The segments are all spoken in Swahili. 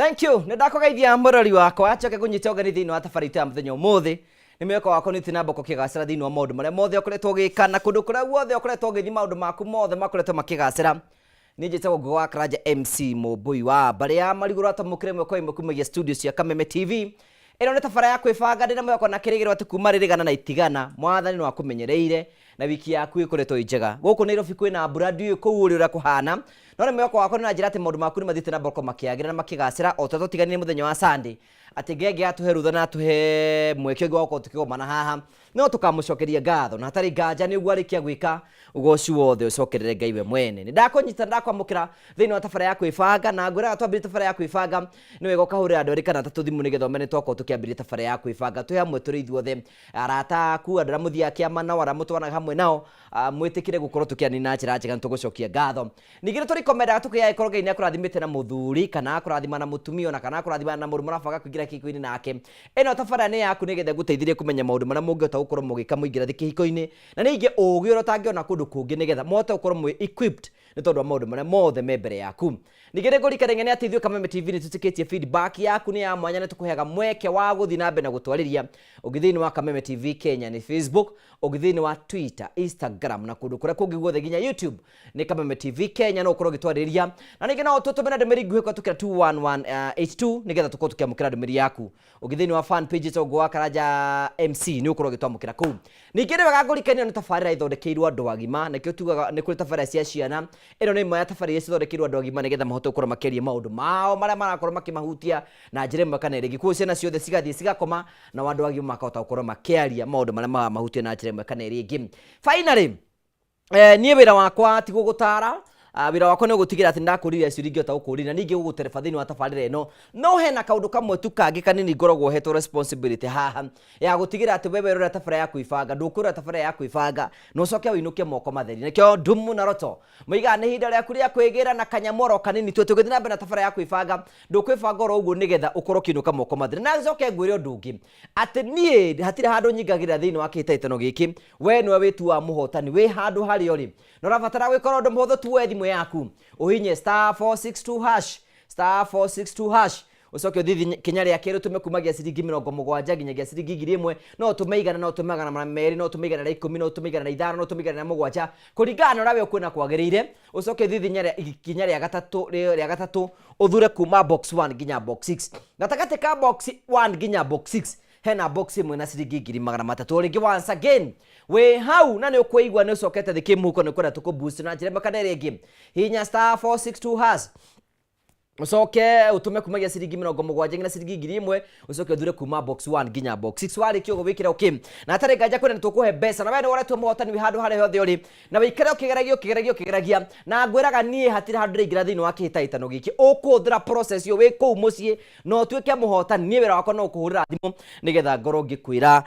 Thank you. Ndakogeithia murori wakwa acoke kunyita ugeni thini wa tabarĩra ya muthenya umuthi. Ni mweko wako ni tinamba kukigacira thini wa maundu maria mothe ukoretwo ugikana kundu kuria guothe ukoretwo ugithi maundu maku mothe makoretwo makigacira. Ni njitagwo Ngũgĩ wa Karanja MC Mũmbui wa mbari ya marigũ atamũkire mweko imwe kumagia studio cia Kameme TV. Ino ni tabara ya kwibanga ndina mweko na kirigirwo ati kuma ririgana na itigana mwathani no akumenyereire na wiki yaku ikoretwo injega guku Nairobi kwina mbura ndiu kuu uri kuhana no ni mweko wako na njira ati maundu maku ni mathite na mboko makiagira na makigacira o toto tiganire muthenya wa Sunday ati ngenge atuhe rutha na atuhe mweke gwa ko tukigomana haha no tukamucokeria ngatho na hatari nganja ni ugwa rikia gwika ugoci wothe ucokerere Ngai we mwene ni ndakonyita ndakwamukira thini wa tabara ya kwibanga na ngwira twambire tabara ya kwibanga ni wega kahurira andu ari kana tatu thimu nigethomene twako tukiambiria tabara ya kwibanga twi hamwe turi ithuothe arata ku andu ramuthia kiama na wara mutwana hamwe nao mwitikire gukorwo tukianina njira njega tugucokia ngatho ningire turi komenda tukiya ikoro Ngai ni akurathimite na muthuri kana akurathima na mutumio na kana akurathima na mũndũ marabaga kuingira kihiko-ini nake eno tabara ni yaku nigetha guteithirie kumenya maundu maria mungihota gukorwo mugika muingira kihiko-ini na ningi ugi ura tangiona kundu kungi nigetha mote gukorwo mwe equipped ni tondu wa maundu maria mothe me mbere yaku ningire ngurikanagia ni ati ithuĩ Kameme TV ni tutikitie feedback yaku ni ya mwanya ni tukuheaga mweke wa guthi na mbe na gutwariria ugithini wa Kameme TV Kenya ni Facebook ugithini wa Twitter Instagram na kundu kuria kungi guothe ginya YouTube ni Kameme TV Kenya no ukorwo gitwariria na ningi no tutumena ndemeri nguhiko tukira 21182 nigetha tukorwo tukiamukira ndemeri yaku ugithini wa fan page to Ngũgĩ wa Karanja MC ni ukorwo gitwamukira kuu ningi ni wega ngurikania ni tabarĩra ithondekeirwo andu agima nikio tugaga ni kuri tabarĩra cia ciana ino ni imwe ya tabarĩra ithondekeirwo andu agima nigetha mahote gukorwo makeria maundu mao maria marakorwo makimahutia na njira imwe kana ĩrĩ gikuo ciana ciothe cigathie cigakoma na andu agima makahota gukorwo makiaria maundu maria mahutia na njira imwe kana ĩrĩ ĩngĩ finally nie wira wakwa ti gugutara wira wakwa ni gutigira ati ndakuriria ciuria ingihota gukurira ningi gugutereba thini wa tabarĩra ino no hena kaundu kamwe tu kangi kanini ngoragwo hetwo responsibility haha ya gutigira ati wewe rora tabara ya kwibanga ndukura tabara ya kwibanga no coke winuke moko matheri nikio ndumu na roto muiga ni hinda rĩa kuria kwigira na kanyamoro kanini tu tugithi na mbere na tabara ya kwibanga ndukwibanga ro uguo nigetha ukorwo kinuka moko matheri na coke ngwire undu ungi ati nie hatire handu nyingagira thini wa kihĩtahĩtano giki we nwe witu wa muhotani we handu hari ori no rabatara gwikora undu muhuthu tu we yaku uhinye *462# ucoke uthithi kinya ria keru tumekumagia ciringi 70 nginyagia ciringi 1000 no tumeigana no tumagana na meri no tumeigana na 10 no tumeigana na 5 no tumeigana na 7 kuringana na we kwina kwagirire ucoke uthithi kinya ria gatatu uthure kuma box 1 nginya box 6 gatagate ka box 1 nginya box 6 hena box imwe na ciringi 300 ringi once again we hau na ni ukuigwa ni ucokete thiki muhuko ni kwenda tukuboost na njira makana ringi hinya *462# ucoke utume kumagia ciringi 70 nginya ciringi 1000 ucoke uthure kuma box 1 nginya box 6 wari kio gwikira okay na atari nganja kwenda tukuhe mbeca na we ni woretwo muhotani wi handu hare hothe uri na wikare ukigeragia na ngwiraga nie hatire handu ringira thini wa kihĩtahĩtano giki ukuthira process yo wi kuu mucii no tuike muhotani nie wira wako no kuhurira thimu nigetha ngoro ngikwira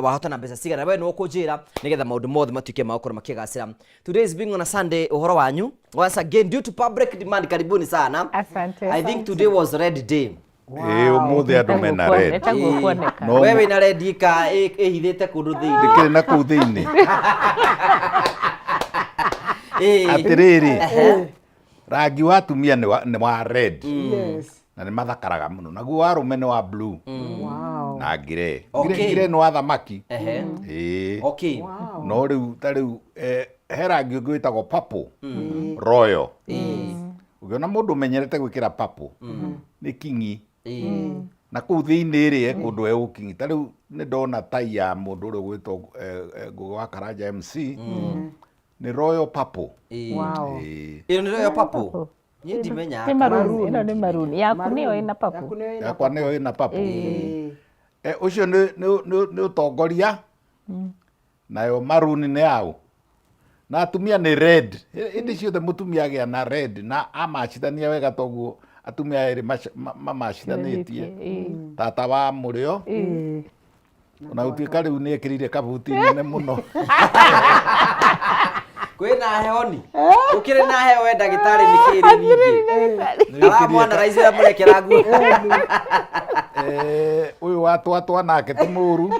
wahotana mbeca cigana we no kunjira nigetha maundu mothe matuike makoro makigacira. Today is being on a Sunday uhoro wanyu once again due to public demand karibuni sana. Asante. I think today was red day. Umuthi andu mena red. No wewe ina red ika ihithite kundu thini. Ndikire na kuu thini. Atiriri. Rangi wa atumia ni wa red. Yes. Na ni mathakaraga muno. Naguo wa arume ni wa blue. Wow. Na ngire. Okay. Ngire ni wa thamaki. Okay. No riu he rangi ungi witagwo purple. Royal. Ugiona mundu menyerete gwikira purple ni kingi na kuu thiini ri kundu e ukingi ta riu ni ndona tai ya mundu uri gwitwo Ngũgĩ wa Karanja MC ni royal purple. Wow. Iyo ni royal purple. Ni ndimenya Ni maroon, ino ni maroon. Yaku niyo ina purple. yakwa niyo ina purple. Ucio ni utongoria nayo maroon ni yao na atumia ni red. Hindi ciothe mutumia agia na red na amacithania wega toguo atumia eri mamacithanitie tata wa murio na utuika riu ni ekirire kabuti nene muno kwina heoni ukire na heo we ndagitari nikiri ningi ala mwana raizira murekera nguo uyu watwa nake ti muru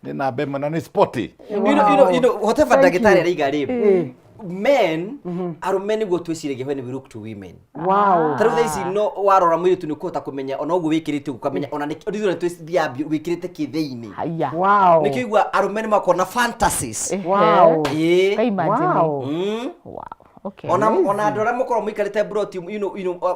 ni na mbe mana ni sporty you know whatever ndagitari ariga ri men arume niguo twiciragia when we look to women. Wow. Taru thaici no warora mwiritu ni kuhota kumenya ona uguo wikirite ukamenya ona ni ndithura twithia wikirite kithiini. Haya. Wow. Nikigwa arume ni makona fantasies. Wow. Eh. Imagine. Wow. Wow. Okay. Ona ndora mukoro muikarite broti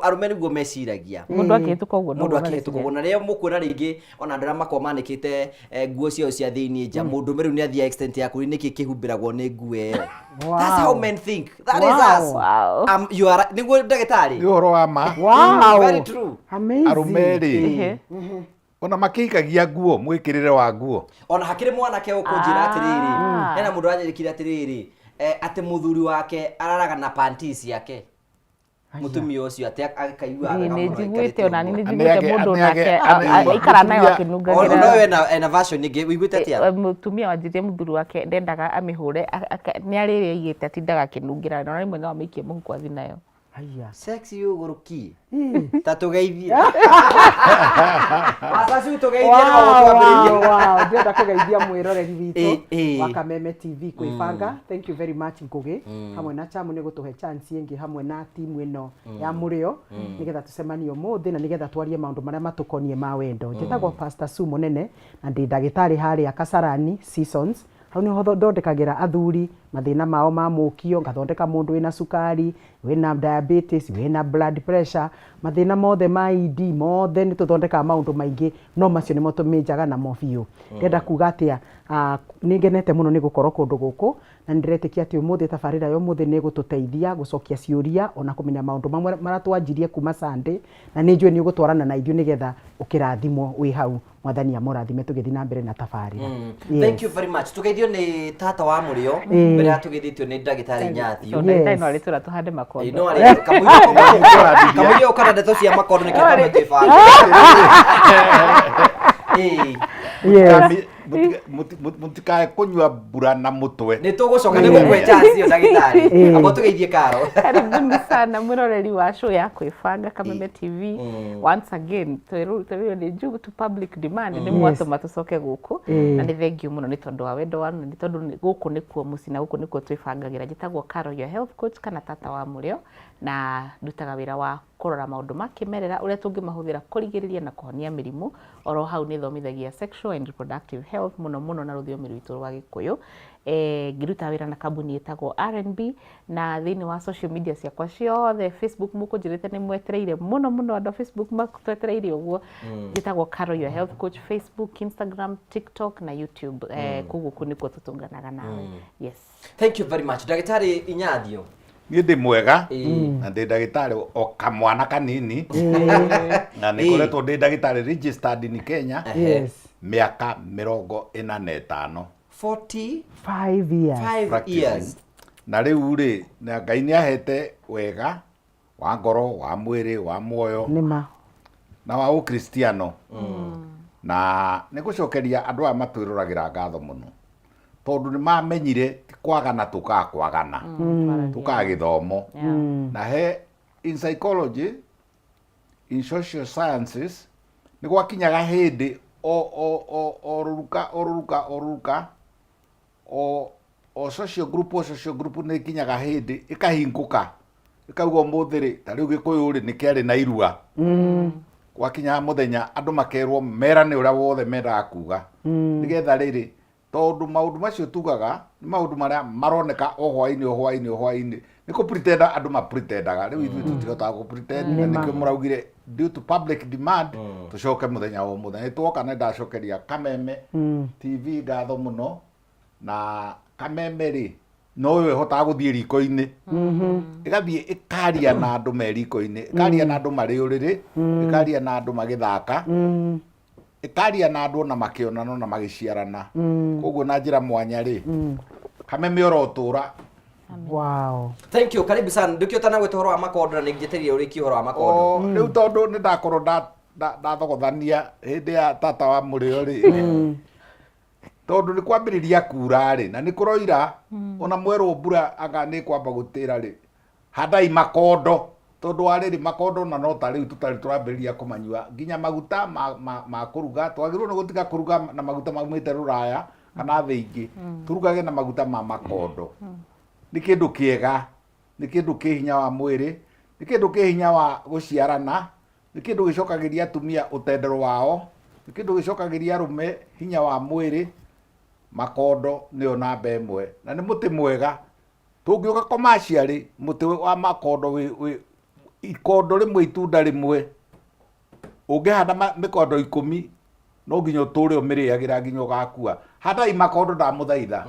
arume niguo meciragia. Mundu akihituka uguo Mundu akihituka uguo na rio mukwira ringi ona ndora makoro manikite nguo cio cia thiini nja mundu meru ni athia extent ya kuri niki kihumbiragwo ni nguo iyo. That's how men think. That is us. Wow. You are niguo ndagitari. Ni horo wa ma. Wow. Very true. Amazing. Arumeri. Ona makikagia nguo mwikirire wa nguo. Ona hakiri mwanake ukunjira atiriri. Hena mundu anyirikire atiriri. Ate muthuri wake araraga na panties yake. Mutumia ucio ate akaigua ni njiguite ona ni njiguite mundu nake aikara nayo akinungagira. Ona we na version ningi wiguite atia? Mutumia wanjirie muthuri wake ndendaga amihure ni arire igite atindaga akinungira na rimwe no amikie muhuko athi nayo. Haya. Sexy yuguruki. Tatugeithie. Asasu tugeithie na twambiririe. Wow, ndenda kugeithia mwiroreri witu wa Kameme TV kwibanga. Thank you very much Ngugi. Hamwe na Chamu ni gutuhe chance ingi hamwe na timu ino ya Murio nigetha tucemanie umuthi na nigetha twarie maundu maria matukonie ma wendo. Njitagwo Pastor Su Munene na ndi ndagitari hari Kasarani Seasons. Hau ni ho thondekagira athuri mathina mao ma mukio, ngathondeka mundu wina sukari, wina diabetes, wina blood pressure, mathina mothe ma ED mothe ni tuthondeka maundu maingi no macio ni mo tuminjaga na mobiu. Ndenda kuga atia ningenete muno ni gukorwo kundu guku na ndiretekia ati umuthi tabarira yo umuthi ni gututeithia gucokia ciuria ona kumenya maundu mamwe maratwanjirie kuma Sunday na ni njue ni gutwarana na ithuĩ nigetha ukirathimo wi hau mwathani amurathime tugithi na mbere na tabarira. Thank you very much. Tugeithio ni tata wa Murio mbere ya tugithitio ni ndagitari Nyathio. Ndagitari ari tura tuhande makondo. No ari kamuyo kana ndeto cia makondo ni kama twifanga. Yes. Mutikae kunywa bura na mutwe. Ni tugucoka ni gukwecha cio ndagitari. Abo tugeithie karo. Karibuni sana mwiroreri wa show ya kwibanga Kameme TV. Once again tweru ni due to public demand ni mwato matucoke guku na ni thank you muno ni tondu wa wendo wanu ni tondu guku ni kuo mucina guku ni kuo twibangagira njitagwo Karo your health coach kana tata wa Murio na ndutaga wira wa kurora maundu makimerera uria tungimahuthira kurigiriria na kuhonia mirimu oro hau ni thomithagia sexual and reproductive health muno na ruthiomi rwitu rwa Gikuyu ngiruta wira na kambuni itagwo R&B na thiini wa social media ciakwa ciothe Facebook mukunjirite ni mwetereire muno andu Facebook makutwetereire uguo njitagwo Karo your health coach Facebook, Instagram, TikTok na YouTube kuguku nikuo tutunganaga nawe. Yes, thank you very much ndagitari Inyathio. Ni ndi mwega na ndi ndagitari o kamwana kanini na nikoretwo ndi ndagitari registered in Kenya. Yes, miaka 45 5 years na riu ri na Ngai ni ahete wega wa ngoro wa mwiri wa muoyo nima na wa ukristiano na nigucokeria andu a matwiruragira ngatho muno tondu ni mamenyire kwagana tukakwagana tukagithomo na he in psychology in social sciences ni gwakinyaga hindi oruruka o social group ni kinyaga hindi ikahinguka ikauga muthiri ta riu Gikuyu ri ni keri na irua gwakinya muthenya andu makerwo merane uria wothe mendaga kuga nigetha riri tondu maundu macio tugaga ni maundu maria maroneka o hwaini ni ku pretend andu ma pretendaga riu ithu tutihota ku pretend na nikio muraugire due to public demand tucoke muthenya o muthenya twoka na ndacokeria Kameme TV ngatho muno na Kameme ri no we hota guthie riko-ini igathie ikaria na andu me riko-ini ikaria na andu mari uriri ikaria na andu magithaka ikaria na andu na makionana na magiciarana koguo na njira mwanya ri Kameme orotura. Wow, thank you, karibu sana. Ndukio tana gwete horo wa makondo na ningjeteria uri ki horo wa makondo riu tondu ni ndakorwo ndathogothania hindi ya tata wa Murio ri tondu ni kwambiriria kura ri na ni kuroira ona mweru mbura anga ni kwamba gutira ri handai makondo tondu ariri makondo na no ta riu tutari turambiriria kumanyua nginya maguta ma kuruga twagirwo ni gutiga kuruga na maguta maumite Ruraya kana thĩ ingĩ turugage na maguta ma makondo nĩ kĩndũ kĩega, nĩ kĩndũ kĩ hinya wa mwĩrĩ, nĩ kĩndũ kĩ hinya wa gũciarana, nĩ kĩndũ gĩcokagĩria atumia ũtendero wao, nĩ kĩndũ gĩcokagĩria arũme hinya wa mwĩrĩ. Makondo nĩyo namba ĩmwe na nĩ mũtĩ mwega. Tũngĩũka commercially mũtĩ wa makondo ikondo rĩmwe itunda rĩmwe ũngĩhanda mĩkondo 10 no nginya ũtũre ũmĩrĩagĩra nginya ũgakua. Handai makondo ndamũthaitha.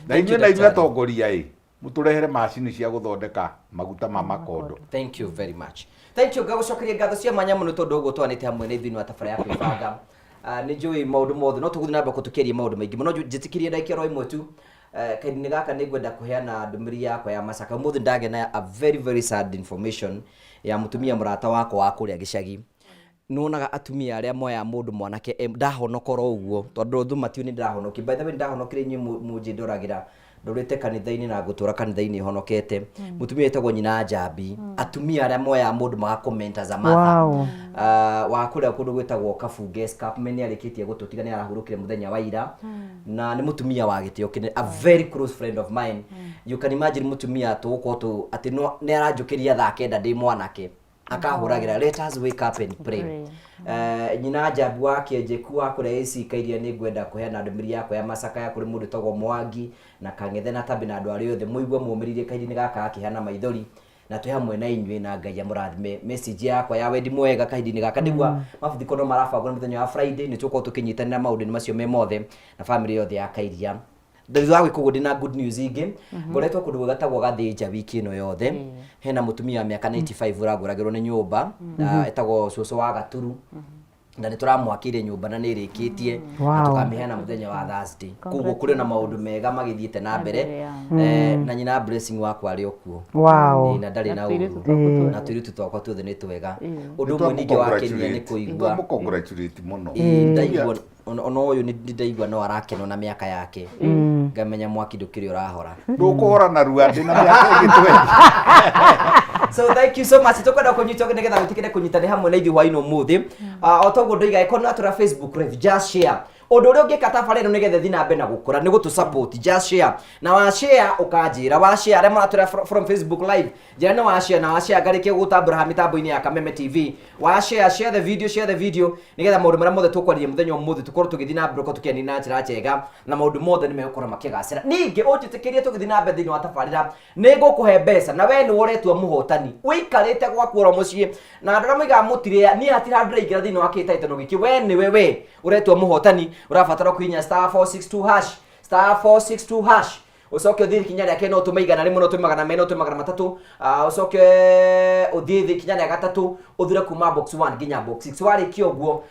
Na inyuĩ atongoria mũtũrehere macini cia gũthondeka maguta ma makondo. Thank you very much. Thank you gagucokeria ngatho cia mwanya mũno tondũ ũguo twanĩte hamwe nĩ thĩinĩ wa tabara ya kwĩbanga. Nĩ njũĩ maũndũ mothe no tũgũthiĩ na mbere tũkĩaria maũndũ maingĩ mũno njĩtĩkĩrie ndagĩka ro imwe tu. Kahinda gaka nĩ ngwenda kũheana ndũmĩrĩri yakwa ya macaka. Ũmũthĩ ndagĩa a very sad information ya mũtumia mũrata wakwa wa kũrĩa gĩcagi. Nuonaga atumia arĩa moya mũndũ mwanake ndahonokora ũguo tondũ thuma ti nĩ ndĩrahonokia. By the way ndahonokire inyuĩ mũnjĩndoragĩra ndorete kanitha-inĩ na ngũtũra kanitha-inĩ honokete. Mũtumia etagwo nyina Njambi. Atumia arĩa moya mũndũ magakomenta as a mother. Wa kũrĩa kũndũ gwĩtagwo Kabunge Escarpment arĩkĩtie gũtũtiga nĩ arahurũkire mũthenya wa ira. Na nĩ mũtumia wa gĩtĩo kĩnene, a very close friend of mine. You can imagine mũtumia tũgũkorwo atĩ nĩ aranjũkĩria thaa 9 ndĩ mwanake. Akahũragĩra let us wake up and pray. Nyina Njambi wa Kĩenjeku wa kũrĩa icikairie nĩ ngwenda kũheana ndũmĩrĩri yakwa ya macaka ya kũrĩ mũndũ tagwo Mwangi na Kang'ethe na Tabi na andũ arĩa othe mũigua mũmĩrĩrie kahinda gaka akĩhana maithori na twĩ hamwe na inyuĩ na Ngai amũrathime. Message yakwa ya wendi mwega kahinda gaka nĩguo mabuthiko no marabangwo mũthenya wa Friday nĩ tũkorwo tũkĩnyitanĩra maũndũ macio me mothe na family yothe ya Kairia. Ndĩrĩ wa gwĩkũgũ ndĩna good news ingĩ. Ngoretwo kũndũ gwĩtagwo Gathĩnja wiki ĩno yothe. Hena mũtumia wa mĩaka 95 ũragũragĩrwo nĩ nyũmba etagwo cũcũ wa Gaturu. Na nĩ tũramwakĩire nyũmba na nĩ ĩrĩkĩtie na tũkamĩheana mũthenya wa Thursday. Koguo kũrĩ na maũndũ mega magĩthiĩte na mbere na nyina Blessing wakwa arĩ okuo. Na ndarĩ na ũru na tũirĩtu twakwa tuothe nĩ twega. Ũndũ ũmwe ningĩ wakenia nĩ kũigua congratulate mũno. Ndaigua ona ũyũ nĩ ndaigua no arakenwo na mĩaka yake. Ngamenya mwaki ndũkĩrĩ ũrahora. Ndũkũhora na rua ndĩ na mĩaka ĩngĩ 20. So thank you so much. Tukwenda kunyita nĩgetha gũtikĩre kũnyitana hamwe na ithuĩ hwaĩ-inĩ ũmũthĩ. O toguo ndoiga ĩkorwo na tũra Facebook live just share. Ũndũ ũrĩa ũngĩka tabarĩra nĩgetha thiĩ na mbere na gũkũra nĩ gũtũ support just share. Na wa share ũkanjĩra wa share arĩa maratũra from Facebook live. Njĩra nĩ wa share na wa share ngarĩkie gũtambũra ha mĩtambo-inĩ ya Kameme TV. Wa share the video nĩgetha maũndũ marĩa mothe tũkwarĩria mũthenya ũmũthĩ tũkorwo tũgĩthiĩ na mbere tũkĩania na njĩra njega na maũndũ mothe nĩ megũkorwo makĩgacĩra. Ningĩ ũnjĩtĩkĩrie tũgĩthiĩ na mbere thĩinĩ wa tabarĩra nĩ ngũkũhe mbeca na we nĩ woretwo mũhotani. Wĩikarĩte gwaku oro mũciĩ na andũ arĩa moigaga mũtirĩ niĩ hatirĩ handũ raingĩra thĩinĩ wa kĩhĩtahĩtano gĩkĩ. We nĩwe we ũretwo mũhotani ũrabatara kũhihinya *462# ucoke uthie kinya rĩa keno tumaigana rimwe no tumagana meno tumagana matatu ucoke uthie kinya rĩa gatatu uthire kuma box 1 nginya box 6 warĩkia ũguo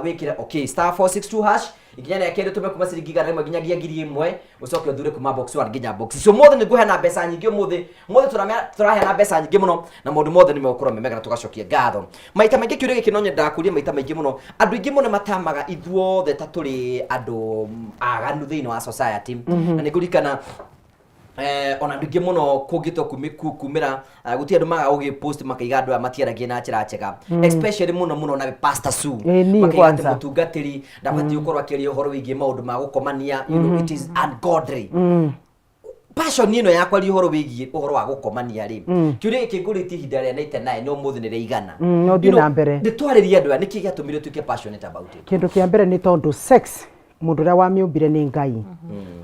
wĩkire okay *462# ikinya rĩa kero tume kuma ciringi igana rimwe nginya ngiri 1 ucoke uthure kuma box 1 nginya box so mothe nĩ ngũheana mbeca nyingĩ mothe tũraheana mbeca nyingĩ mũno na maũndũ mothe nĩ megũkorwo memega na tũgacokia ngatho maita maingĩ kĩũria gĩkĩ no nyenda kũria maita maingĩ mũno andũ aingĩ mũno matamaga ithuothe ta tũrĩ andũ aganu thĩinĩ wa society na nĩ ngũririkana ona ndungĩ mũno kũngĩtwo kumĩra gũtirĩ andũ maga ũgĩpost makaiga andũ matiaragia na njĩra njega especially mũno na Pastor Sue makaiga atĩ mũtungatĩri ndabatiĩ gũkorwo akĩaria ũhoro wĩgiĩ maũndũ ma gũkomania you know it is ungodly passion ĩno yakwa ri ũhoro wĩgiĩ ũhoro wa gũkomania rĩ kĩũria gĩkĩ ngũrĩtie ihinda rĩa 99 no mũthĩ nĩ rĩigana no thiĩ na mbere ndĩtwarĩria andũ nĩkĩ gĩatũmire tuĩke passionate about it kĩndũ kĩa mbere nĩ tondũ sex mundu ria wamiumbire ni Ngai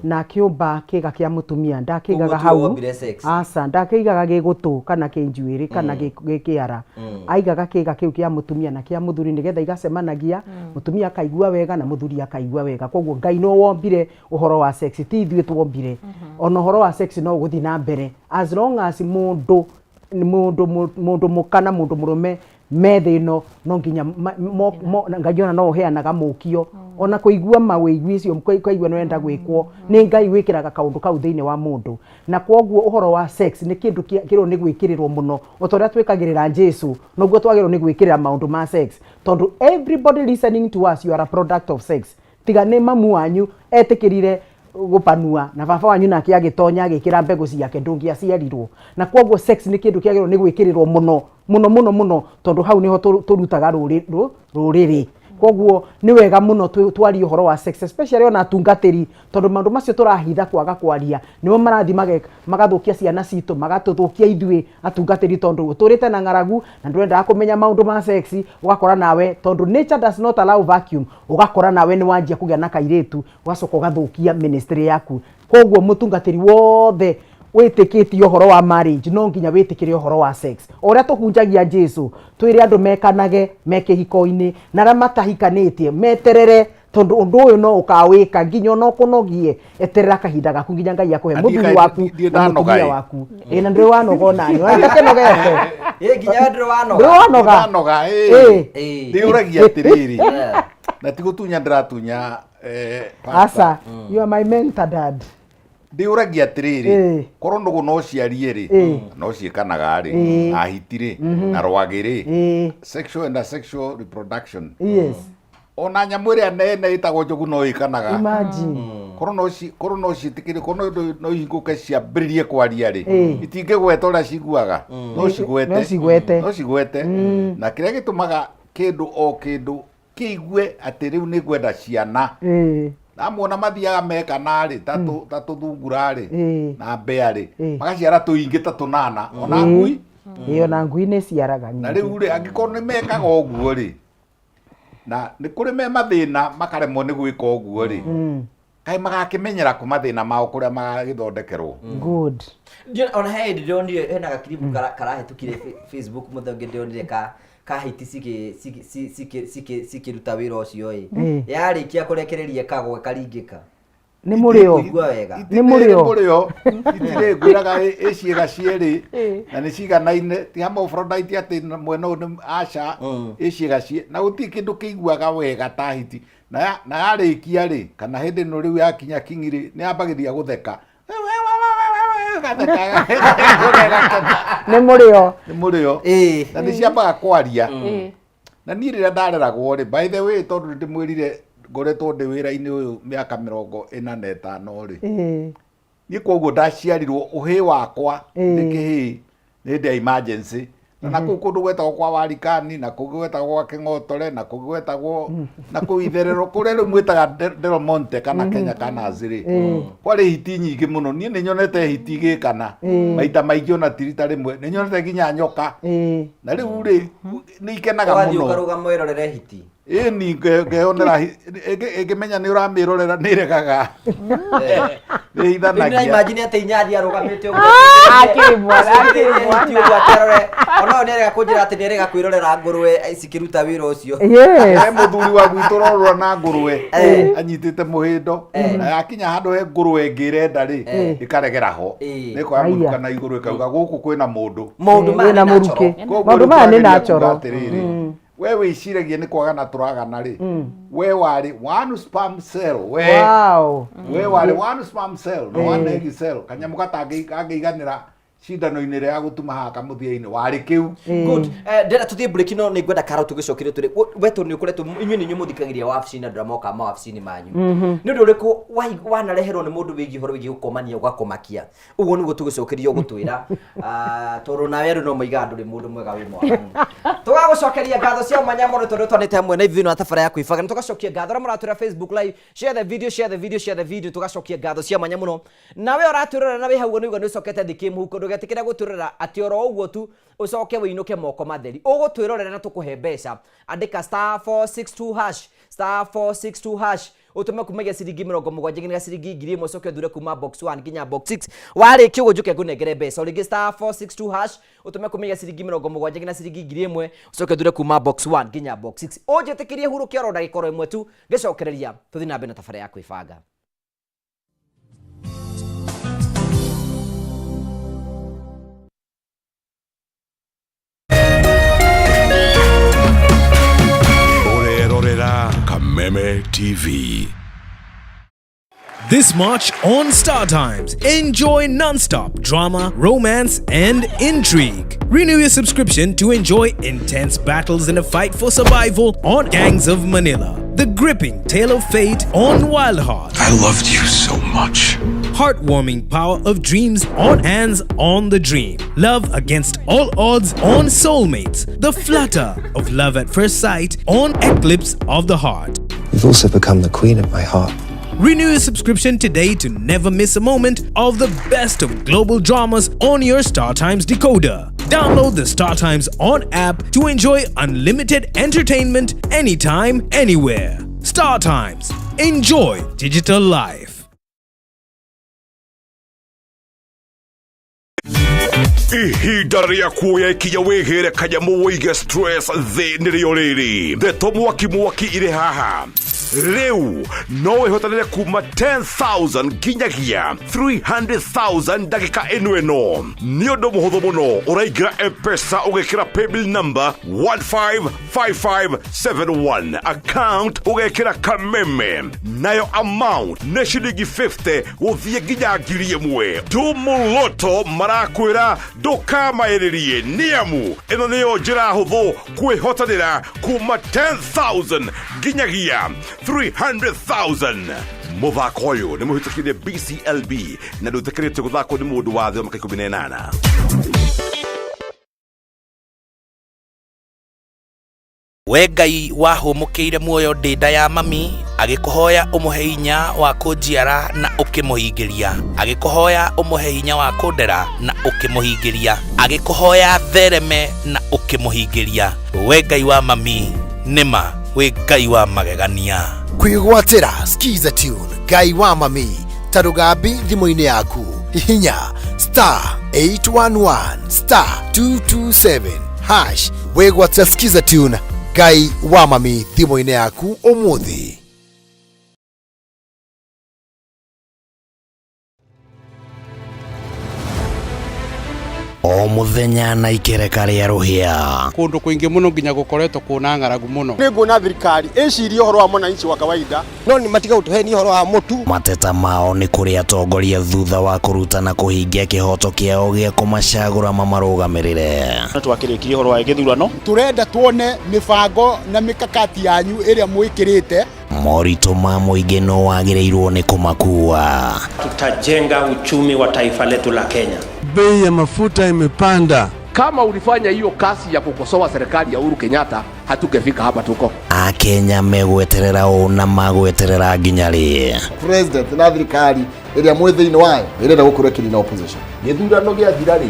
na kiumba kiga kia mutumia ndakigaga hau asa ndakigaga gigutu kana kinjuiri kana gikiara aigaga kiga kiu kia mutumia na kia muthuri nigetha igacemanagia mutumia akaigua wega na muthuri akaigua wega koguo Ngai no wombire uhoro wa sex ti ithuĩ twombire ona uhoro wa sex no guthi na mbere as long as mundu mukana mundu murume methino no nginya Ngai ona no heanaga mukio ona kuigua mawĩigwi icio mkaigua no enda gwĩkwo nĩ Ngai wĩkĩraga kaũndũ kau thĩinĩ wa mũndũ na kwoguo uhoro wa sex nĩ kĩndũ kĩrwo nĩ gwĩkĩrĩrwo mũno otorĩa twĩkagĩrĩra Jesu noguo twagĩrĩrwo nĩ gwĩkĩrĩra maũndũ ma sex tondu everybody listening to us you are a product of sex tiga nĩ mamu wanyu etĩkĩrire gupanua na baba wanyu nake agĩtonya agĩkĩra mbegũ ciake ndũngĩaciarirwo na kwoguo sex nĩ kĩndũ kĩagĩrĩrwo nĩ gwĩkĩrĩrwo mũno tondu hau niho tũrutaga rũrĩrĩ koguo ni wega muno twari uhoro wa sex especially ona tungatiri tondu maundu macio turahitha kwaga kwaria nimo marathi magathukia ciana citu magatuthukia ithui atungatiri tondu turite na ngaragu na ndurenda kumenya maundu ma sex ugakora nawe tondu nature does not allow vacuum ugakora nawe ni wanjia kugia na kairetu ugacoka ugathukia ministry yaku koguo mutungatiri wothe witikitie uhoro wa marriage no nginya witikire uhoro wa sex oria tuhunjagia Jesu twire andu mekanage mekehiko-ini na ra matahikanitie meterere tondu undu uyu no ukawika nginya no kunogie eterera kahinda gaku nginya Ngai akuhe muthuri waku na mutumia waku ina ndiri wanoga nani wanakenogete nginya ndiri wanoga ndiuragia atiriri na tigutunya ndiratunya asa you are my mentor dad ndiuragia atiriri korwo ndugu no ciarie ri no ciikanaga ri na hitiri na rwagiri sexual and asexual reproduction yes ona nyamu ria nene itagwo njogu no ikanaga imagine korwo no citikire korwo no ihinguke ciambiririe kwaria ri itingigweta uria ciguaga no cigwete na kiria gitumaga kindu o kindu kiigue ati riu ni gwenda ciana namuona mathiaga mekana ri tatu thungura ri na mbea ri magaciara tuingi ta tunana ona ngui ona ngui ni ciaraga na riu ri angikorwo ni mekaga uguo ri na ni kuri me mathina makaremwo ni gwika uguo ri kai magakimenyera ku mathina mao kuria magagithondekerwo good ona he ndionire hena gakiribu karahetukire Facebook muthonge ndionire kahiti sikiruta wira ucio yarikia kurekereria kagwe karingika ni murio itire gwiraga iciega cieri na ni ciganaine ti hamo Aphrodite ati mwena ni aca iciega cie na guti kindu kiiguaga wega ta hiti na yarikia ri kana hindi no riu yakinya kingiri ni ambagiria gutheka ni murio na ni ciambaga kwaria na ni rira ndareragwo ri by the way tondu ndimwirire ngoretwo ndi wira-ini uyu miaka 45 ri ni koguo ndaciarirwo uhi wakwa ni kihi ni ndi emergency na kuu kundu gwetagwo kwa Warikani na kuu gwetagwo kwa King'otore na kuu gwetagwo na kuu Itherero kuria riu mwitaga Del Monte kana Kenya kana Aziri kwari hiti nyingi muno ni nyonete hiti gikana maita maingi ona tirita rimwe ni nyonete nginya nyoka na riu ri ni ikenaga muno wathi ukaruga mwirorere hiti ni ngeonera ngimenya ni uramirorera ni regaga ni ithanagia ni imagine ati nyathi arugamite uguo ona ni rega kunjira ati ni rega kwirorera ngurwe cikiruta wira ucio he muthuri wa gwitu rorwa na ngurwe anyitite muhindo na yakinya handu he ngurwe ngirenda ri ikaregera ho ni kwa muruka na iguru kauga guku kwina mundu na muruke maundu maya ni natural we wiciragia ni kwagana turagana ri we wari one sperm cell we wari one sperm cell no one egg cell kanyamu gatangiiganira cindano-ini ria gutuma haka muthia-ini wari kiu good ndera tuthie break no ni ngwenda karo tugicokire turi wetu ni ukuretwo inyuĩ ni muthikagiria wabici na dramoka ma wabici-ini manyu ni undu uriku wanareherwo ni mundu wigi horo wigi gukomania ugakomakia uguo niguo tugicokeria gutwira tondu nawe ru no moiga nduri mundu mwega wi mwaganu tugagucokeria ngatho cia mwanya muno tondu twanite hamwe na ithino atabara ya kwibaga tugacokia ngatho ra muratwira Facebook live share the video tugacokia ngatho cia mwanya muno nawe uratwirora na wi haugo niguo ni ucokete thiki muhuko ndugetikira guturira ati oro uguo tu ucoke wiinuke moko matheri ugutwirorera na tukuhe mbeca andika *462# utume kumagia ciringi 70 nginya ciringi 1000 ucoke thure kuma box 1 nginya box 6 wariki ugujuke kunengere mbeca uringi *462# utume kumagia ciringi 70 nginya ciringi 1000 ucoke thure kuma box 1 nginya box 6 ujitikirie hurukia ro ndagikoro imwe tu gicokereria tuthi na mbere na tabara ya kwibanga. Kameme TV. This March on StarTimes, enjoy non-stop drama, romance, and intrigue. Renew your subscription to enjoy intense battles in a fight for survival on Gangs of Manila. The gripping tale of fate on Wild Heart. I loved you so much. heartwarming power of dreams on Hands on the Dream. Love against all odds on Soulmates. The flutter of love at first sight on Eclipse of the Heart. You've also become the queen of my heart. Renew your subscription today to never miss a moment of the best of global dramas on your StarTimes decoder. Download the StarTimes On app to enjoy unlimited entertainment anytime, anywhere. StarTimes. Enjoy digital life. Ihinda rĩa kuoya ikinya wĩgĩre kanyamu wĩige stress thĩ nĩrĩo rĩrĩ. Ndeto mwaki irĩ haha. Rĩu no wĩhotanĩre kuma 10,000 nginyagia 300,000 ndagĩka ĩno nĩ ũndũ mũhũthũ mũno. Ũraingĩra M-Pesa ũgekĩra paybill number 155571, account ũgekĩra kameme, nayo amount nĩ ciringi 50 gũthiĩ nginya 1,000. Tumuloto marakwĩra ndũkamaĩrĩrie nĩamu ĩno nĩyo njĩra hũthũ kwĩhotanĩra kuma 10,000 nginyagia 300,000. Mũthako ũyũ nĩ mũhĩtũkĩire BCLB na ndũtĩkĩrĩtio gũthakwo nĩ mũndũ wa thĩ wa mĩaka 18. We Ngai wahũmũkĩire muoyo ndĩnda ya mami, agĩkũhoya ũmũhe hinya wa kũnjiara na ũkĩmũhingĩria, agĩkũhoya ũmũhe hinya wa kũndera na ũkĩmũhingĩria, agĩkũhoya thereme na ũkĩmũhingĩria. We Ngai wa mami, nĩma we Ngai wa magegania. Kwĩgwatĩra skiza tune Ngai wa mami ta rũgambi thimũ-inĩ yaku, hihinya *811 *227# wĩgwatĩra skiza tune Ngai wa mami thimũ-inĩ yaku ũmũthĩ. O muthenya na ikereka rĩa rũhĩa kundu kuingi muno nginya gukoretwo kuna ng'aragu muno. Nĩ nguona thirikari ĩcirie ũhoro wa mwananchi wa kawaida, no nĩ matiga gũtũhenia ũhoro wa mũtu. Mateta mao nĩ kũrĩ atongoria thutha wa kũrutana kũhingia kĩhoto kĩao gĩa kũmacagũra mamarũgamĩrĩre. Twakĩrĩkirie ũhoro wa gĩthurano, tũrenda tuone mĩbango na mĩkakati yanyu ĩrĩa mwĩkĩrĩte. Moritũ ma mũingĩ no wagĩrĩirwo nĩ kũmakua. Tutajenga uchumi wa taifa letu la Kenya. Bei ya mafuta imepanda. Kama ulifanya hiyo kasi ya kukosoa serikali ya Uhuru Kenyatta, hatungefika hapa tuko. Akenya megweterera ũũ na magweterera nginya rĩ. President na thirikari ĩrĩa mwĩ thĩinĩ wayo ĩrenda gũkũrekeria na opposition. Gĩthurano gĩathira-rĩ,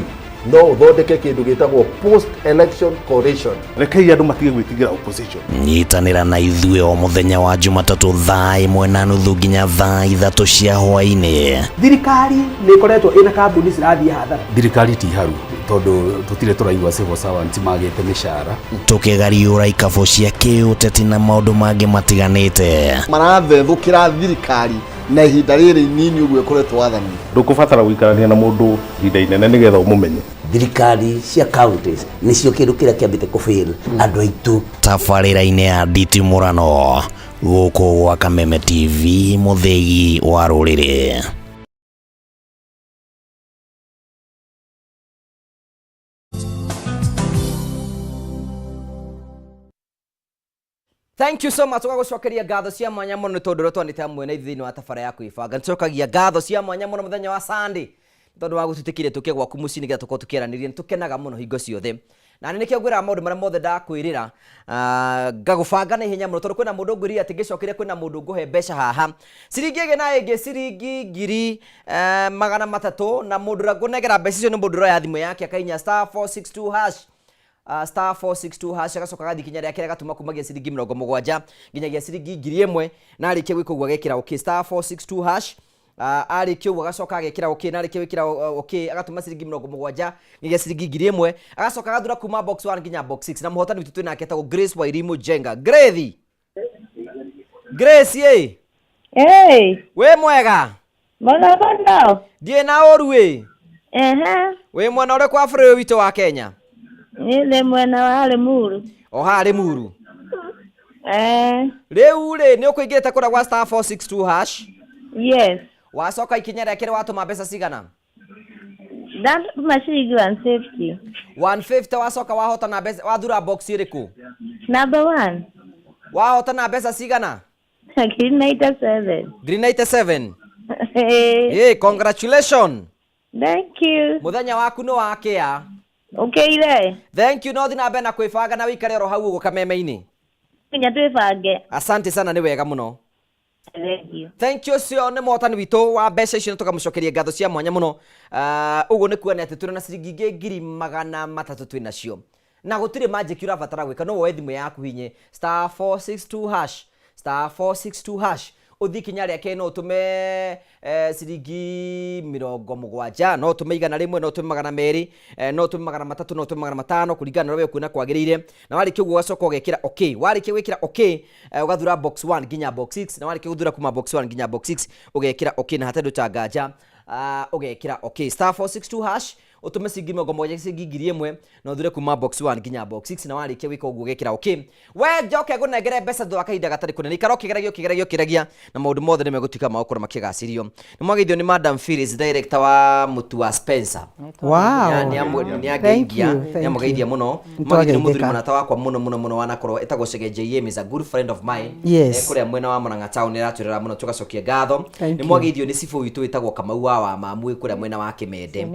no ũthondeke kĩndũ gĩtagwo post election coalition. Rekei andũ matige gwĩtigĩra opposition. Nyitanĩra na ithuĩ o mũthenya wa Jumatatũ thaa 1:30 nginya thaa 3 cia hwaĩ-inĩ. Thirikari nĩ ĩkoretwo ĩna kambuni cirathiĩ hathara. Thirikari ti haru tondũ tũtirĩ tũraigua civil servants magĩte mĩcara. Tũkĩgariũra ikabũ cia kĩũteti na maũndũ mangĩ matiganĩte. Marathethũkĩra thirikari na ihinda rĩrĩ inini ũguo ĩkoretwo wathani. Ndũkũbatara gũikarania na mũndũ ihinda inene nĩgetha ũmũmenye. Thirikari cia counties nĩcio kĩndũ kĩrĩa kĩambĩte kũfail andũ aitũ. Tabarĩra-inĩ ya nditimũrano gũkũ gwa Kameme TV, mũthĩgi wa rũrĩrĩ. Thank you so much. Tũgagũcokeria ngatho cia mwanya mũno nĩ tondũ twanĩte hamwe na thĩinĩ wa tabara ya kwĩbanga. Nĩtũcokagia ngatho cia mwanya mũno mũthenya wa Sunday tondũ wa gũtũtĩkĩria tũke gwaku mũciĩ nĩgetha tũkorwo tũkĩaranĩria. Nĩtũkenaga mũno hingo ciothe na nĩkĩo ngwĩraga maũndũ marĩa mothe ndakwĩrĩra ngagũbanga na ihenya mũno tondũ kwĩna mũndũ ngwĩrĩra atĩ ngĩcokire kwĩna mũndũ ngũhe mbeca haha ciringi ĩngĩ na ĩngĩ ciringi 300 na mũndũ ũrĩa ngũnengera mbeca icio nĩ mũndũ ũroya thimũ yake akainya *462# *462# agacoka gathi kinya rĩa kĩrĩa gatuma kumagia ciringi 70 nginyagia ciringi 1,000 na arĩkia gwĩka ũguo agekĩra okay *462# arĩkia ũguo agacoka agekĩra okay na arĩkia gwĩkĩra okay agatuma ciringi 70 nginyagia ciringi 1,000 agacoka agathura kuma box 1 nginya box 6 na mũhotani witũ twĩnake etagwo Grace Wairimu Jenga. Grace Hey we mwega mbona ndiĩ na ũru we mwena ũrĩkũ wa bũrũri witũ wa Kenya? Nĩ mwena wa Limuru. O ha Limuru. Rĩu rĩ nĩ ũkũingĩrĩte kũrĩa gwa *462#? Yes. Wacoka ikinya rĩa kĩrĩa watũma mbeca cigana? That machine 150. 150 wacoka wahota na mbeca wathura box ĩrĩkũ? Number 1. Wahota na mbeca cigana? Green 97. Green 97. Congratulations. Thank you. Muthenya waku no wakia. Okay ile. Thank you, no thina mbere na kwibanga na wikare ro hau ugo kameme-ini. Kinya twibange. Asante sana, ni wega muno. Thank you. Thank you cio nä motani witå wa mbeca icio nä tå kamå ngatho cia mwanya må no. Å guo nä kuona atä tå rä na ciringi ingä ngiri 300 twä nacio na gå tirä manjä å rabatara gwä ka no woe thimå yaku hinye *462# uthi kinya rä ake no å tå me ciringi 70 no å tå me igana rä mwe no å tå me 200 no å tå me 300 no å tå me 500 kũringana na we kuona kwagä rä ire na warä kä å guo gacoka å gekä ra warä kä gwä kä ra å gathura box 1 nginya box 6 na warä kä gå thura kuma box 1 nginya box 6 å gekä ra na hatarä ndå ta nganja å gekä ra *462# utume ciringi 100 ciringi ngiri 1 na uthure kuma box 1 nginya box 6 na warikia wika uguo gekira we njoke gunengere mbeca thwa kahinda gatari kunene ikaro kigeragia na maundu mothe ni megutika maukora makigacirio ni mwagithio ni Madam Phyllis, director wa mutu wa Spencer. Wow, ni ageithia ni amugeithia muno mwagithio ni muthuri munata wakwa muno wanakorwo etagwo Chege JM, is a good friend of mine. Kuria mwena wa Murang'a town ni ratwirira muno tugacokia ngatho. Ni mwagithio ni sifu witu etagwo Kamau wa Mamu kuria mwena wa Kimende.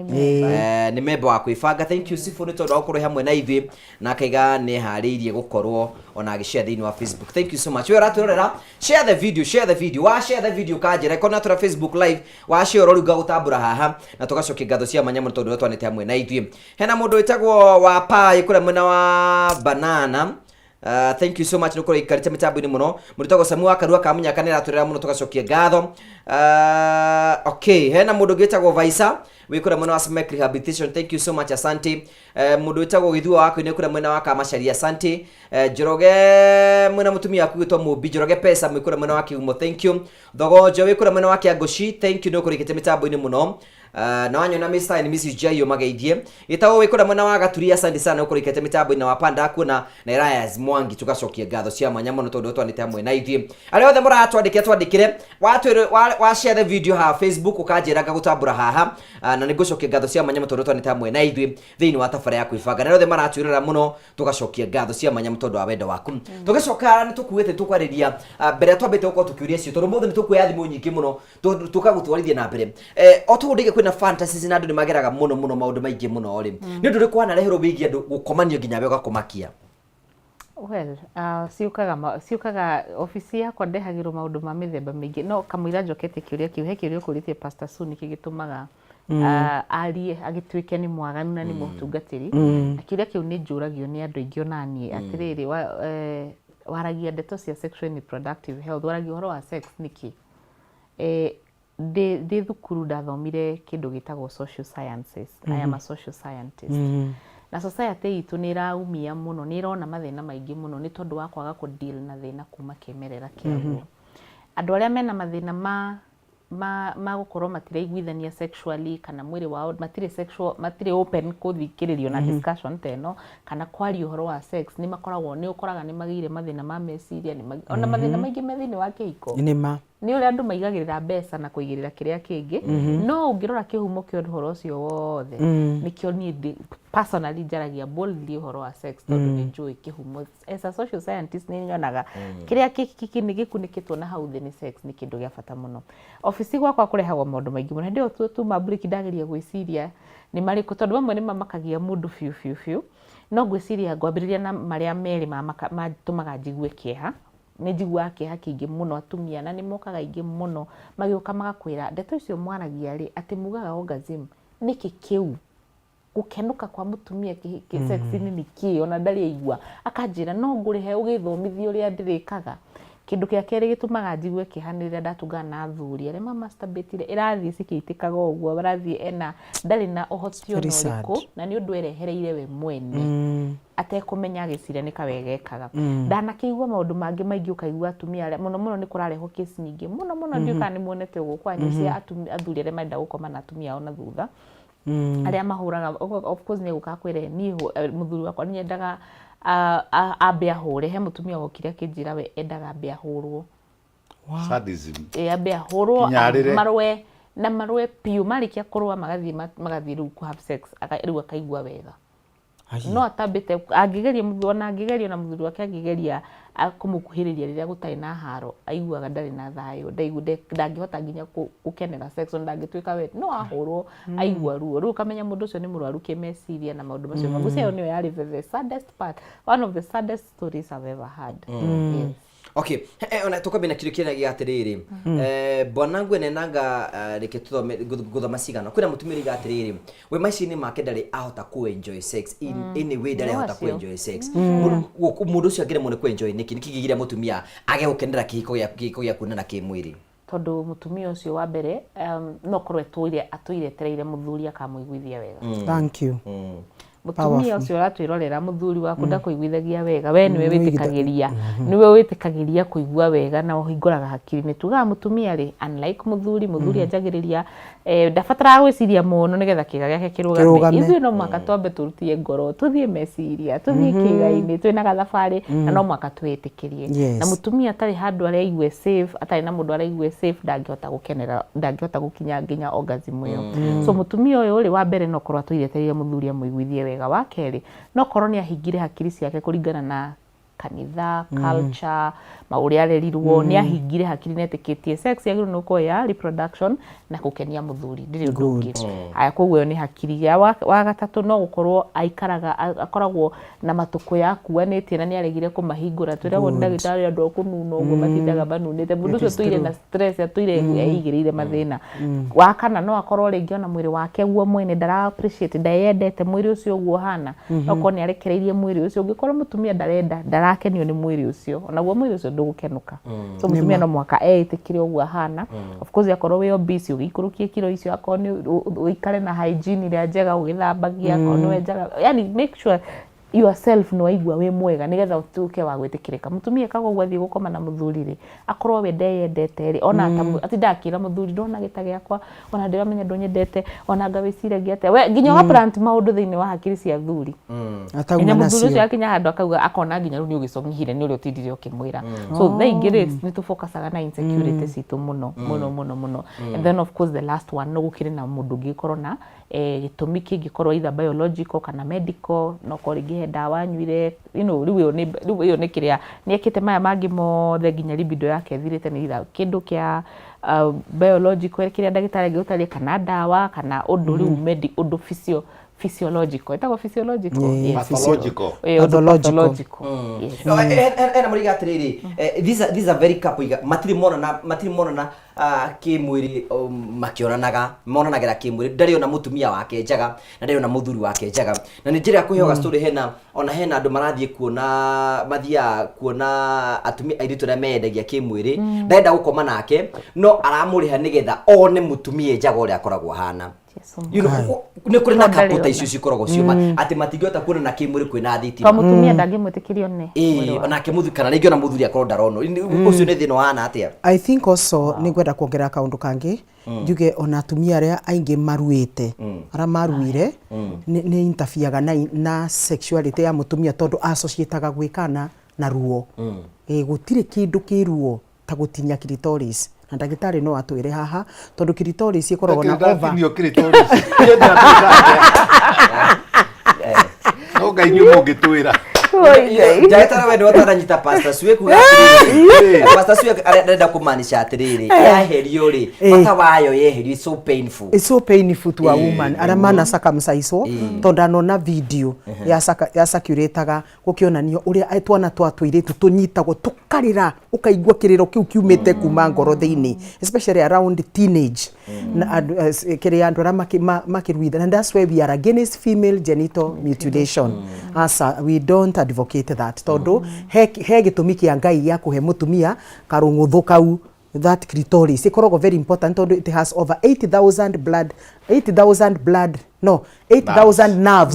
Ni member wa kwibanga. Thank you sifu ni tondu gukorwo hamwe na ithui na akaiga ni hariirie gukorwo ona agishare thiini wa Facebook. Thank you so much. We ratwirira share the video wa share the video kanjira kona tura Facebook live wa share ro ruga gutambura haha na tugacokia ngatho cia manya muno tondu twanite hamwe na ithui. Hena mundu etagwo wa pai kuria mwena wa Banana. Thank you so much nukoro ikarite mitambo-ini muno muritago Samu akarua kamunya kanera turera muno tugacokia ngatho. Hena mundu getagwo Vaisa wikura mwena wa Smek Rehabilitation. Thank you so much, asante. Mundu etagwo Githua wako ni kura mwena wa Kamashari, asante. Joroge mwena mutumia akugitwa Mubi Joroge pesa mwikura mwena wa Kiumo, thank you. Thogojo wikura mwena wa Kiagoshi, thank you nukoro ikite mitambo-ini muno. Na wanyo na Mr. and Mrs. Jayo mageithie itawo wikura mwena wa Gaturia, asante sana ukuri ikite mitambo-ini na wapanda kuona na Elias Mwangi tugacokia ngatho cia mwanya muno tondu twanite hamwe na ithui. Ari othe muratwandikire wa share the video ha Facebook ukanjira ngagutambura haha na nigucokia ngatho cia mwanya tondu twanite hamwe na ithui thiini wa tabara ya kwibanga. Na othe maratwirira muno tugacokia ngatho cia mwanya tondu wa wendo waku. Tugacoka ni tukuite tukwariria mbere twambite uko tukiuria cio tondu mothe ni tukuya thimu nyingi muno tukagutwarithia na mbere otugundige kwina fantasies na andu ni mageraga muno maundu maingi muno ri ni ndu rikwana rehero bigia andu gukomanio nginya we ugakomakia. Well, siukaga ofisi yakwa ndehagirwo maundu ma mithemba mingi no kamwira njokete kiuria kiu he kiuria kuritie Pastor Suni kigitumaga arie agituike ni mwaganu na ni mutungatiri akiuria kiu ni njuragio ni andu ingi onani atiriri waragia ndeto cia sexual and reproductive health, waragia horo wa sex niki de thukuru ndathomire kindu gitagwo social sciences. I am a social scientist. Na society itu ni raumia muno, ni rona mathina maingi muno ni tondu wa kwaga ku deal na thina kuma kemerera kiaguo. Andu aria mena mathina ma gukorwo matiraiguithania sexually kana mwiri wao matire open kuthikiririo na discussion teno kana kwaria uhoro wa sex ni makoragwo ni ukoraga ni magire mathina ma meciria ni ona mathina maingi methini wa kihiko ni uri andu maigagirira mbeca na kuigirira kiria kingi no ungirora kihumo kia uhoro ucio wothe nikio ni personally njaragia boldly uhoro wa sex tondu ni njui kihumo as a social scientist ni nyonaga kiria kiki ni gikunikitwo na hau ni sex ni kindu gia bata muno. Ofisi gwakwa kurehagwo maundu maingi muno ndio tu mabreak ndageria gwiciria ni mariko tondu bamwe ni mamakagia mundu fiu no gwiciria ngwambiriria na maria meri matumaga njigue kieha ni njigua kieha kingi muno atumia na ni mokaga ingi muno magiuka magakwira ndeto icio mwaragia ri ati mugaga orgasm niki kiu gukenuka kwa mutumia ki sex ni ki ona ndari aigua akanjira no ngurihe ugithomithio ria ndirikaga kindu kia keri gitumaga njigue kihanirira ndatungana na athuri aria masturbate irathie cikiitikaga uguo barathie ena ndari na uhoti onoriku na ni undu erehereire we mwene atekumenya giciria ni kawegekaga ndanakiigua maundu mangi maingi ukaigua atumia aria muno ni kurareho case nyingi muno ndiuka ni muonete uguo kwanyu cia athuri aria menda gukoma na atumia ona thutha aria mahuraga of course ni gukakwire ni muthuri wakwa ni endaga ambe ahure he mutumia wokire akinjira we endaga ambe ahurwo sadism ambe ahurwo marwe piu marikia kurwa magathie riu ku have sex riu akaigua wega no atambite angigeria muthuri na angigeria na muthuri wake angigeria kumukuhiriria riria gutari na haro aiguaga ndari na thayo ndangihota nginya gukenera sex ndangituika we no ahurwo aigua ruo kamenya mundu ucio ni murwaru kimeciria na maundu macio magucio niyo yari the saddest part, one of the saddest stories I've ever had. Yes. Okay, ona tukambe na kitu kina giatiriri bwana ngwene nanga reke tuthome guthoma cigana kwina mutumiri gatiriri we machine make ndari ahota ku enjoy sex in any way ndari ahota ku enjoy sex mundu ucio agire mune ku enjoy niki kigigira mutumia age gukenera kihiko gya kunana kimwiri tondu mutumia ucio wa mbere no korwe atuire tereire muthuri akamuiguithia wega. Thank you. Mutumia ucio ratwirorera muthuri waku ndakuiguithagia wega we niwe witikagiria niwe witikagiria kuigua wega na uhinguraga hakiri ni tuga mutumia ri unlike muthuri ajagiriria ndafatara gwiciria muno nigetha kiga giake kirugame ithu no mwaka twambe turutie ngoro tuthie meciria tuthie kiga-ini twina gathabari na no mwaka twitikirie na mutumia atari handu ari aigue safe atari na mundu ari aigue safe ndangihota gukenera ndangihota gukinya nginya orgasm iyo so mutumia uyu ri wa mbere no korwa tuiretereire muthuri amuiguithie wega wa keri no korwo ni ahingire hakiri ciake kuringana na kanitha culture mauri arerirwo ni ahingire hakiri netikitie sex yagiru no koya reproduction na gukenia muthuri ndiri ndungi aya koguo ni hakiri ya wa gatatu no gukorwo aikaraga akoragwo na matuko yakuanite na ni aregire kumahingura twiragwo ndagitari andu kununa uguo matindaga banunite mundu ucio tuire na stress atuire eigirire mathina wa kana no akorwo ringi ona mwiri wake guo mwene ndara appreciate ndayendete mwiri ucio guo hana no ko ni arekereirie mwiri ucio ungikorwo mutumia ndarenda ndarakenio ni mwiri ucio ona guo mwiri ucio ndugukenuka so mutumia no mwaka etikire uguo hana of course akorwo we busy ugikurukie kiro icio akoni uikare na hygiene ria njega ugithambagia akoni wenjaga yani make sure yourself no aigua we mwega nigetha utuke wa gwitikirika mutumia kago gwathie gukoma na muthuri ri akorwo we ndeyendete ri ona atindakira muthuri ndona gita giakwa ona ndiramenya ndonyendete ona ngawiciragia ate we nginya wa plant maundu thiini wa hakiri cia thuri atauga na muthuri ucio akinya handu akauga akona nginya ru ni ugicongihire ni uri utindire ukimwira so they get it ni tu focusaga na insecurity citu muno and then of course the last one no gukire na mundu ngikorwo na gitumi kingikorwo either biological kana medical no koringi dawa nyuire riu iyo ni kiria ni ekite maya mangi mothe nginya libido yake thirite ni itha kindu kia biological kiria ndagitari ngutari kana dawa kana undu riu undu physiological itago physiological pathological no ena muri gatiriri these are very couple matiri mona na kimwiri makionanaga monanagira kimwiri ndari ona mutumia wake njaga na ndari ona muthuri wake njaga na ni njira kuhioga story hena andu marathie kuona atumia airitu na mendagia kimwiri ndenda gukoma nake no aramuriha nigetha one mutumia njaga uri akoragwo hana you know ni kuri na kaputa icio cikoragwo ciuma ati matingihota kuona na kimwiri kwina thitima mutumia ndangimwitikirio ne ona kimuthi kana ringi ona muthuri akorwo ndarono ucio ni thina hana atia I think also ni gwenda kuongera kaundu kangi njuge ona atumia aria aingi maruite ara maruire ni interfiaga na sexuality ya mutumia tondu associataga gwikana na ruo gutire kindu kiruo ta gutinya clitoris na ndagitari no atwire haha tondu clitoris ikoragwo na over no ngai nyumo ngitwira ndagitari we ndotara nyita pasta suwe kugatiri pasta suwe arenda kumanisha atiriri yaherio ri mata wayo yeherio it's so painful to a woman aramana circumcise tondu anona video ya circulataga gukionanio uria etwana twatwiritu tunyitagwo tukarira ukaigua kiriro kiu kiumite kuma ngoro thiini especially around teenage na kiri andu ara makiruitha and that's why we are against female genital mutilation asa we don't advocate that tondu he gitumi kia ngai ya kuhe mutumia karunguthu kau that clitoris ikoragwo very important tondu it has over 8,000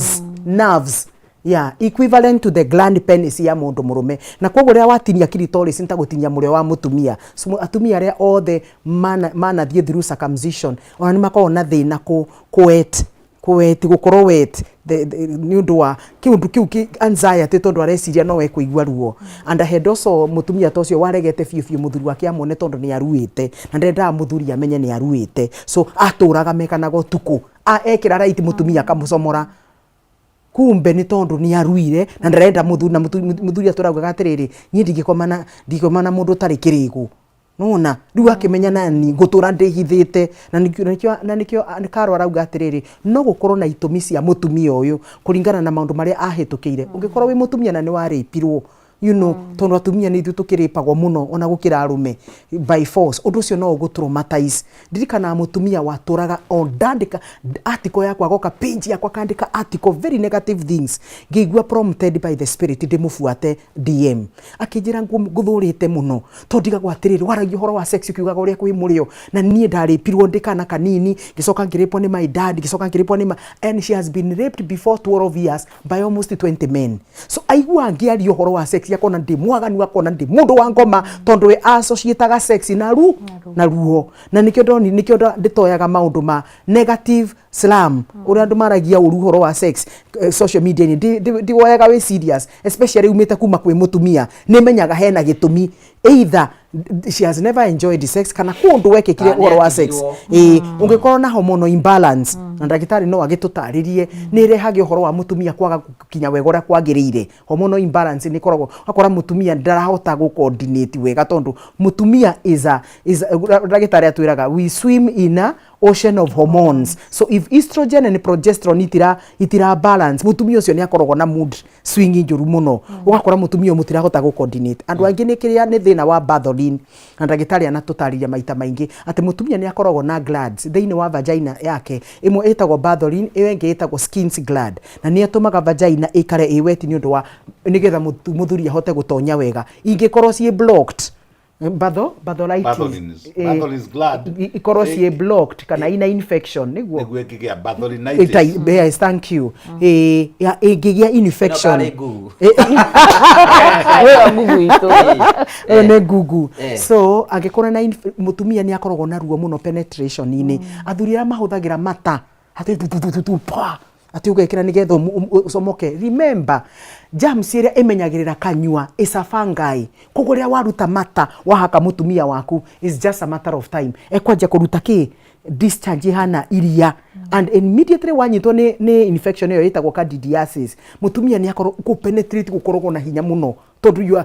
nerves yeah equivalent to the gland penis ya mundu murume na koguo ria watinia clitoris ntagutinia murio wa mutumia so atumia aria othe mana thie through circumcision ona ni makao na thina kuwet gukorwo wet ni undu wa kiundu kiu anxiety tondu areciria no we kuigua ruo and ahead also mutumia tocio waregete fiu muthuri wake amone tondu ni aruite na ndenda muthuri amenye ni aruite so aturaga mekanaga tuku ekira right mutumia kamucomora kumbe ni tondu ni aruire na ndarenda muthuri aturauga atiriri nie ndigikomana mundu tari kirigo nona riu akimenya nani ngutura ndihithite na nikio Karo arauga atiriri no gukorwo na itumi cia mutumia uyu kuringana na maundu maria ahitukire ungikorwo wi mutumia na ni waripirwo tondu atumia ni tukiripagwo muno ona gukira arume by force undu ucio no ugutraumatize ndirikana mutumia waturaga ondandika article yakwa goka page yakwa kandika article very negative things ngigua prompted by the spirit ndimufuate DM akijira nguthurite muno tondiga gwatiriri waragia horo wa sex ukiugaga uria kwi murio na nie ndaripirwo ndikana kanini gicoka ngiripwo ni my dad gicoka ngiripwo ni and she has been raped before 12 years by almost 20 men so aigua ngiario horo wa sex yakona ndi mwaganu akona ndi mundu wa ngoma tondu we associataga sex na ruo na nikio nditoyaga maundu ma negative slam uria andu maragia uruhoro wa sex social media ni ndiwoyaga we serious especially umite kuma kwi mutumia nimenyaga hena gitumi either she has never enjoyed sex kana kundu wekekire uhoro wa sex ungikorwo na hormonal imbalance na ndagitari no agitutaririe ni rehage uhoro wa mutumia kwaga kinya wegora kwagirire hormonal imbalance ni koragwo akora mutumia ndarahota go coordinate wega tondu mutumia is ndagitari atwiraga we swim in a ocean of hormones so if estrogen and progesterone itira balance mutumia ucio ni akoragwo na mood swinging njuru muno ugakora mutumia mutirahota go coordinate andu angi ni kiria ni thina wa batholin na ndagitari anatutariria maita maingi ati mutumia ni akoragwo na glands thiini wa vagina yake imwe etagwo batholin iyo ingi etagwo skin's gland na ni atumaga vagina ikare iweti ni undu wa nigetha muthuri ahote gutonya wega ingikorwo ci blocked batholitis glad ikorwo ci blocked kana ina infection niguo ikigia batholinitis yes thank you ikigia infection ne gugu so agikorwo na mutumia ni akoragwo na ruo muno penetration ini athurira mahuthagira mata ati ati ugekira nigetha usomoke remember germs iria imenyagirira kanyua is a fungi kuguria waruta mata wahaka mutumia waku is just a matter of time ekwaje kuruta ki discharge hana iria and immediately wanyitwo ni infection iyo itagwo candidiasis mutumia ni akoro ku penetrate gukorogwo na hinya muno tondu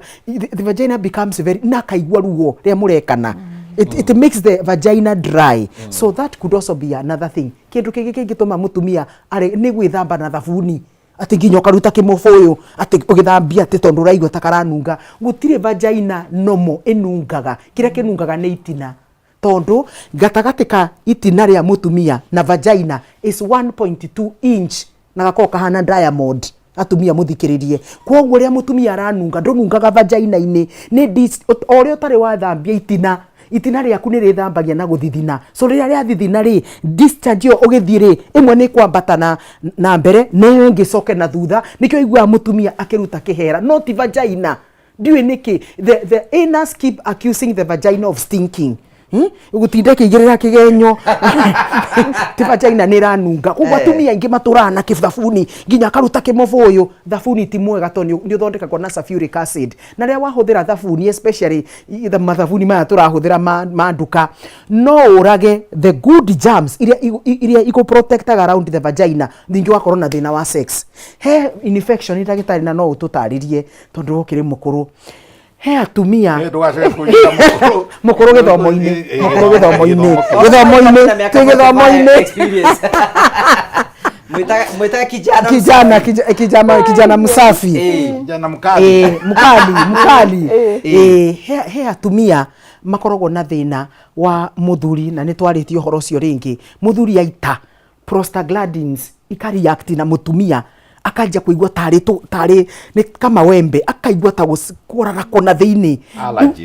the vagina becomes very nakaigwa ruo ria murekana it makes the vagina dry so that could also be another thing kindu kiki gituma mutumia ari ni gwithamba na thabuni ati nginya karuta kimofoyo ati ugithambia ati tondu raigwa takaranunga gutire vagina nomo enungaga kira kinungaga ni itina tondu gatagatika itina ria mutumia na vagina is 1.2 inch na gakoka hana diamond atumia muthikiririe kwoguo ria mutumia aranunga ndunungaga vagina ini ni orio tari wathambia itina riaku ni rithambagia na guthithina so riria ria thithina ri discharge yo ugithire imwe ni kwambata na mbere ne ngicoke na thutha nikyo igua mutumia akiruta kihera not vagina ndiwe niki the anus keep accusing the vagina of stinking ugutinde kigirira kigenyo ti vagina ni ranunga kugwa tumia ingi maturana kithafuni nginya karuta kimofoyo thafuni ti mwega to ni uthondeka kwa na sulfuric acid na ria wahuthira thafuni especially the mathafuni maya turahuthira manduka no urage the good germs iria iko protectaga around the vagina thingi wakorwo na thina wa sex he infection ndagitari na no ututaririe tondu ukiri mukuru he atumia mukuru githomo-ini mwita kijana msafi kijana mkali he atumia makorogwo na thina wa muthuri na nitwaritio horo cio ringi muthuri aita prostaglandins ikareact na mutumia akajia kuigwa tari ni kama wembe akaigwa ta gukuraga kona thiini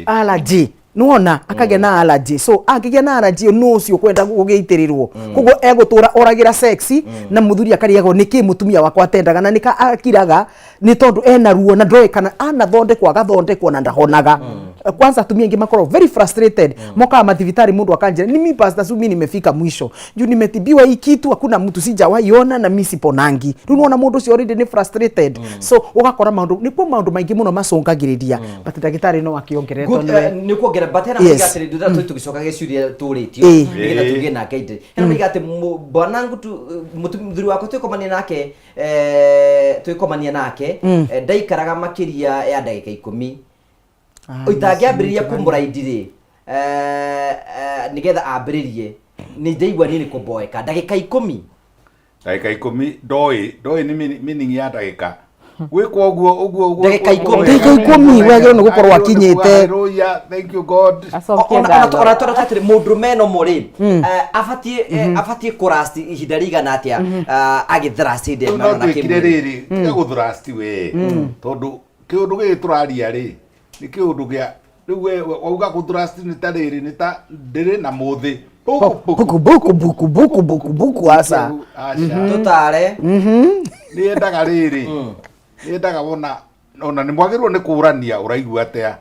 allergy nuona akagia na allergy so akigia na allergy no ucio kwenda gugiitirirwo kugo egutura oragira sexy na muthuri akariago niki mutumia wakwa atendaga na nika akiraga ni tondu ena ruo na ndoe kana anathondekwo agathondekwo na ndahonaga kwanza atumia ingi makoro very frustrated moka mathibitari mundu akanjira ni mimi Pastor Sumi nimefika mwisho juu nimetibiwa hii kitu hakuna mtu sijawahi ona na mimi siponangi unaona mundu si already ni frustrated so ugakora maundu ni kwa maundu maingi muno macongagiriria but ndagitari no akiongeretwo ni kuongera batera migate nduda tugicoka giciuria turitio nigetha tugie na kaide hena migate bwanangu muthuri wako tukomania nake tukomania nake ndaikaraga makiria ya ndagika 10 oitagiambiriria kumuraidiri nigetha ambiririe ni ndaigua nini kumboeka ndagika 10 ndoi ni meaning ya ndagika gwikwa uguo ndagika 10 wagero no gukorwo akinyite hallelujah thank you god ona tatire mundu meno muri afatie kurasti ihinda rigana atia agithrasti de mano na kimuriri guthrasti we tondu kiundu giki turaria ri ni kiundu gia riu we wauga guthrasti ni tariri ni ta ndiri na muthi buku asa tutare ni endaga riri ni endaga wona ona ni mwagirwo ni kurania uraigua atia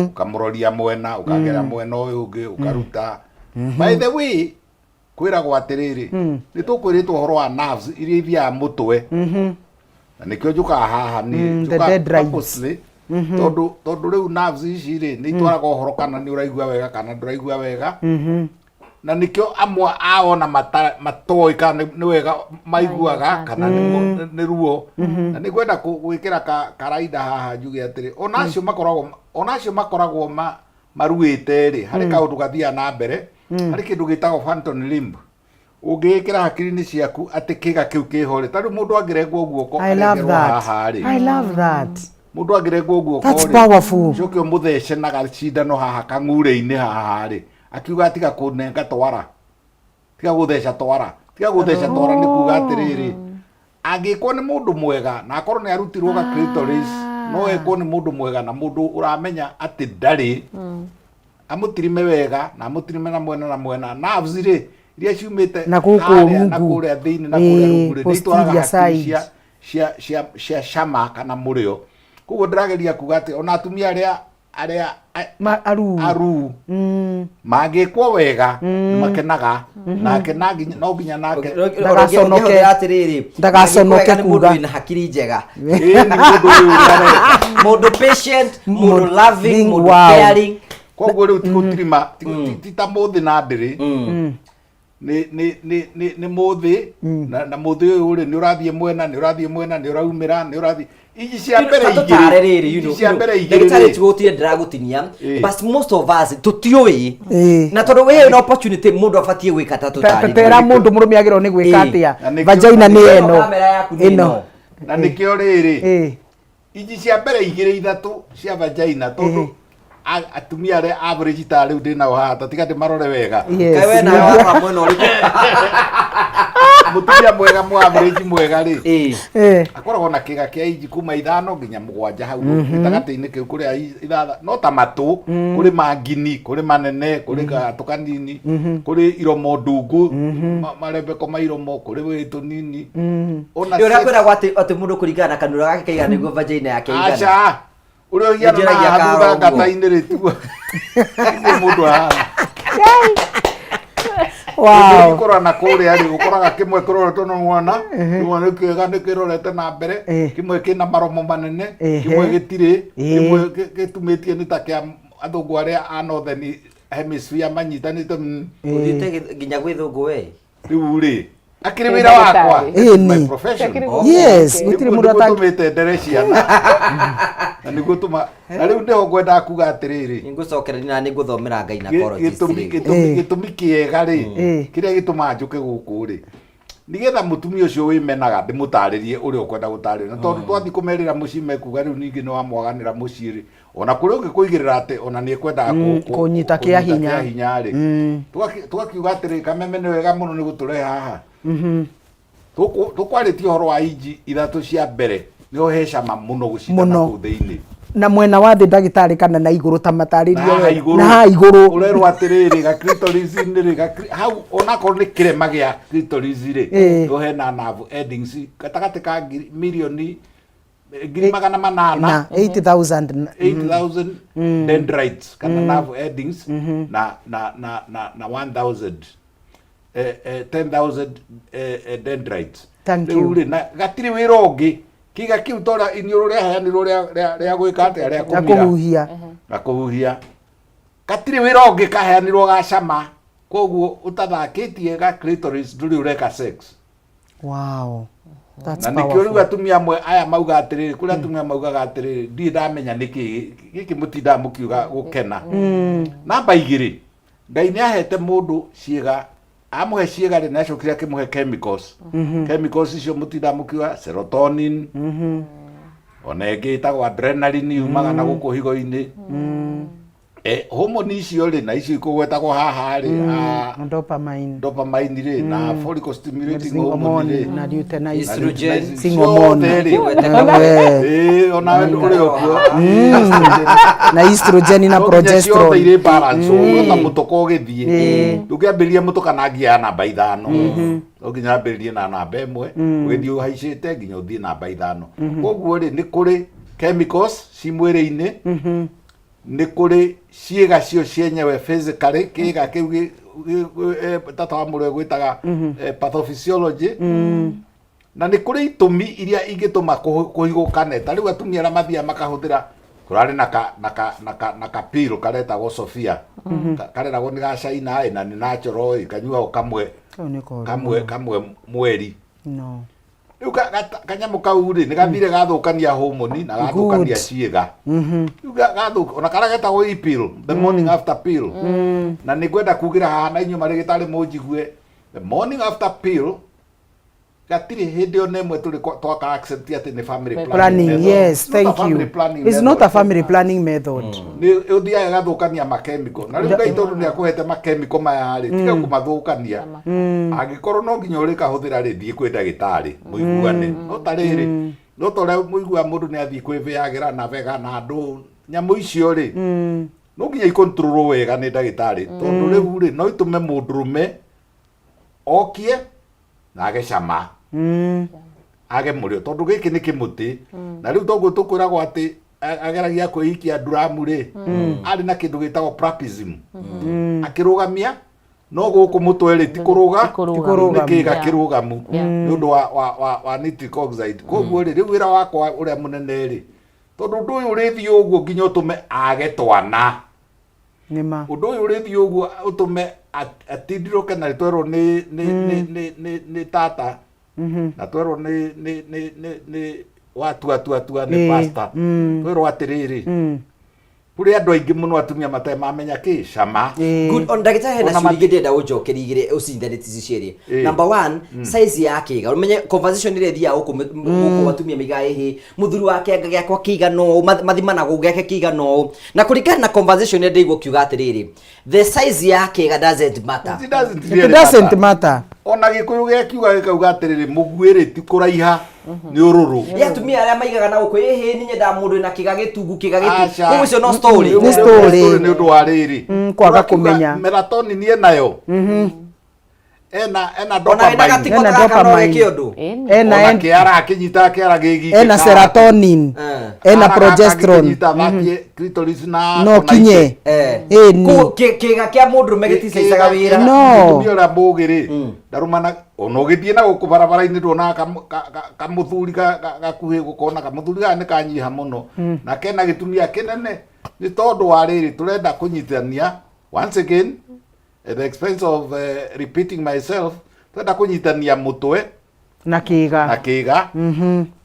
ukamuroria mwena ukagera mwena uyu ungi ukaruta by the way kwiragwo atiriri ni tukwiritwo horo wa nerves iria ithia mutwe na nikio njuka haha ni njuka purposely tondu riu nerves ici ri ni itwaraga horo kana ni uraigua wega kana nduraigua wega na nikio amwe aona matoi kana ni wega maiguaga kana ni ruo na ni kwenda gwikira karaida haha njuge atiri onacio makoragwo maruite ri hari kaundu gathia na mbere hari kindu gitagwo phantom limb ungikira hakiri-ini ciaku ati kiga kiu kihore tari mundu angirengwo guoko arengerwo haha ri I love that mundu angirengwo guoko that's powerful cokio muthece na gacindano haha kang'ure-ini haha ri akiuga tiga kunenga twara tiga gutheca twara ni kuga atiriri angikwo ni mundu mwega na akorwo ni arutirwo ga clitoris no ekwo ni mundu mwega na mundu uramenya ati ndari amutirime wega na amutirime na mwena nerves ri iria ciumite na kuria thiini na kuria rungu ni itwaraga cia cama kana murio koguo ndirageria kuga ati ona atumia aria aru magikwo wega makenaga nake no nginya nake ndagaconoke kuga na hakiri njega mundu patient mundu loving mundu caring koguo riu tigutirima tita muthi na ndiri ni muthi na muthi uyu ri ni urathie mwena ni uraumira ni urathie iji cia mbere igiri ndagitari tugotie ndiragutinia but most of us tutioi na tondu we na opportunity mundu afatie gwika ta tutari tera mundu murume agirwo ni gwika atia vagina ni eno na nikio riri iji cia mbere igiri ithatu cia vagina tondu atumia re average ta riu ndina haha tiga marore wega kawe na wa mwena uriku mutumia mwega average mwega ri akoragwo na kiga kia inji kuma 5 nginya 7 hau gitagati-ini kiu kuria ithatha no ta matu kuri mangini kuri manene kuri gatu kanini kuri iromo ndungu marembeko ma iromo kuri witu nini ona ira kwira ati mundu kuringana na kanura gake kaigana niguo vagina yake igana acha urio hiana na hathuga ngata-ini ri tu ni mundu haha wow ikora na kuria ri ukoraga kimwe kiroretwo no mwana ni kiega ni kirorete na mbere kimwe kina maromo manene kimwe gitire kimwe gitumitie ni ta kia athungu aria a northern hemisphere manyitanite uthite nginya gwithungu we riu ri akiri wira wakwa ni yes gutire mundu atumite ndereciana na niguo tuma na riu ndiho ngwenda kuga atiriri ningucokerera na ninguthomera Ngai na koro gitumi kiega ri kiria gituma njuke guku ri nigetha mutumia ucio wimenaga ndimutaririe uria ukwenda gutariria na tondu twathi kumerira mucii mekuga riu ningi no amwaganira mucii ri ona kuri ungikuigirira ati ona ni ekwenda kunyita kia hinya ri tugakiuga atiri kameme ni wega muno ni guturehe haha tukwaritie horo wa inji ithatu cia mbere ni ho hecama muno gucinda na kuu thiini na mwena wa thi ndagitari kana na iguru ta mataririo na iguru urerwo atiriri ga clitoris ni ri hau ona ko ni kirema gia clitoris ri no hena nerve endings katagati ka milioni ngiri magana manana 8,000 dendrites kana nerve endings na 1,000 10,000 dendrites. Thank you. Na gatiri wira ungi kiga kiu tora iniuru ria heanirwo ria gwika ate ria kuhuhia na kuhuhia gatiri wira ungi kaheanirwo ga cama koguo utathakitie ga clitoris nduri ureka sex. Wow, that's na powerful. nikio riu atumia amwe aya mauga atiriri kuri atumia mauga atiriri ndi ndamenya niki giki mutinda mukiuga gukena namba 2 Ngai ni ahete mundu ciega amuhe ciega ri nacio kiria kimuhe chemicals chemicals icio mutinda mukiuga serotonin ona ingi itagwo adrenaline yumaga na guku higo-ini hormone icio ri na icio ikugwetagwo haha ri dopamine ri na follicle stimulating hormone ri na luteinizing estrogen hormone ona uri okuo na estrogen na progesterone iri balance ona mutoko ugithie ukiambiria mutukanangia namba 5 uginya ambiririe na namba 1 ugithie uhaicite nginya uthie namba 5 koguo ri ni kuri chemicals ci mwiri-ini ni kuri ciega cio cienyewe physically kiga kiu tata wa murwe gwitaga pathophysiology na ni kuri itumi iria ingituma kuhigukane ta riu atumia ara mathia makahuthira kurari na ka pill karetagwo Sofia kareragwo ni gacaina na ni natural ikanyua kamwe mweri riu kanyamu kau ri ni gathire gathukania hormone na gathukania ciega riu gathuka ona kara getagwo pill the morning after pill na ni gwenda kugira haha na inyu marigitari munjigue the morning after pill gatiri hindi ona imwe turi twaka accept ati ni family planning. Yes, thank you. It's not a family planning method. Ni uthia gathukania ma chemical na riu Ngai tondu ni akuhete ma chemical maya ri tiga kumathukania agikorwo no nginya uri kahuthira ri thie kwi ndagitari muiguane no tariri no tore muigua mundu ni athie kwiviagira na vega na andu nyamu icio ri no nginya ikontrol wega ni ndagitari tondu riu ri no itume mundurume okie na agecama age murio tondu giki ni kimuti na riu toguo tukwiragwo ati ageragia kwiikia nduramu ri ari na kindu gitagwo prapism akirugamia no guku mutwe ri ti kuruga ni kiga kirugamu ni undu wa nitric oxide koguo ri riu wira wakwa uria munene ri tondu ndu uyu urithi uguo nginya utume age twana nima undu uyu urithi uguo utume atindiruke na twerwo ni tata na twerwo ni watu ni pasta twerwo atiriri kuri andu aingi muno atumia matemamenya ki cama good on ndagitari hena ciuria ingĩ ndĩrenda ũnjokerie igĩrĩ ũcindanĩtie ciĩrie number 1 size ya kĩga ũmenye conversation ĩrĩa ĩthiaga gũkũ atumia maigaga ĩhĩ mũthuri wake gĩakwa kĩigana ũũ mathimanagwo gĩake kĩigana ũũ na kũringana na conversation ĩrĩa ndĩrigwo kiuga atĩrĩrĩ the size ya kĩga doesn't matter. It doesn't matter. Ona gĩkũyũ gĩkiuga gĩkauga atĩrĩrĩ mũguĩrĩ ti kũraiha ni ururu ya tumia aria maigaga na guko ehe ni nyenda mundu na kiga gĩtungu kiga gĩtungu koguo icio no story ni undu wa riri kwaga kumenya melatonin nayo ena dopamine ena kiara akinyita kiara gigi ena serotonin ena progesterone clitoris na no kinye kiga kia mundu megiticaga wira no ni ora bogiri darumana ono githie na guku barabara-ini ndona kamuthuri gakuhi gukona kamuthuri ga ni kanyiha muno na kena gitumia kinene ni tondu wa riri turenda kunyitania once again at the expense of repeating myself turenda kunyitania mutwe na kiga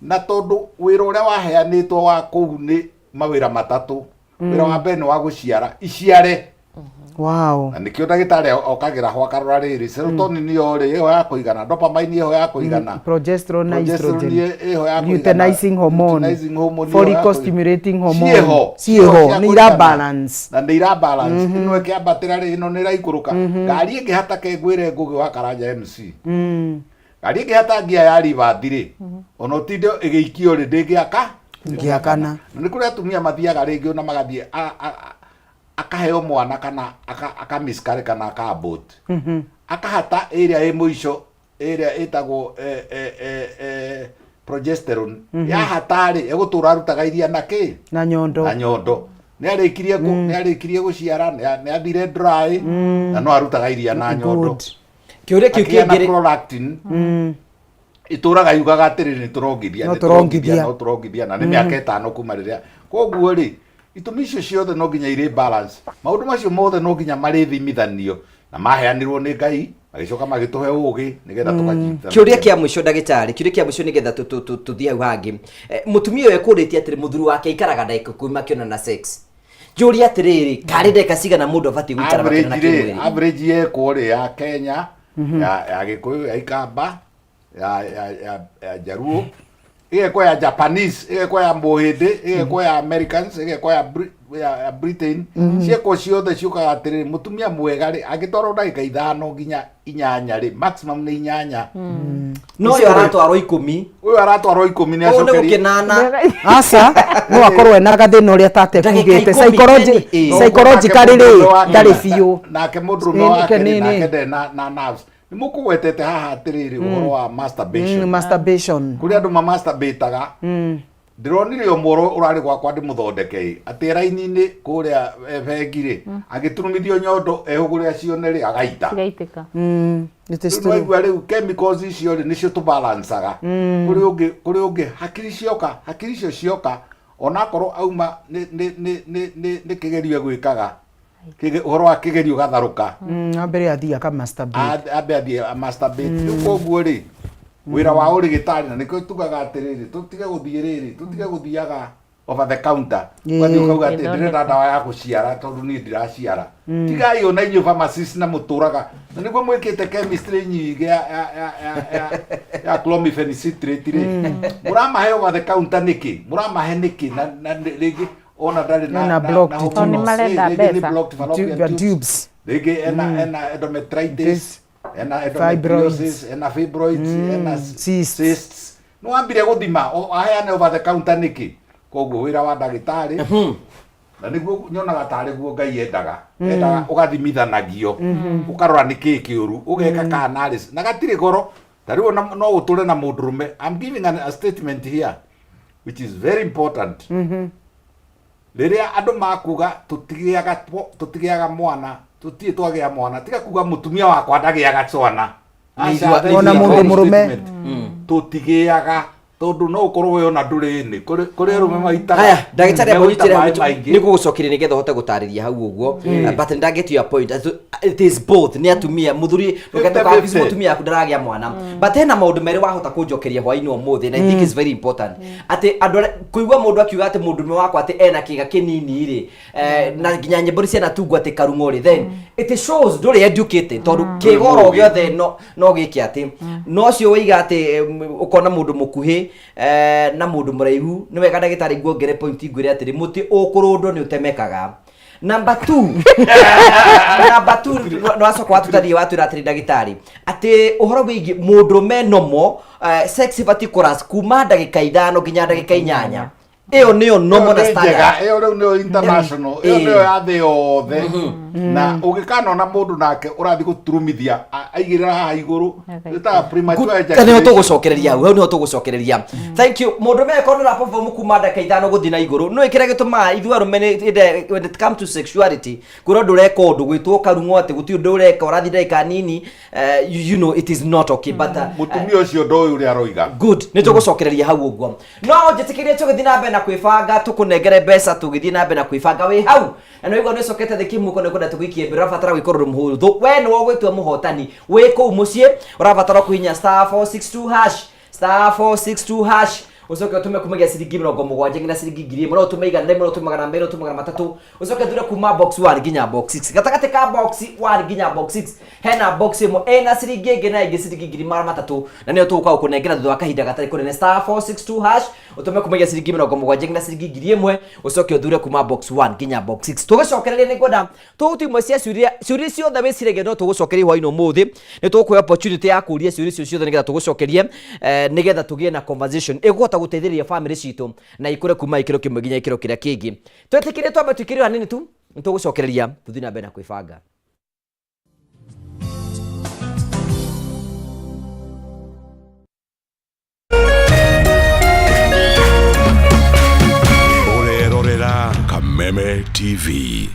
na tondu wira uria waheanitwo wa kuu ni mawira matatu wira wa mbere wa guciara iciare wow na nikio ndagitari okagira hwa karora riri serotonin yo ri yo ya kuigana dopamine yo ya kuigana progesterone na estrogen yo ya luteinizing hormone follicle stimulating hormone cieho ni ira balance na ni ira balance ino kiambatira ri ino ni raikuruka ngari ingi hata ke gwire ngugi wa karanja MC ngari ingi hata ngia ya river thiri ono tinde igiikio ri ndingiaka ngiakana ni kuri atumia mathiaga ringi ona magathie akaheo mwana kana akamiskare kana akabot akahata area ĩ mũico area ĩtagwo progesterone ya hatari egutura rutaga iria na ki na nyondo nä arä guciara nä athire dry na no arutaga iria na nyondo kä å rä a kä u kä ngä ituraga yugaga atä rä nä tå rongithia na nä mä aka 5 kuma rä rä a koguo rä itumi icio ciothe no nginya irä balance maundu macio mothe no nginya marä thimithanio na maheanirwo nä Ngai magicoka magituhe ugi nigetha tukanyita kiuria kia mwisho ndagitari kiuria kia mwisho nigetha tuthie hau hangi mutumia uyu ekuritie atiri muthuri wake ikaraga ndagika 10 makiona na sex juria atiriri kari ndagika cigana mundu abati gwikara makiona na kimwiri average yekwo ri ya Kenya ya Gikuyu ya Ikamba ya Jaruo igekwo ya Japanese igekwo ya Muhindi igekwo ya Americans igekwo ya Britain ciekwo ciothe ciukaga atiriri mutumia mwega ri agitwarwo ndagika 5 nginya 8 ri maximum ni 8 no yo aratwarwo 10 uyu aratwarwo 10 ni acokerie asa no akorwo na gathina uria tate kugite psychologically ri ndari biu nake mudrume wake nake na nerves ni mukugwetete haha atiriri uhoro wa masturbation kuri andu masturbataga ndironire omoro urari gwakwa ndimuthondeke ati raini-ini kuria bengiri agiturumithio nyondo ehuguria cioneri agaitika nitisturu riu chemicals icio nicio tubalancaga kuri ungi hakiri cioka onakorwo auma ni kigerio gwikaga uhoro wa kigerio gatharuka ambere athia ka masturbate masturbate koguo ri wira wa urigitari na niko tugaga atiriri tutige guthiaga over the counter kwathi ukauga ati ndirenda dawa ya guciara tondu ni ndiraciara tigai ona inyu pharmacist na muturaga na niguo mwikite chemistry nyingi ya chlorpheniramine ri muramahe over the counter niki muramahe niki na rigi ona ndari na blocked ni marenda besa tubes rigi ena endometritis ena endometriosis ena fibroids ena cysts no ambire guthima aheane over the counter niki koguo wira wa ndagitari na niguo nyonaga tari guo Ngai endaga ugathimithanagia ukarora niki kiuru ugeka ka analysis na gatire goro tari no uture na mundurume. I'm giving a statement here which is very important. Riria andu makuga tutigiaga mwana tutie twagia mwana tiga kuga mutumia wakwa ndagiaga cwana ona mundu murume tutigiaga tondu no ukorwo we ona nduri-ini kuri rume maitaga haya ndagitari abonyitire ni kugucokiria nigetha hote gutariria hau uguo but ndaget your point it is both ni atumia muthuri ukatoka bizi mutumia aku ndaragia mwana but hena maundu meri wahota kunjokeria hwaini omuthi and I think is very important ati andu kuigwa mundu akiuga ati mundu wakwa ati ena kiga kinini ri na nginya nyembori ciana tungu ati karungori then it shows nduri educated tondu kigoro giothe no giki ati no cio wiga ati ukona mundu mukuhi na mundu muraihu ni wega ndagitari nguongere point ingwire atiri muti ukurundo ni utemekaga number 2 no asoka watutari watwira atiri ndagitari ati uhoro wigi mundu menomo sex vaticolas kuma ndagika 5 nginya ndagika 8 iyo niyo nomo na standard iyo riu niyo international iyo niyo ya thi yothe na ugikana na mundu nake urathi guturumithia aigirira haha iguru ta premature ejaculation niho tugucokereria hau niho tugucokereria thank you mundu meko no perform kuma ndagika 5 guthi na iguru no ikira gituma ithuaru when it comes to sexuality kuro ndureka undu gwitwo karungo ati guti undu ureka urathi ndagika nini you know it is not okay but mutumia ucio ndoyu uri aroiga good ni tugucokereria hau uguo no njitikirie tugithi na mbere na kwibanga tukunengere mbeca tugithii na mbere na kwibanga wi hau na no igwa nicokete the kimuko nikwenda tugikie mbere urabatara gwikorwo muhuthu we ni wogwitwa muhotani wi kuu mucii urabatara kuhinya *462# ucoke utume kumagia ciringi 70 nginya ciringi 1000 no utume igana rimwe utume magana 2 utume magana 3 ucoke thure kuma box 1 nginya box 6 gatagati ka box 1 nginya box 6 hena box imwe ena ciringi ingi na ingi ciringi 300 na niyo tuguka kunengera thutha wa kahinda gatari kunene *462# utume kumagia ciringi 70 nginya ciringi 1000 ucoke uthure kuma box 1 nginya box 6 tugucokereria ni ngoda tugutu imwe cia ciuria ciothe wicirege no tugucokeria hwaini umuthi ni tukuhe opportunity ya kuria ciuria ciothe nigetha tugucokerie nigetha tugie na conversation igota guteithĩrĩria family citu na ikure kuma ikiro kimwe nginya ikiro kiria kingi twetikire twambe twikire hanini tu nitugucokereria tuthi na mbere na kwibanga Kameme TV.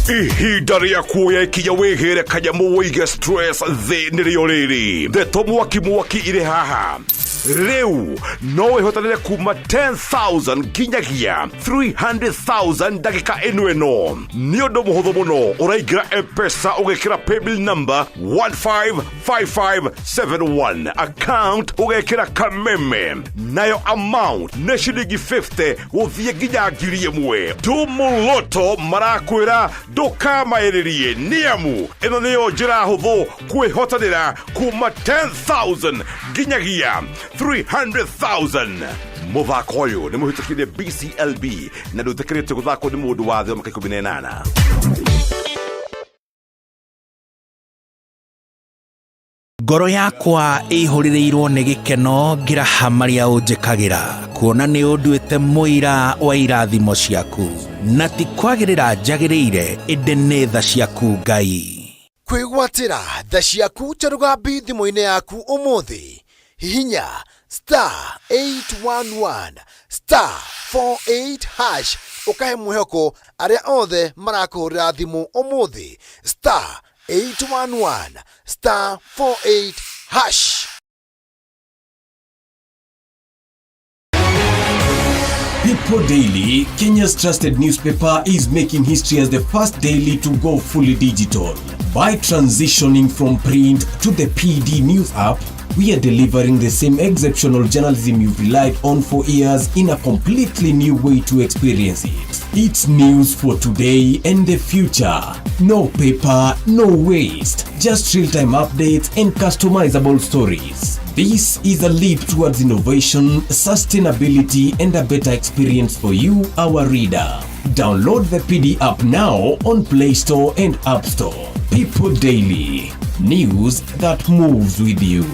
Ihinda rĩa kuoya ikinya wĩgĩre kanyamu wĩige stress thĩ nĩrĩo rĩrĩ. Ndeto mwaki irĩ haha. Rĩu no wĩhotanĩre kuma 10,000 nginyagia 300,000 ndagĩka ĩno. Nĩ ũndũ mũhũthũ mũno, ũraingĩra M-Pesa ũgekĩra paybill number 155571, account ũgekĩra Kameme, nayo amount nĩ ciringi 50 gũthiĩ nginya 1,000. Tumuluto marakwĩra ndũkamaĩrĩrie nĩamu ĩno nĩyo njĩra hũthũ kwĩhotanĩra kuma 10,000 nginyagia 300,000. Mũthako ũyũ nĩ mũhĩtũkĩire BCLB na ndũtĩkĩrĩtio gũthakwo nĩ mũndũ wa thĩ wa mĩaka 18. Ngoro yakwa ĩihũrĩrĩirwo nĩ gĩkeno ngĩraha marĩa ũnjĩkagĩra, kuona nĩ ũnduĩte mũira wa irathimo ciaku, na ti kwagĩrĩra njagĩrĩire ĩndĩ nĩ tha ciaku Ngai. Kwĩgwatĩra tha ciaku Tarugambi thimũ-inĩ yaku ũmũthĩ, hihinya *811 *48# ũkahe mwĩhoko arĩa othe marakũhũrĩra thimũ ũmũthĩ *811 *48#. People Daily, Kenya's trusted newspaper, is making history as the first daily to go fully digital. By transitioning from print to the PD News app, we are delivering the same exceptional journalism you've relied on for years in a completely new way to experience it. It's news for today and the future. No paper, no waste. Just real-time updates and customizable stories. This is a leap towards innovation, sustainability, and a better experience for you, our reader. Download the PD app now on Play Store and App Store. People Daily. News that moves with you.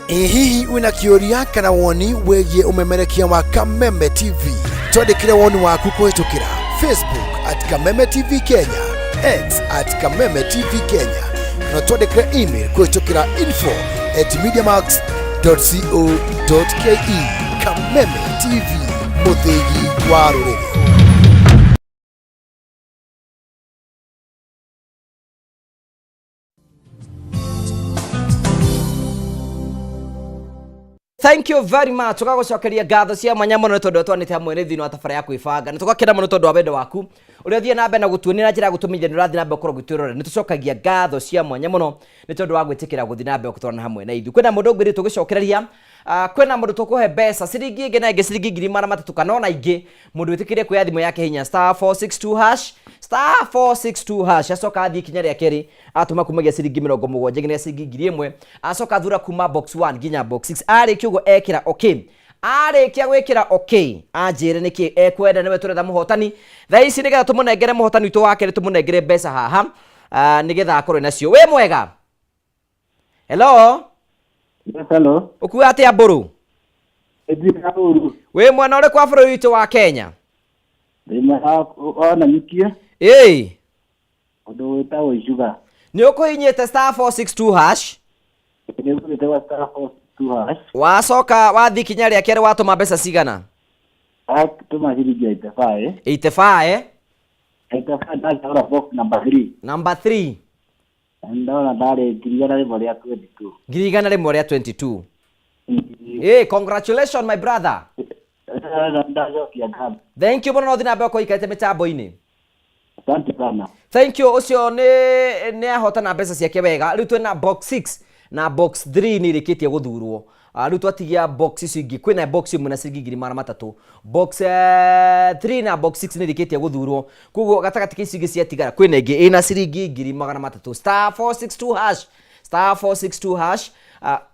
Hihi wina kĩũria kana woni wĩgiĩ umemerekia wa Kameme TV? Twandĩkĩre woni waku kũhĩtũkĩra Facebook @Kameme TV Kenya, X @Kameme TV Kenya, na twandĩkĩre email kũhĩtũkĩra info@mediamax.co.ke. Kameme TV, mũthĩgi wa rũrĩrĩ. Thank you very much. Tugagucokeria ngatho cia mwanya muno tondu twanite hamwe ni thini wa tabara ya kwibanga. Ni tugakira muno tondu wa wendo waku. Uria thie na mbere na gutuonera njira gutuminya ni urathi na mbere ukorwo gwitwirora. Ni tucokagia ngatho cia mwanya muno ni tondu wa gwitikira guthi na mbere gutwarana hamwe na ithu. Kwina mundu ngwiri tugicokereria. Kwina mundu tukuhe mbeca ciringi ingi na ingi ciringi 3,300 kana ona ingi mundu witikirie kuya thimu yake hinya *462# *462# acoka athii kinya ria keri atuma kumagia ciringi 70 nginya ciringi 1,000 acoka thura kuma box 1 nginya box 6 ari kiugo ekira okay arikia gwikira okay anjire niki ekwenda niwe turetha muhotani thaa ici nigetha tumunengere muhotani witu wake tumunengere mbeca haha nigetha akorwe nacio we mwega. Hello. Yes, hello. Ukuwa atia mburu? We mwana ule kwa bũrũri witũ wa Kenya? Ona nikie. Ũndũ wĩtagwo icuga. Nĩ ũkũhinyĩte *462#. Nĩũkũhinyĩte *462#. Wacoka wathi kinya rĩa kerĩ watũma mbeca cigana? Tũma ciringi 85. 85? 85 ndagĩra box number 3. Number 3. Ndona ndarĩ 122. 122. Congratulations my brother. Thank you muno no thina mbeko ikaite mitambo-ini. Asante sana. Thank you. Ucio ni ahotana mbeca ciake wega. Riu twina box 6 na box 3 ni rikitie guthurwo. Riu twatigia box icio ingi kwina box imwe na ciringi 3,300. Box 3 na box 6 ni rikitie guthurwo. Kuguo gatagati icio ingi ciatigara kwina ingi ina ciringi 3,300 *462# *462#.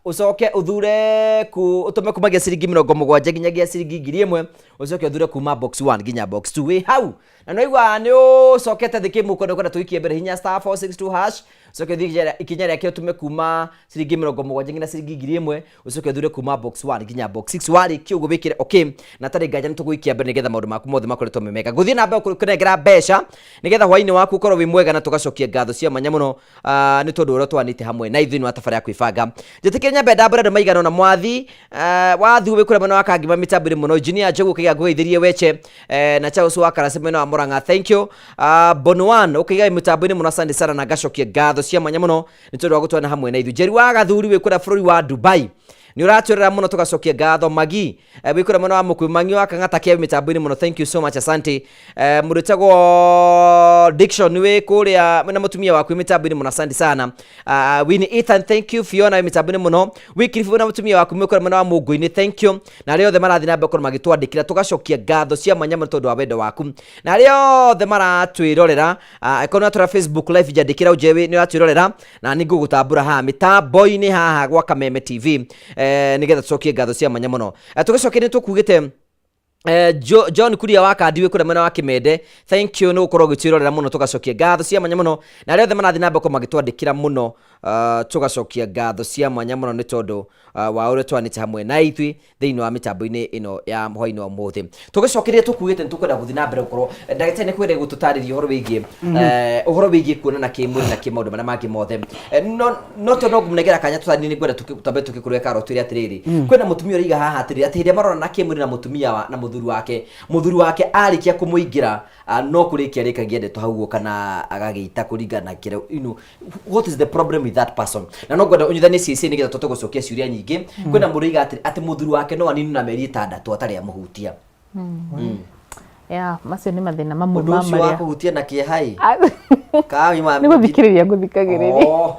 Ucoke uthure utume kumagia ciringi 70 nginyagia ciringi 1,000 ucoke uthure kuma box 1 nginya box 2 we hau no igwa ni ucokete thiki mukono kwenda tuikie mbere hinya star 462 hash ucoke thige ikinya rĩa kĩo tume kuma ciringi 70 nginya ciringi 1000 ucoke thure kuma box 1 nginya box 6 wari kĩo gubikire okay na tarĩ nganja nĩ tũgũikia mbere nigetha maũndũ maku mothe makoretwo memega gũthiĩ na mbere kũnengera mbeca nigetha hwainĩ waku ũkorwo wĩ mwega na tũgacokia ngatho cia mwanya mũno nĩ tondũ ũrĩa twanĩte hamwe na ithuĩ nĩ watafara ya kwĩbanga njĩtĩkĩre nyambe ndambũra andũ maigana na mwathi wathiĩ wĩkũrĩa mwena wa kangima mĩtambo-inĩ mũno engineer Njogu kĩgĩa ngũgeithĩrie weche na Charles wa Karase mwena wa Mũrang'a thank you Bonuan ũkĩiga mĩtambo-inĩ mũno asante sana na ngacokia ngatho cia mwanya mũno nĩ tondũ wa gũtwana hamwe na ithuĩ Njeri wa Gathuri wĩkũrĩa bũrũri wa Dubai ni uratwerera muno tugacokia ngatho Magi wikura muno wa Mũkũmangi wa Kang'ata kia mitambo-inĩ muno thank you so much asante muritagwo Diction we kuria na mutumia waku mitambo-inĩ muno asante sana Winnie Ethan thank you Fiona mitambo-inĩ muno Wycliffe na mutumia waku mwikura muno wa Mũngũ-inĩ thank you na arĩa othe marathi na mbere magĩtwandĩkĩra tugacokia ngatho cia mwanya mũno tondũ wa wendo waku na arĩa othe maratwĩrorera ĩkorwo na Facebook live jandĩkĩra ũnjewe nĩ ũratwĩrorera na nĩ ngũgũtambũra haha mitambo-inĩ haha gwa Kameme TV nigetha tucokie ngatho cia mwanya mũno tugacokia nĩ tũkugĩte John Kuria wa Kandi wĩkũrĩa mwena wa Kĩmende thank you nĩ gũkorwo ũgĩtwĩrorera mũno tugacokia ngatho cia mwanya mũno na arĩa othe marathi na mbere magĩtwandĩkĩra mũno tugacokia ngatho cia mwanya mũno nĩ tondũ wa ũrĩa twanĩte hamwe na ithuĩ thĩinĩ wa mĩtambo-inĩ ĩno ya hwainĩ wa ũmũthĩ tũgĩcokeria tũkugĩte nĩ tũkwenda gũthiĩ na mbere gũkorwo ndagĩtarĩ nĩ kwenda gũtũtarĩria ũhoro wĩgiĩ kuonana kĩmwĩrĩ na kĩmaũndũ marĩa mangĩ mothe no tondũ no ngũmũnengera kanya tũtani nĩ ngwenda tũtambe tũgĩkũrũe karo twĩre atĩrĩrĩ kwĩna mũtumia ũrĩiga haha atĩrĩrĩ atĩ hĩndĩ marorana kĩmwĩrĩ na mũtumia na mũthuri wake arĩkia kũmũingĩra no kũrĩkia rĩkagia ndeto hau kana agagĩita kũringana na kĩrĩa what is the problem with that person na no ngwenda ũnyithanie ciĩciĩ nĩgetha tũtũgũcokia ciũria nyingĩ kwĩna mũrĩiga atĩ mũthuri wake no anini na mĩeri 6 atarĩ amũhutia macio nĩ mathĩna mamwe ma marĩa wa kũhutia na kĩeha nĩ gũthikĩrĩria ngũthikagĩrĩria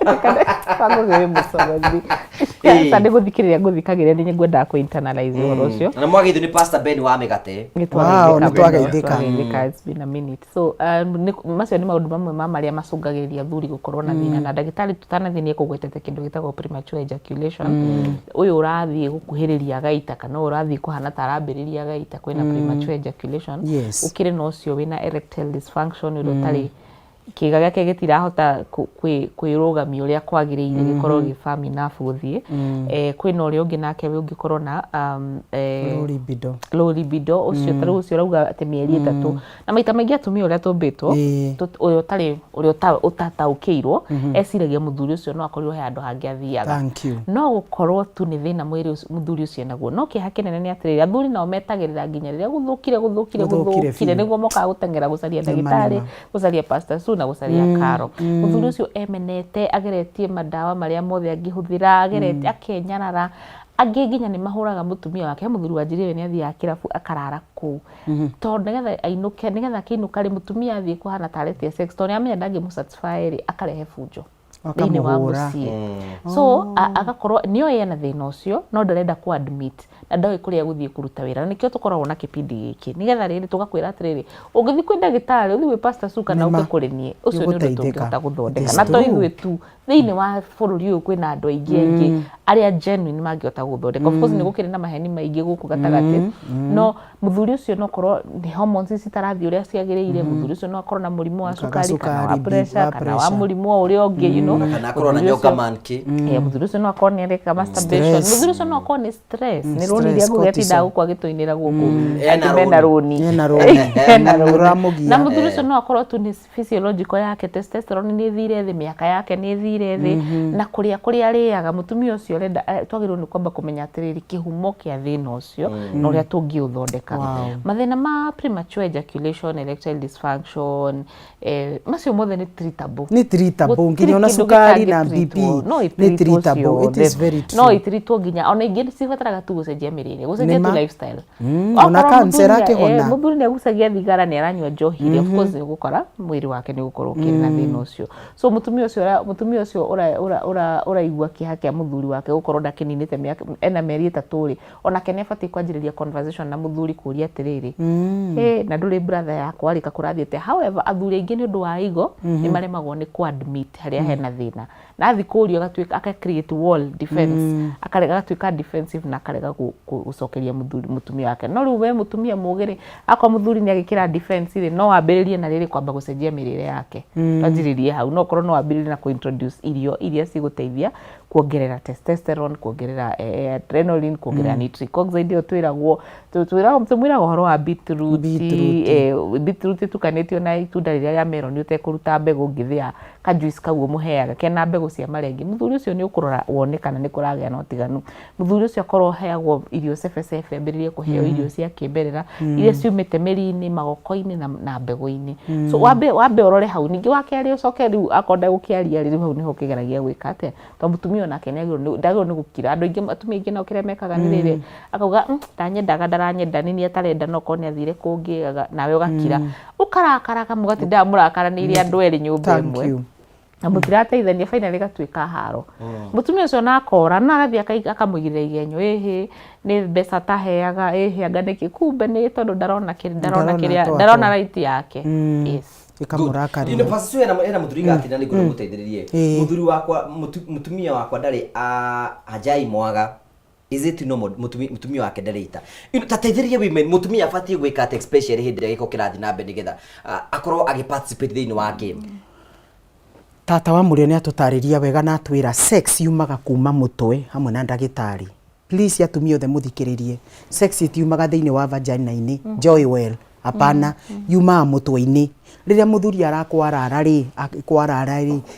kangũgĩrĩ mũcogothi nĩ gũthikĩrĩria ngũthikagĩrĩria nĩ ngwendaga kũ-internalize ũhoro ũcio na mwagĩithio nĩ Pastor Ben wa Mĩgate nĩtwageithĩka it's been a minute so macio nĩ maũndũ mamwe ma marĩa macũngagĩrĩria athuri gũkorwo na thĩna na ndagĩtarĩ tũtanathiĩ nĩ ekũgwetete kĩndũ gĩtagwo premature ejaculation ũyũ ũrathiĩ gũkuhĩrĩria gaita kana ũrathiĩ kũhana ta arambĩrĩria gaita kwĩna premature ejaculation ukire na ucio wina erectile dysfunction uri utari kiga gake gitirahota kwirugamia uria kwagiriire gikorwo gifami nafu guthie kwina uri ungi nake we ungikorwo na low libido ucio taru ucio rauga ati mieri 3 na maita maingi atumia uria tumbitwo uyu utari uri utataukirwo esiragia muthuri ucio no akorirwo he andu hangi athiaga no gukorwo tu ni thina mwiri muthuri ucio naguo no kiha kinene ni atirira athuri nao metagirira nginya riria guthukire niguo moka gutengera gucaria ndagitari gucaria pastor na gucaria karo muthuri ucio emenete ageretie madawa maria mothe angihuthira agerete akenyarara angi nginya ni mahuraga mutumia wake muthuri wanjiriwe ni athia kirabu akarara ku tondu nigetha ainuke nigetha kiinuka ri mutumia athie kuhana taretie sex tondu amenya ndangi musatisfy ri akarehe fujo thini wa mucie so agakorwo niyo yena thina ucio no ndarenda ku admit na ndawe kuria guthie kuruta wira nikio tukoragwo na kipindi giki nigetha riri tugakwira atiriri ungithi kwenda gitari uthi we pastor suka na uke kurinie ucio ni undu tungihota guthondeka na to ithuĩ tu thini wa bururi uyu kwina andu aingi aria genuine mangihota guthondeka of course ni gukire na maheni maingi guku gatagati no muthuri ucio no korwo ni hormones citarathi uria ciagiriire muthuri ucio no korwo na murimu wa sukari kana wa pressure kana wa murimu uria ungi you know kana korwo na nyoka manki muthuri ucio no korwo ni reka masturbation muthuri ucio no korwo ni stress ni roni ria gugetinda guku agitoinira guku ena roni na muthuri ucio no akorwo tu ni physiological yake testosterone ni thire thi miaka yake ni thire thi na kuria ariaga mutumia ucio renda twagirwo ni kwamba kumenya atiriri kihumo kia thina ucio na uria tungiuthondeka mathina ma premature ejaculation erectile dysfunction macio mothe ni treatable nginya ona sukari na BP ni treatable it is very true no itritwo nginya ona ingi cibataraga tu gucenjia mirire gucenjia tu lifestyle ona cancer akihona muthuri ni agucagia thigara ni aranywa njohi of course ni gukora mwiri wake ni gukorwo kiri na thina ucio so mutumia mutumia ucio uraigua kiha kia muthuri wake gukorwo ndakininite miaka ena meri 3 ri onake ni abati kwanjiriria conversation na muthuri kuria atiriri na nduri brother yakwa rika kurathiete. However athuri aingi ni undu wa igo ni maremagwo ni ku admit haria hena thina na athi kurio gatwika aka create wall defense akarega gatwika defensive na akarega gucokeria mutumia wake. No riu we mutumia mugiri akwa muthuri ni agikira defense ri no wambiririe na riri kwamba gucenjia mirire yake tajiririe hau no korwo no wambiririe na kuintroduce irio iria ciguteithia kuongerera testosterone, kuongerera adrenaline, kuongerera nitric oxide. Yo twiragwo horo wa beetroot tukanetio na itunda riria ya melon utekuruta mbegu ngithia ka juice kau muheaga kena mbegu cia marengi. Muthuri ucio ni ukurora wone kana ni kuragea no tiganu. Muthuri ucio akorwo heagwo irio sefe ambiririe kuheo irio cia kimberera iria ciumite meri-ini, magoko-ini na mbegu-ini. So wambe orore hau ningi wakeri ucoke riu akonda gukiaria riu hau niho kigeragia gwika atia to mutumia onake ndagwo ni gukira. Andu aingi atumia aingi no kire mekaga ni riri akauga ndanyendaga ndaranyenda nini atarenda no ko ni athire kungi nawe ugakira ukarakara kamugatinda murakaraniire andu eri nyumba imwe na mutirateithania finally gatwika haro. Mutumia ucio nakora na agathi akamugirira igenyo ni mbeca taheaga anga niki kumbe ni tondu ndarona ndarona right yake. Yes ikamurakaria ino pasio ena muthuri gatina ni gura muteithiririe muthuri wakwa mutumia wakwa ndari ajai mwaga. Is it normal mutumia wake ndarita tateithiririe women mutumia afatie gwika at especially hindi giko kirathi na mbe nigetha akorwo agiparticipate thini wa game. Tata wa murio ni atutariria wega na atwira sex yumaga kuma mutwe hamwe na ndagitari. Please atumia othe muthikiririe sex itiumaga thiini wa vagina-ini joy well apana yuma mutwe-ini. Riria muthuri arakwarara ri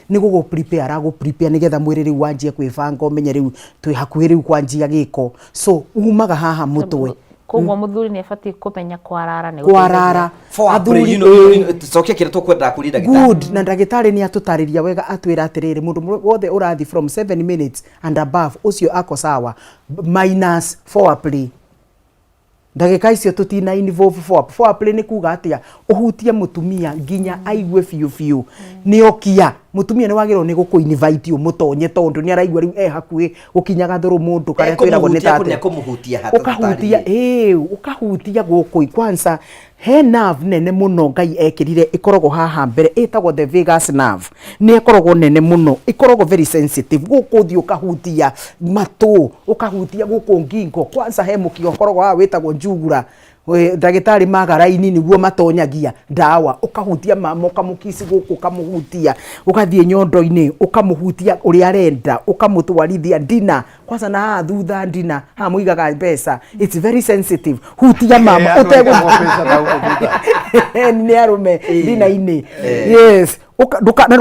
ni gugu prepare nigetha mwiri riu wanjie kwibanga umenye riu twi hakuhi riu kwanjia giko so umaga haha mutwe. Koguo muthuri ni abati kumenya kwarara ni athuri tucoke kire tukwenda kuri ndagitari good na ndagitari ni atutariria wega atwira atiriri mundu wothe urathi from 7 minutes and above ucio ako sawa minus foreplay. Ndagika icio tutina involve foreplay ni kuga atia uhutie mutumia nginya aigue fiu ni okia mutumia ni wagirwo ni guku invite umutonye tondu ni araigua riu hakuhi gukinyaga thuru mundu kare twiragwo ni tata ukahutia guku kwanza he nerve nene muno ngai ekirire ikorogwo haha mbere itagwo the vagus nerve ni ikorogwo nene muno ikorogwo very sensitive guku thi ukahutia matu ukahutia guku ngingo kwanza he mukio korogwo ha witagwo njugura ndagitari magaraini niguo matonyagia ndawa ukahutia mama ukamukisi guku ukamuhutia ukathie nyondo-ini ukamuhutia uri arenda ukamutwarithia dina kwanza na thutha dina ha muigaga mbeca it's very sensitive hutia mama utego ni arume dina-ini yes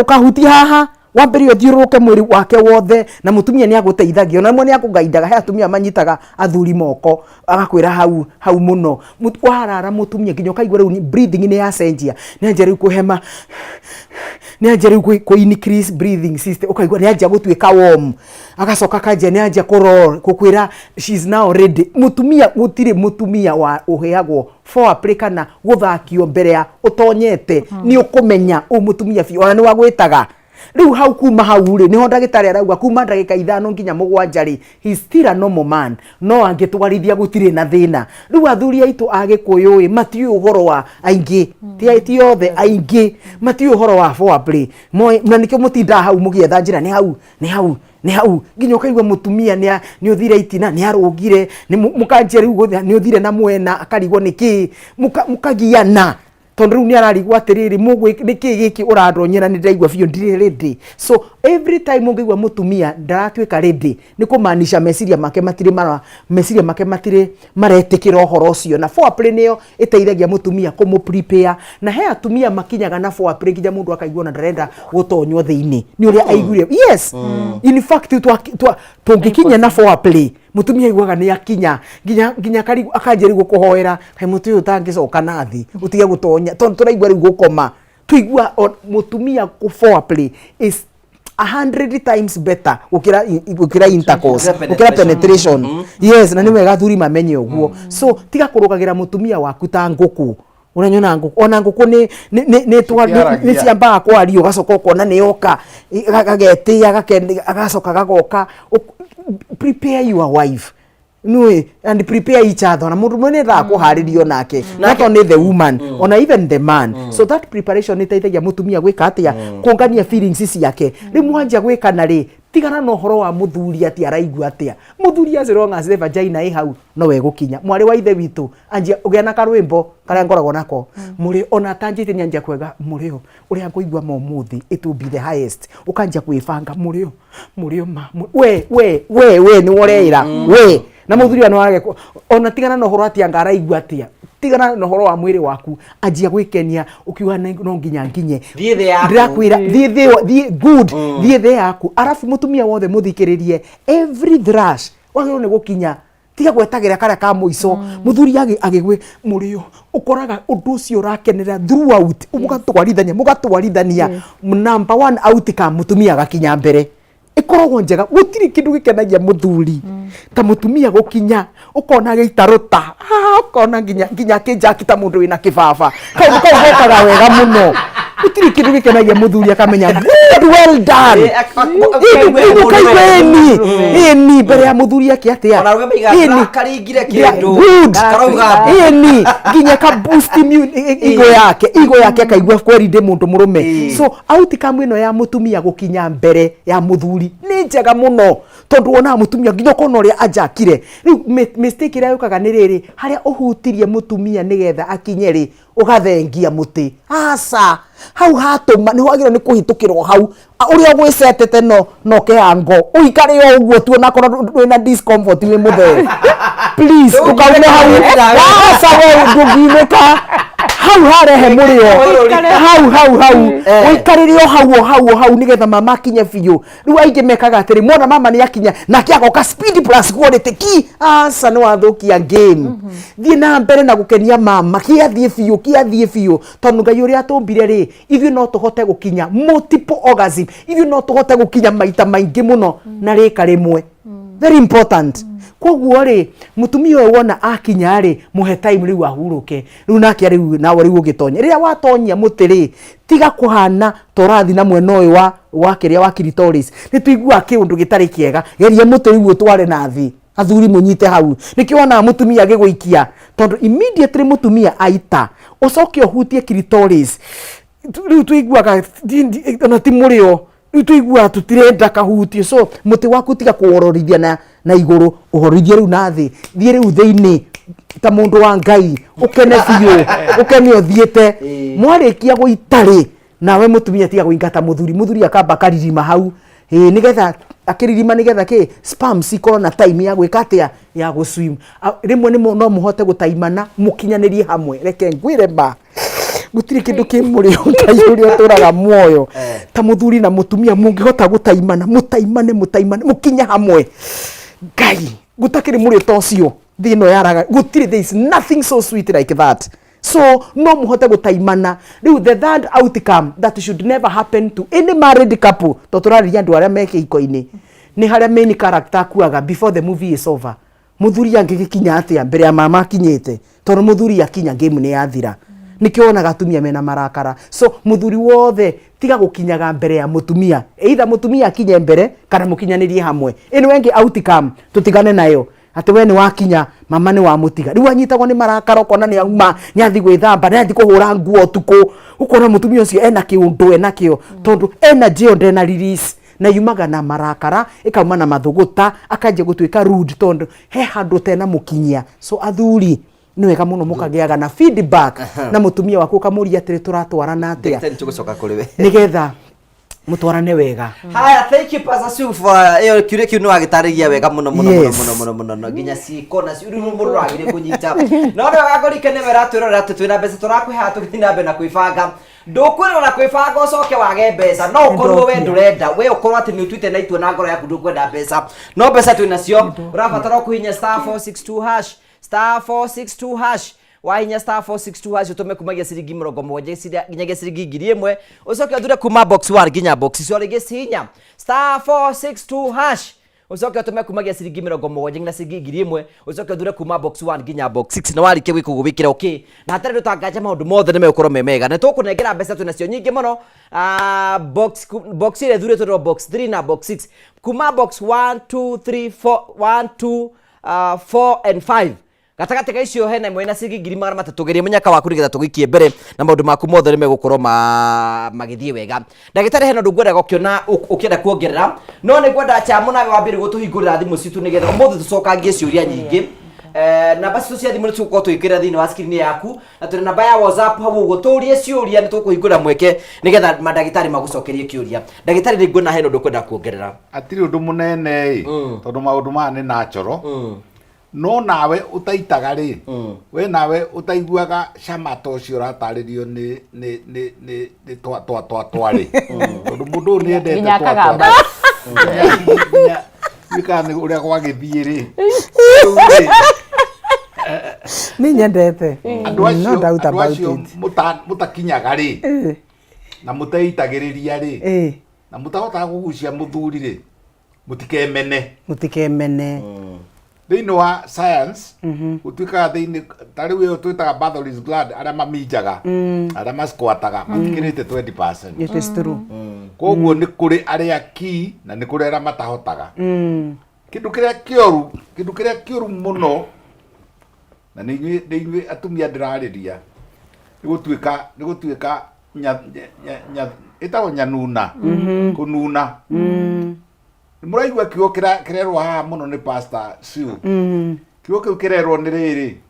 ukahutia haha wambere uthiuruke mwiri wake wothe na mutumia ni aguteithagio na mwe ni akugaindaga he atumia manyitaga athuri moko agakwira hau muno warara mutumia nginya kaigwa riu breathing ni yacenjia ni anjeri kuhema ni anjeri ku increase breathing system ukaigwa ni anjia gutwika warm agacoka kanje ni anjia kuror kukwira she's now ready. Mutumia gutire mutumia wa uheagwo foreplay kana guthakio mbere ya utonyete ni ukumenya mutumia fi ona ni wagwitaga riu hau kuma hau ri niho ndagitari arauga kuma ndagika 5 nginya 7 ri he still a normal man no angitwarithia gutire na thina. Riu athuri aitu agikuyu matiu uhoro wa aingi ti othe aingi matiu uhoro wa foreplay na nikio mutinda hau mugietha njira ni hau nginya ukaigwa mutumia ni uthire itina ni arugire ni mukanjia riu ni uthire na mwena akarigwo niki mukagiana tondu riu ni ararigwa atiriri mugwi niki giki uradonyera ni ndaigwa biyo ndire ready. So every time ungigwa mutumia ndaratwika ready ni kumanisha meciria make matire maretikira uhoro ucio na foreplay niyo iteithagia mutumia kumu prepare na he atumia makinyaga na foreplay nginya mundu akaigwa na ndarenda gutonywo thiini ni uria aiguire yes in fact tungikinya na foreplay mutumia igwaga ni akinya nginya kari akanjeri gukuhoera kai mutu utangicoka nathi utige gutonya tondu turaigwa riu gukoma tuigwa mutumia ku foreplay is 100 times better ukira intercourse ukira penetration yes na ni wega thuri mamenye uguo so tiga kurugagira mutumia waku ta nguku Unanyona nguku ona nguku ni twa ni ciamba kwario gacoka kona ni yoka gagetia agacoka gagoka. Prepare your wife. No, and prepare each other. Na mundu mwene tha kuharirio nake. Not only the woman, or even the man. So that preparation itaithagia mutumia gwika atia kungania feelings ici yake. Rimwanja gwika na ri tigana no horo wa muthuri atia araigua atia. Muthuri as long as the vagina hau no we gukinya. Mwari wa ithe witu anjia ugia na karwimbo karia ngoragwo nako. Muri ona tanjite ni anjia kwega murio uria ngoigua momuthi it will be the highest. Ukanjia kwifanga murio ma we ni woreira we na muthuri ano arage ona tigana no horo atia ngaraigua atia tigana no horo wa mwiri waku anjia gwikenia ukiuga no nginya nginye thie the yaku ndirakwira thie good thie the yaku arafu mutumia wothe muthikiririe every thrush wagiro ni gukinya tiga gwetagira kara ka muico muthuri agigwe murio ukoraga undu ucio urakenera throughout mugatwarithania number 1 outcome mutumia gakinya mbere ikoragwo njega gutiri kindu gikenagia muthuri ta mutumia gukinya ukona gitaruta ukona nginya kinjaki ta mundu wina kibaba kau gokaga wega muno gutiri kindu gikenagia muthuri akamenya good well done ni bere ya muthuri akiatia ona ruga maiga karingire kindu karauga ni nginya ka boost igo yake akaigua kweri ndi mundu murume so outcome ino ya mutumia gukinya mbere ya muthuri ni njega muno tondu wona mutumia nginya kono ria ajakire riu mistake ria yukaga ni riri haria uhutirie mutumia nigetha akinye ri ugathengia muti asa hau hatuma ni wagiro ni kuhitukirwo hau uria gwisetete no keango uikare yo uguo tu na kono na discomfort wi muthe please ukaume hau asa we ndugimeka hau harehe murio hau uikaririo hau nigetha mama kinye biu riu aingi mekaga atiri mwana mama ni akinya na kiagoka speed plus quality ki asa no athukia game thie na mbere na gukenia mama kiathie biu tondu ngai uria atumbire ri ithu no tuhote gukinya multiple orgasm ithu no tuhote gukinya maita maingi muno na rika rimwe very important koguo ri mutumia we wona akinya ri muhe time riu ahuruke riu nake riu nawe riu ugitonya riria watonyia muti ri tiga kuhana torathi na mwena uyu wa kiria wa clitoris ni tuigua kiundu gitari kiega geria muti riu tware na thi athuri munyite hau nikiona mutumia giguikia tondu immediately mutumia aita ucoke uhutie clitoris riu tuiguaga ona ti murio riu tuigua tutirenda kahutie so muti waku tiga kuororithia na iguru uhorithie riu na thi thie riu theini ta mundu wa ngai ukene biu ukene othiete mwarikia guitari nawe mutumia tiga guingata muthuri akamba karirima hau nigetha akiririma nigetha ki sperms ikorwo na time ya gwika atia ya go swim rimwe no muhote gutaimana mukinyanirie hamwe reke ngwire ba gutiri kindu ki muri ngai turaga muoyo ta muthuri na mutumia mungihota gutaimana mutaimane mukinya hamwe ngai gutakiri muri tocio thino yaraga gutiri there is nothing so sweet like that so no muhote gutaimana riu the third outcome that should never happen to any married couple to turariria andu aria meke iko-ini ni haria main character kuaga before the movie is over muthuri angigikinya atia mbere ya mama akinyite tondu muthuri akinya game ni yathira nikiona gatumia mena marakara so muthuri wothe tiga gukinyaga mbere ya mutumia either mutumia akinye mbere kana mukinyanirie hamwe ino wengi outcome tutigane nayo ati we ni wakinya mama ni wa mutiga riu anyitagwo ni marakara kona ni auma nyathi gwithamba na athi kuhura nguo tuku ukona mutumia ucio ena kiundu enakio tondu energy onde na release na yumaga na marakara ikauma na mathuguta akanje gutuika rude tondu he handu tena mukinyia so athuri ni wega muno mukagiaga na feedback na mutumia waku kamuria atiri turatwarana atia nigetha mutwarane wega haya thank you Pastor Sue for kire kiuno agitarigia wega muno nginya cikona ciuru mundu agire kunyita no gagorikene weratwirora twina mbeca turakwiha tuthina mbe na kwibanga ndukwirwo na kwibanga ucoke wage mbeca no ukorwo we ndurenda we ukorwo ati ni utwite na itwe na ngoro yaku ndukwenda mbeca no mbeca twinacio urabatara kuhinya *462# wahinya *462# utume kumagia ciringi 70 nginyagia ciringi 1000 ucoke uthure kuma box 1 nginya box icio rigi cihinya *462# ucoke utume kumagia ciringi 70 nginya ciringi 1000 ucoke uthure kuma box 1 nginya box 6 na warike gwikugu wikira okay na hatari ndutanganja maundu mothe nimegukorwo memega na tukunengera mbeca tunacio nyingi muno box ile thurite ro box 3 na box 6 kuma box 1 2 3 4 1 2 4 and 5 gatagati ga icio hena imwe na ciringi 300 gerie munyaka waku nigetha tugikie mbere na maundu maku mothe nimegukorwo magithie wega ndagitari hena ndungwenda gokiona ukienda kuongerera no ni gwenda chamu nawe wambire gutuhingurira thimu citu nigetha umuthi tucokangie ciuria nyingi namba citu cia thimu nituko twikira thini wa screen yaku na tuna namba ya WhatsApp hau guturie ciuria nitukuhingura mweke nigetha mandagitari magucokerie kiuria ndagitari ni ngwenda hena ndukwenda kuongerera atiri undu munene tondu maundu ma ni natural no nawe utaitaga ri we nawe utaiguaga cama to cio rataririo ni twari tondu mundu ni endete twari wikani uria gwagithie ri ni nyendete andu acio mutakinyaga ri na muteitagiriria ri na mutahota kugucia muthuri ri mutikemene thini wa science utuikaga thini tari we twitaga Bartholin's gland aria maminjaga aria masquataga matikirite 20%. It is true. Koguo ni kuri aria ki na ni kuri aria matahotaga kindu kiria kioru muno na ni atumia ndirariria ni gutuika itawo nyanuna kununa muraigua kiugo kirerwo haha muno ni pastor Siu kiugo kiu kirerwo ni riri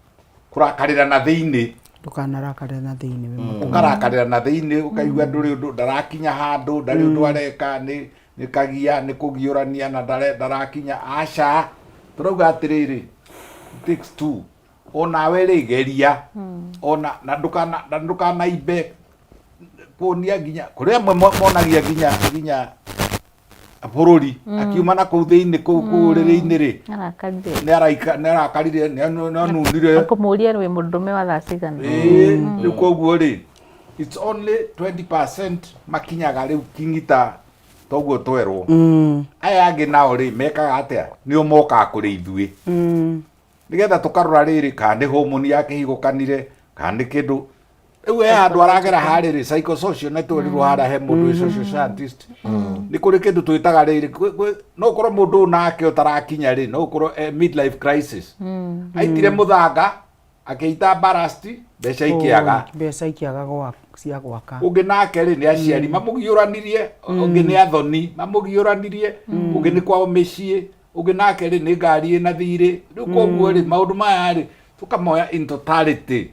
kurakarira na thiini ndukanarakare na thiini ukarakarira na thiini ukaigua nduri undu ndarakinya handu ndari undu areka ni kagia ni kugiurania na ndarakinya aca turauga atiriri takes two ona wele geria ona na ndukana ibe kunia ginya kuria monagia ginya bururi akiuma na kuu thiini kuu riri-ini ri ni arakarire nunire akumuria we mundume wa thacigana ni koguo ri it's only 20% makinyaga riu kingita toguo twerwo aya angi nao ri mekaga atia ni umoka kuri ithui nigetha tukarora riri kandi homoni yake higukanire kandi kindu riu andu aragera hariri psychosocial network hara he mundu social scientist ni kuri kindu twitaga riri no korwo mundu nake utarakinya ri no korwo midlife crisis aitire muthanga akiita barasti mbeca ikiaga gwa cia gwaka ungi nake ri ni aciari mamugiuranirie ungi ni athoni mamugiuranirie ungi ni kwao micii ungi nake ri ni ngari ina thiri riu koguo ri maundu maya ri tukamoya in totality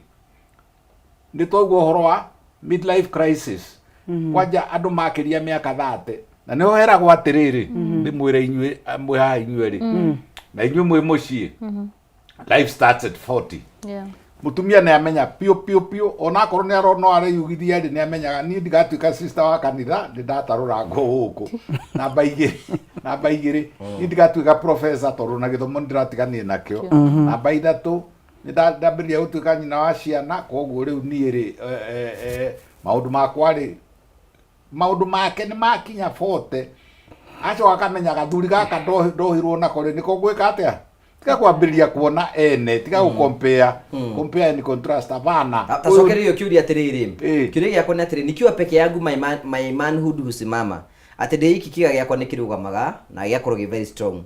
ni twaigua uhoro wa midlife crisis kwanja andu makiria miaka 30 na niho heragwo atiriri ndi mwire inyue mwiha inyue ri na inyue mwi mucii life starts at 40 mutumia ni amenya pio ona korwo ni arona areyugithia ri ni amenyaga ni ndigatuika sister wa kanitha ndi ndatarura ngo huku namba igiri ni ndigatuika professor toru na githomo ndiratiganie nakio namba ithatu ni ndambiria gutuika nyina wa ciana koguo riu ni ri maundu makwa ri maundu make ni makinya 40 acho akamenya gathuri gaka ndohirwo nako ri niko gwika atia tika kwambiria kuona ene tika gucompare and contrast avana tacokerio kiuria atiriri kiuria giakwa ni atiri nikiwa peke yangu my manhood husimama ati ndi iki kiga giakwa ni kirugamaga na giakorwo gi very strong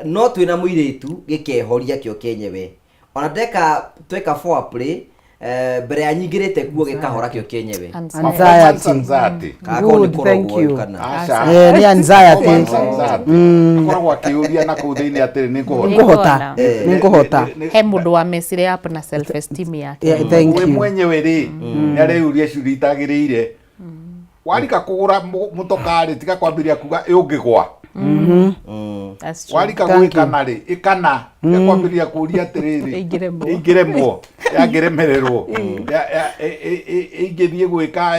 no twina muiritu gikehoria kio kenyewe ona ndeka tweka foreplay mbere ya nyingirite kuo gikahora kio kenyewe anxiety good thank you ni anxiety akoragwo akiuria na kuu thiini atiri ni nguhota he mundu wa mesire up na self esteem yake thank you mwenyewe ri ni areuria ciuria itagirire warika kugura mutokari tika kwambiria kuga ungigwa warika gwikana ri ikana yakwambiria kuria atiriri ingiremwo yangiremererwo ingithie gwika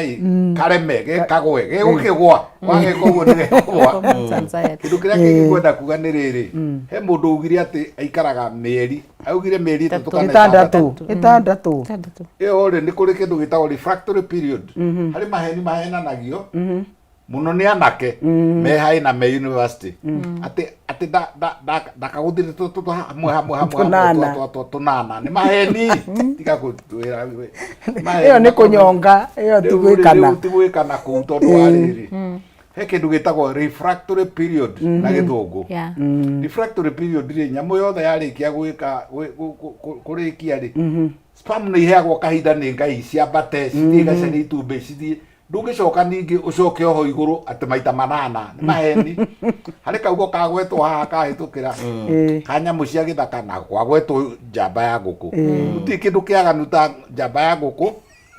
kareme gekagwe gegukigwa wage koguo ni gegukigwa kindu kiria kingikwenda kuga ni riri he mundu ugire ati aikaraga mieri augire mieri 6 iyo ri ni kuri kindu gitagwo refractory period hari maheni mahenanagio muno ni anake me hai na me university ati ati ndakaguthire hamwe tunana ni maheni tiga gutwira iyo ni kunyonga iyo tigwikana tigwikana ku tondu wa riri he kindu gitagwo refractory period na githungu refractory period ri nyamu yothe yarikia gwika kurikia ri sperm ni heagwo kahinda ni ngai ciambate cithiga cari itumbi cithi ndungicoka ningi ucoke oho iguru ati maita manana ni maheni hari kaugo kagwetwo haha kahitukira kanyamu cia githaka na gwagwetwo njamba ya nguku uti kindu kiaganu ta njamba ya nguku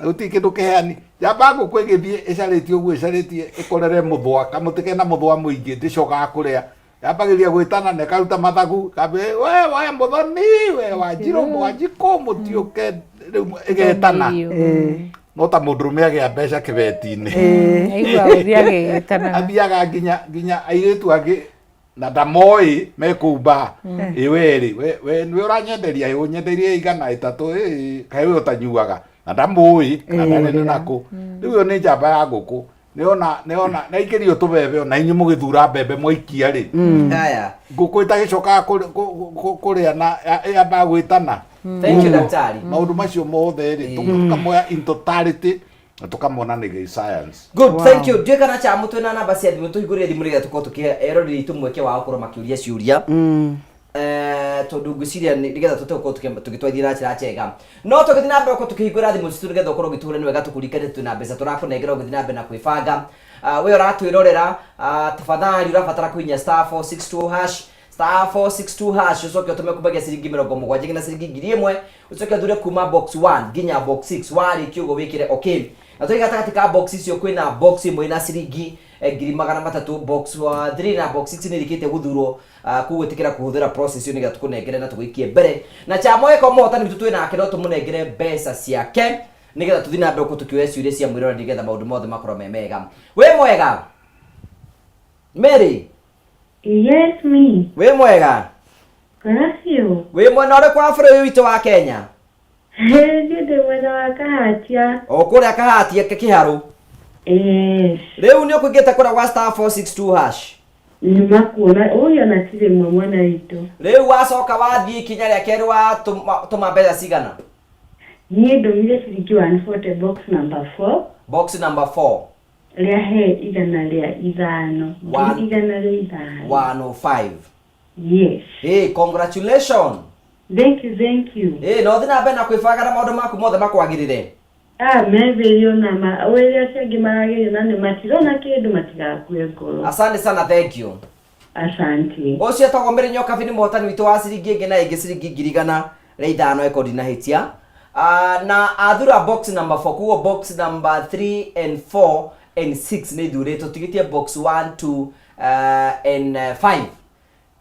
uti kindu kiheani njamba ya nguku igithie icaritie uguo icaritie ikorere muthwa kamutike na muthwa muingi ndicokaga kuria yabagiria gwitana ne karuta mathagu kabe we muthoni we wajiro mwajiko mutiuke igetana no ta mundurume agia mbeca kibeti-ini aigua uriagitana athiaga nginya airetu angi na ndamoi mekumba iweri we ni uranyenderia yu nyenderie igana itatu kai we utanyuaga na ndamoi kana nene nako riu ni njamba ya nguku niona na ikirio tubebe ona inyu mugithura bebe mwaikia ri haya nguku itagicoka kuria na yamba gwitana. Thank you daktari. Maundu macio mothe ri tukamoya in totality tukamona ni science. Good, thank you. Dwe kana cha mutwe na namba cia thimu tuhigurie thimu ria tuko tukia erori tumweke wa ukoro makiuria ciuria tondu ngwiciria nigetha tutuko tugitwaithira njira njega no tugithii na mbere ko tukihingura thimu citu nigetha ukorwo gituhure ni wega tukurikane tuna mbeca turakunengera ugithii na mbere na kwibanga we uratwirorera tafadhali urabatara kuinya *462 hash *462 hash ucoke utume kubagia ciringi 70 nginya ciringi 1000 ucoke thure kuma box 1 nginya box 6 wari kiugo wikire okay na tuiga katika box icio kwina box imwe na ciringi 300 box 3 na box 6 ni rikite guthurwo kugwitikira kuhuthira process iyo niga tukunengere na tugikie mbere na cha moyo ko mota ni tutwe nake no tumunengere mbeca ciake nigetha tuthi na mbere ko tukiwe ciuria cia mwirora nigetha maundu mothe makorwo memega we mwega Mary. Yes, me. We mwega. Gracio. We mwena ore kwa bũrũri witũ wa Kenya. Ndĩ mwena wa Kahatia. O kuria Kahatia kiharu. Yes. Rĩu nĩ ũkũingĩte kũrĩa gwa *462 hash. Nimakuona uyu na tire mwana witũ. Rĩu wacoka wathiĩ ikinya rĩa kerĩ wa tũma mbeca cigana? Niĩ ndũmire ciringi 140 box number 4. Box number 4. Ria he igana ria ithano. Igana ria ithano. 105. Yes. Hey, congratulations. Thank you. Hey, no thina bena kwibagara maundu maku mothe makwagirire. Meverio na ma wewe sege maragire na ni matirona kindu matigakue ngoro. Asante sana, thank you. Asante. Ocio twagombere nyoka bini muhotani witu wa ciringi ingi na ingi ciringi 100 ria ithano ekodi na hitia. Na athura box number 4 kuo box number 3 and 4 and 6 ni thuretwo tigitie box 1 2 and 5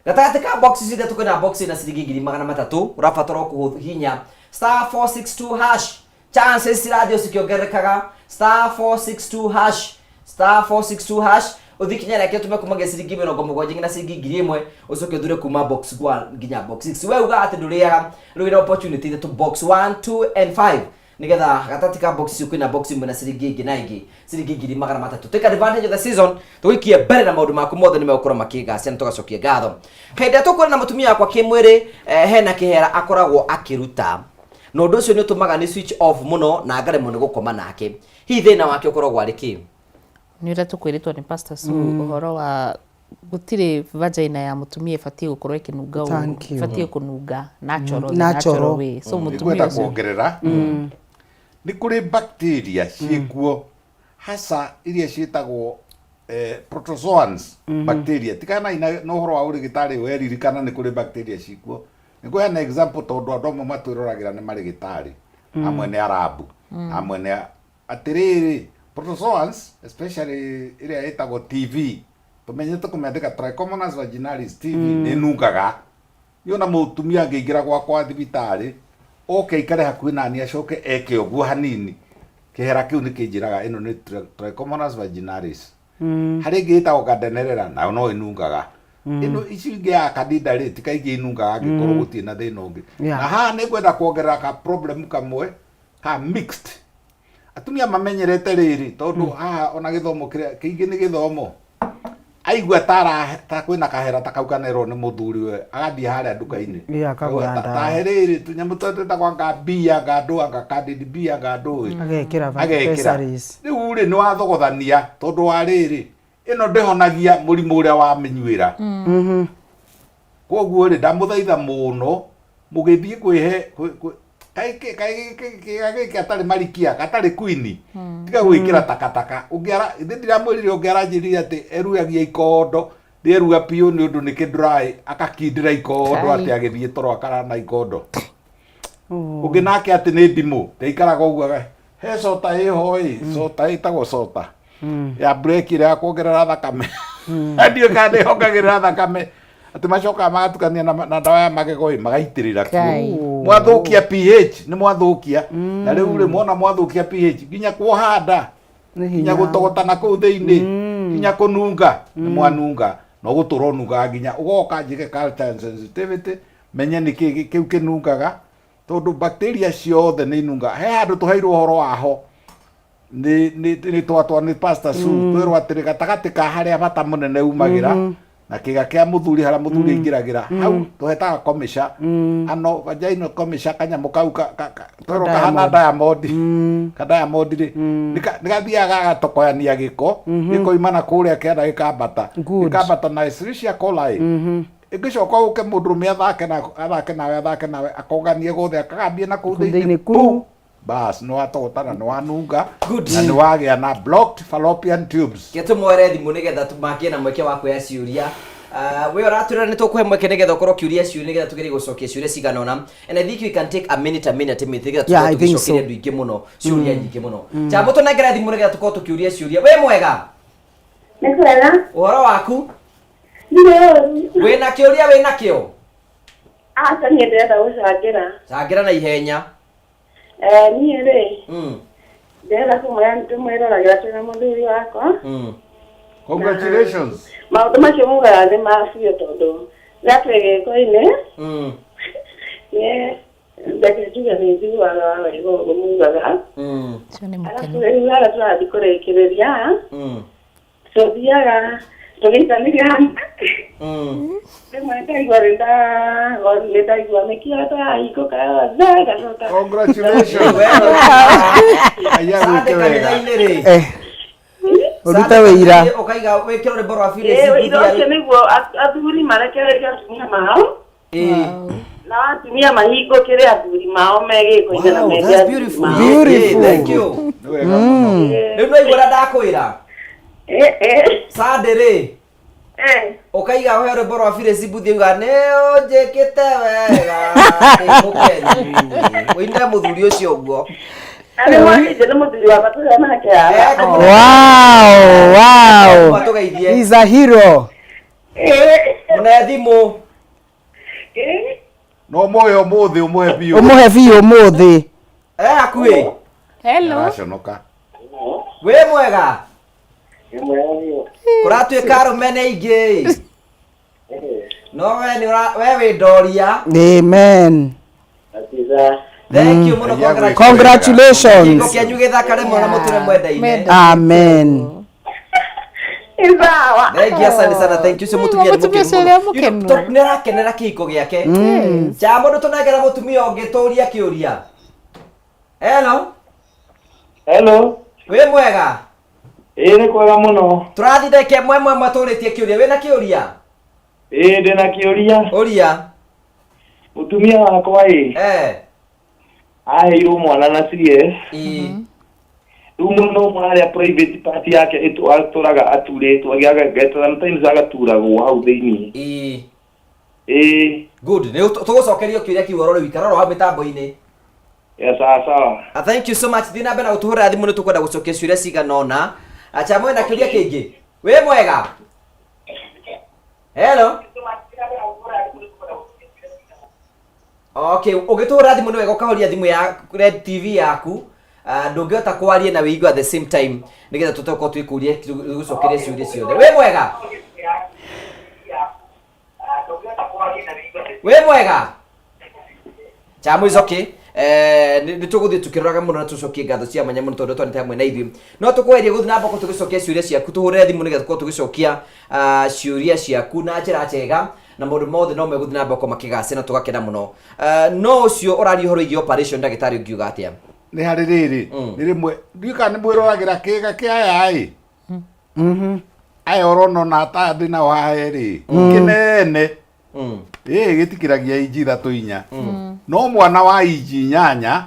gatagati ka box ici ndeto kwina box ina ciringi 300 urabatara kuhinya *462 hash chances cirathio cikiongerekaga *462 hash *462 hash uthikinya reke tume kumagia ciringi 70 nginya ciringi 1000 ucoke thure kuma box 1 nginya box 6 we uga ati nduriaga rwina opportunity to box 1 2 and 5 nigetha gatati ka box icio kwina box imwe na ciringi ingi na ingi ciringi 300 take advantage of the season tugikie mbere na maundu maku mothe ni megukora makigacia ni tugacokia ngatho hende tukuri na mutumia yakwa kimwiri hena kihera akoragwo akiruta no ndu ucio ni utumaga ni switch off muno na ngaremwo ni gukoma nake hi thina wake ukoragwo ari ki ni ura tukwiritwo ni pastor Su uhoro wa gutire vagina ya mutumia ibatie gukorwo ikinunga ibatie kununga natural way so mutumia kuongerera ni kuri bacteria ciikuo hasa iria ciitagwo protozoans bacteria tikana ina no horo wa urigitari weririkana ni kuri bacteria ciikuo niko yana example tondu andu matwirораgira ni marigitari amwe ni arabu amwe ni atiriri protozoans especially iria itagwo TV tumenyete kumendeka Trichomonas vaginalis TV ni nungaga yona mutumia ngiingira gwakwa thibitari okay ikare hakuhi nani acoke eke uguo hanini kihera kiu ni kinjiraga ino ni Trichomonas vaginalis hari ngiita ukadenerera na no inungaga ino icinge ya kadida ri tikaigi inungaga gikorwo gutie na thina ungi na ha ni kwenda kuongerera ka problem kamwe ka mixed atumia mamenyerete riri tondu ona githomo kiria kiingi ni githomo aigua ta kwina kahera takaukanero ni muthuri we agathie haria nduka-ini akagura ndawa taheriri tunyamu twita kwa ngambia ngandu ngakadidi bia ngandu agekira accessories riu ri ni wathogothania tondu wa riri ino ndihonagia murimu uria wa minyuira koguo ri ndamuthaitha muno mugithie kwihe kai atari marikia atari queen tiga gwikira takataka ungiara ndiramwirire ungiaranjirire ati eruagia ikondo ndieruga piu ni undu ni kidry akakindira ikondo ati agithie toro akarana ikondo ungi nake ati ni ndimu teikaraga uguo he sota ihoi sota itagwo sota ya break ire akuongerera thakame ndio kandi hongagirira thakame ati macoka magatukania na ndawa ya magegoi magaitirira mwathukia pH ni mwathukia na riu ri mwona mwathukia pH nginya kuhanda nginya gutogotana kuu thiini nginya kununga ni mwanunga no guturonunga nginya ugoka njike culture sensitivity menye ni kiu kinungaga tondu bacteria ciothe ni nunga he handu tuheirwo horo waho ni twatwa ni pasta su twirwo atiri gatagati ka haria bata munene umagira na kiga kia muthuri hara muthuri ingiragira hau tuhetaga komisha ano vajaino komisha kanyamu kau twirwo kahana diamond ri nigathiaga gatokoyania giko imana kuria kianda gikambata na Escherichia coli igicoka uke mundurume athake nawe akoganie gothe akagambie na kuu thiini kuu bas no atogotana no anunga na ni wagia na blocked fallopian tubes getu mwere thimu nigetha tumakie na mweke wa kuya ciuria we oraturira ni tukuhe mweke nigetha ukorwo kiuria ciuria nigetha tugere gucokia ciuria ciganona and I think we can take a minute nigetha tukorwo tugicokia andu ingi muno ciuria nyingi muno chambo tunengera thimu nigetha tukorwo tukiuria ciuria we mwega ni kwega uhoro waku we na kiuria we na kio asa ni ndenda gucangira na ihenya niĩ rĩ ndĩrenda kũmwĩra nĩtũmwĩroragĩra twĩna mũthuri wakwa congratulations maũndũ macio mugaga nĩ ma biũ tondũ gatuĩ gĩko-inĩ ndeke njuge nĩ njiguaga wega ũguo mugaga arabu rĩu harĩa tũrathiĩ kũrĩkĩrĩria tũthiaga tũgĩitanĩria hamwe rĩmwe ndaigua ndaigua mĩkiha ndahingũka yothe ngacoka congratulations urute wĩira ukaiga wikiro rĩmbo rwa bire indo icio nĩguo athuri marekereria atumia mao na atumia mahingũkĩre athuri mao megĩko-inĩ na beautiful thank you rĩu no igũra ndakwĩra sande rĩ ukaiga hoya rwĩmbo rwa bire cibuthi uga nĩ ũnjĩkĩte wega wĩinĩre mũthuri ũcio ũguo wow he's a hero mune thimu no moyo umuthi umuhe biu umuthi akuĩ hello we mwega kuratuĩka arũme nĩ aingĩ no we wĩ ndoria amen thank you muno congratulations kiko kianyu gĩthakare mũno mũtũre mwendaine amen Isawa. Thank you sana thank you so mutumia nĩ arakenera kĩhiko gĩake cha mũndũ tũnengera mũtumia ũngĩ tũria kĩũria hello wĩ mwega nĩ kwega mũno tũrathi ndeke mwemwe tũrĩtie kĩũria wĩna kĩũria ndĩna kĩũria ũria mũtumia wakwa aheirwo mwana na CS rĩu mũno mwarĩa private party yake atũraga aturĩtwo agĩaga sometimes agaturagwo hau thĩinĩ good nĩ tũgũcokerio kĩũria kĩu oro rĩu ikara ro hau mĩtambo-inĩ sawa thank you so much thiĩ na mbere na gũtũhũrĩra thimũ nĩ tũkwenda gũcokia ciũria ciganona acha mwena kĩũria kĩngĩ wĩ mwega hello okay ũgĩtũhũra thimũ nĩ wega ũkahoria thimũ ya red TV yaku ndũngĩhota kwaria na wĩigua at the same time nĩgetha tũtokorwo twĩkũria gũcokeria ciũria ciothe wĩ mwega wĩ mwega chamũ is okay nĩ tũgũthiĩ tũkĩroraga mũno na tũcokie ngatho cia mwanya mũno tondũ twanĩte hamwe na ithuĩ no tũkweria gũthiĩ na mbere tũgĩcokia ciũria ciaku tũhũre thimũ nĩgetha tũkorwo tũgĩcokia ciũria ciaku na njĩra njega na maũndũ mothe no megũthiĩ na mbere makĩgacĩra na tũgakena mũno no ũcio ũraria ũhoro igie operation ndagĩtarĩ ũngiuga atĩa nĩ harĩ rĩrĩ nĩ rĩmwe ndiũka nĩ mwĩroragĩra kĩga kĩa aya aya ũrona na ta thĩna wa rĩ kĩnene gĩtikĩragia inji ithatũ inya no mwana wa inji inyanya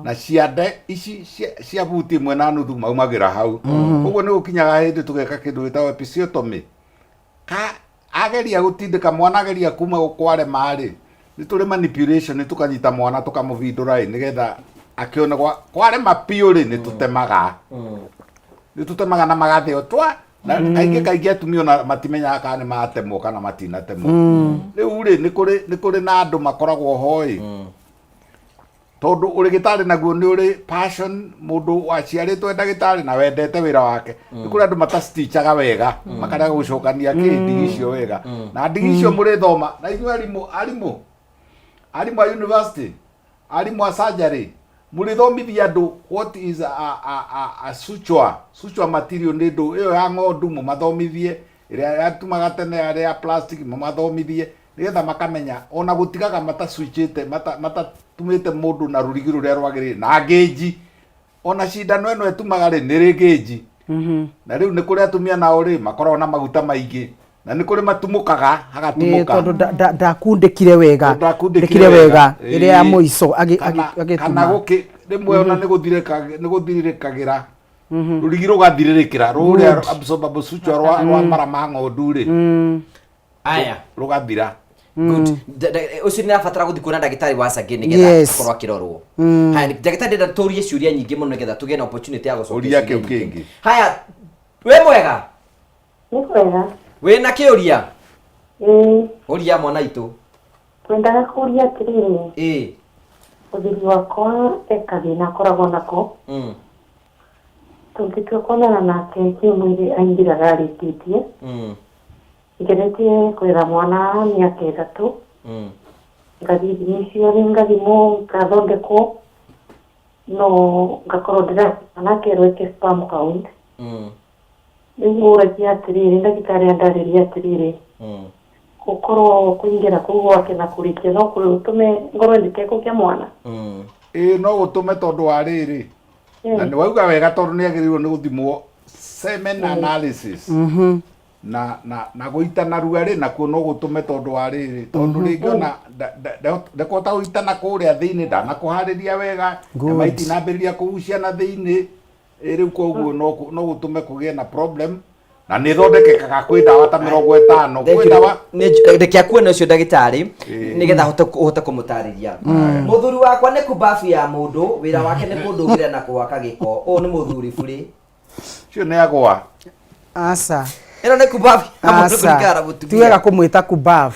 na ciande ici cia buti imwe na nuthu maumagĩra hau ũguo nĩ gũkinyaga hĩndĩ tũgeka kĩndũ gĩtagwo episiotomy ageria gũtindĩka mwana ageria kuma kware marĩ nĩ tũrĩ manipulation nĩ tũkanyita mwana tũkamũvindũra nĩgetha akĩona kwarema piũ rĩ nĩ tũtemaga na magathĩo twa na kaingĩ atumia ona matimenyaga kana nĩ matemwo kana matinatemwo rĩu rĩ nĩ kũrĩ na andũ makoragwo hoi tondũ ũrĩgĩtarĩ naguo nĩ ũrĩ passion mũndũ waciarĩtwo ndagĩtarĩ na wendete wĩra wake nĩ kũrĩ andũ matacitichaga wega makarega gũcokania ndigi icio wega na ndigi icio mũrĩthoma na inyuĩ arimũ a university arimũ a surgery mũrĩthomithia andũ what is a suture material nĩ ndũ ĩyo ya ng'ondu mũmathomithie ĩrĩa yatumaga tene ya plastic mũmathomithie nĩgetha makamenya ona gũtigaga matasuichĩte matatumĩte mũndũ na rũrigi rũrĩa rwagĩrĩire na ngĩnji ona cindano ĩno ĩtumaga rĩ nĩ rĩ ngĩnji na rĩu nĩ kũrĩ atumia nao rĩ makoragwo na maguta maingĩ na nĩ kũrĩ matumũkaga hagatumuka tondũ ndakundĩkire wega ĩrĩa ya mũico kana rĩmwe ona nĩ gũthirĩrĩkagĩra rũrigi rũgathirĩrĩkĩra rũrĩa absorbable suture rwa mara ma ng'ondu rĩ aya rũgathira ũcio nĩ abatara gũthiĩ kuona ndagĩtarĩ wa cangĩ nĩgetha akorwo akĩrorwo haya ndagĩtarĩ ndenda tũrie ciũria nyingĩ mũno nĩgetha tũgĩe na opportunity ya gũcokia kĩu kĩngĩ haya wĩ mwega wĩna kĩũria ũria mwana itũ kwendaga kũria atĩrĩrĩ ũthiri wakwa ekathĩna akoragwo nako tũngĩtua kuonana nake kĩmwĩrĩ aingĩraga arĩkĩtie igeretie kwĩra mwana mĩaka 3 ngathiĩ thimi ciothe ngathimwo ngathondekwo no ngakorwo ndĩrakana kerwo ĩke sperm count rĩu ũragia atĩrĩrĩ ndagĩtarĩ andarĩria atĩrĩrĩ gũkorwo kũingĩra kũu gwake na kũrĩkia no gũtũme ngorwo ndĩtekũgĩa mwana no gũtũme tondũ wa rĩrĩ na nĩ wauga wega tondũ nĩ agĩrĩirwo nĩ gũthimwo semen analysis na gũitana ruarĩ nakuo no gũtũme tondũ wa rĩrĩ tondũ rĩngĩ ona ndekũhota gũitana kũrĩa thĩinĩ ndanakũharĩria wega maiti nambĩrĩria kũgucia na thĩinĩ rĩu koguo no gũtũme kũgĩe na problem na nĩ thondekekaga kwĩ ndawa ta 50 kwĩ ndawa reke akuone ũcio ndagĩtarĩ nĩgetha ũhote kũmũtarĩria mũthuri wakwa nĩ kumbabu ya mũndũ wĩra wake nĩ kũndũgĩra na kũwaka gĩko ũũ nĩ mũthuri burĩ cio nĩ agwa aca ĩno nĩ kumbabu ya mũndũ kũringana na mũtumia tiwega kũmwĩta kumbabu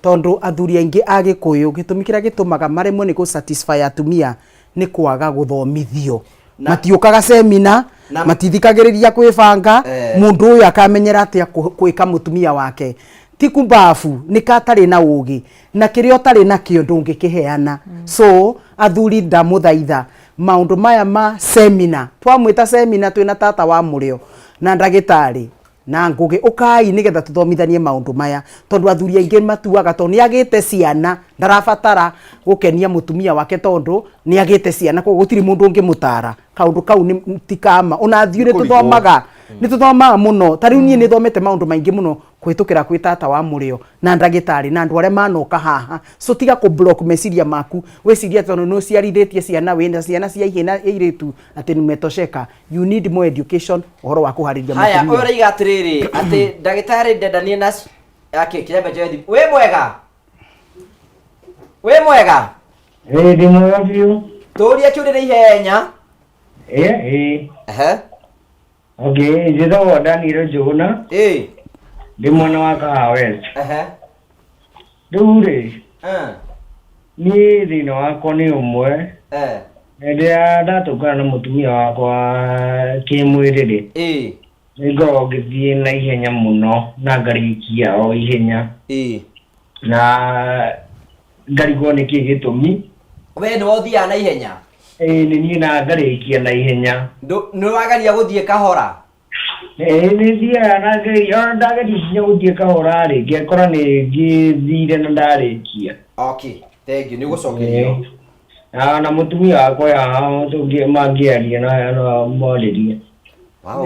tondũ athuri aingĩ a Gĩkũyũ gĩtũmi kĩrĩa gĩtũmaga maremwo nĩ gũ-satisfy atumia nĩ kwaga gũthomithio matiũkaga semina matithikagĩrĩria kwĩbanga mũndũ ũyũ akamenyera atĩa kwĩka mũtumia wake ti kumbabu nĩ katarĩ na ũgĩ na kĩrĩa ũtarĩ nakĩo ndũngĩkĩheana so athuri ndamũthaitha maũndũ maya ma semina twamwĩta semina twĩna tata wa mũrĩo na ndagĩtarĩ na ngũgĩ ũkai nĩgetha tũthomithanie maũndũ maya tondũ athuri aingĩ matuaga tondũ nĩ agĩte ciana ndarabatara gũkenia mũtumia wake tondũ nĩ agĩte ciana koguo gũtirĩ mũndũ ũngĩmũtara kaũndũ kau nĩ tikama ona athuri nĩ tũthomaga mũno ta rĩu niĩ nĩ thomete maũndũ maingĩ mũno kũhĩtũkĩra kwĩ tata wa mũrĩo na ndagĩtarĩ na andũ arĩa manoka haha so tiga kũ-block meciria maku wĩciria tondũ nĩ ũciarithĩtie ciana wĩna ciana cia ihĩna airĩtu atĩ nimetosheka you need more education ũhoro wa kũharĩria mũtumia haya ũraiga atĩrĩrĩ atĩ ndagĩtarĩ ndendanie na yake kĩrembe njethi wĩ mwega ndĩ mwega biũ tũũria kĩũria nĩ ihenya okay njĩtagwo Daniel Njũgũna ndĩ mwena wa Kahawa West rĩu rĩ niĩ thĩna wakwa nĩ ũmwe rĩrĩa ndatũngana na mũtumia wakwa kĩmwĩrĩ rĩ nĩngoragwo ngĩthiĩ na ihenya mũno na ngarĩkia o ihenya na ngarigwo nĩ kĩĩ gĩtũmi we no othia na ihenya ni ni na ngarikia na ihenya no wagaria guthie kahora ni thia na ngari ndagaria guthie kahora ri ngekora ni ngithire na ndarikia. Okay, thank you ni gucokerio na mutumia wakwa ya tungi mangiaria na moliria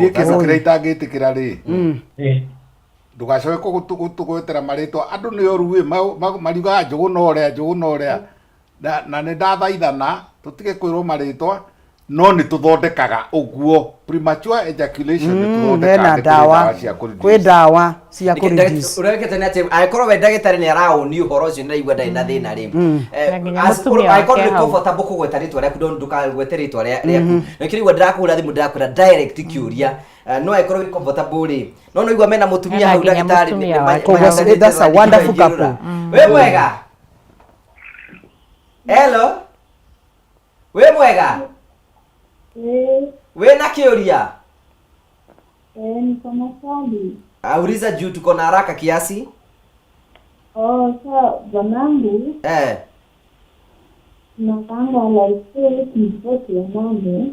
ni kindu kira itangitikira ri ndugacoke gutugwetera maritwa andu ni oruwe mariuga njugu no ria na ni ndathaithana tutige kwirwo maritwa no ni tuthondekaga uguo premature ejaculation ni tuthondekaga dawa kwi dawa cia kureduce urekete ni ati aikorwo we ndagitari ni arauni uhoro ucio ni igwa ndai na thina ri aikorwo ni comfortable kugweta ritwa riaku nduka gwete ritwa riaku na kirigwa ndirakuhura thimu ndirakwira direct kiuria no aikorwo ni comfortable ri no igwa mena mutumia hau ndagitari that's a wonderful couple we mwega hello we mwega we na kiuria niko na swali. Auliza juu tuko na haraka kiasi. Sasa bwanangu nakanga like mtoto ya nane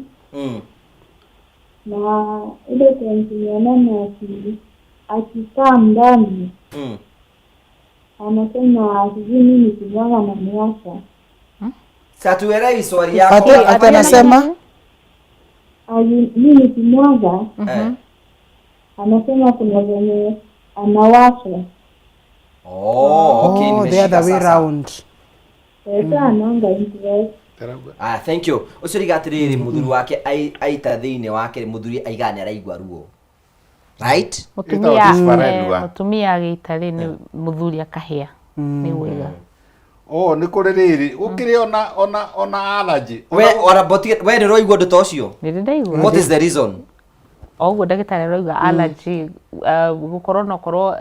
na ile tensiona akikaa ndani anasema sijui nini kinyanga na miaka. Sasa tuelewi swali yako. Atanasema mimi kimwaga anasema kuna venye anawasha. Okay, the other way round. Ananga interest. Thank you. Uciriga atiriri muthuri wake aita thiini wake muthuri aigane araigwa ruo. Right? Mutumia agitari ni muthuri akahia. Ni wega. Ni kuri riri ukiri ona allergy we ni roigwa ndu tocio ndaigwa what is the reason oguo ndagitari roiga allergy gukorwo no korwo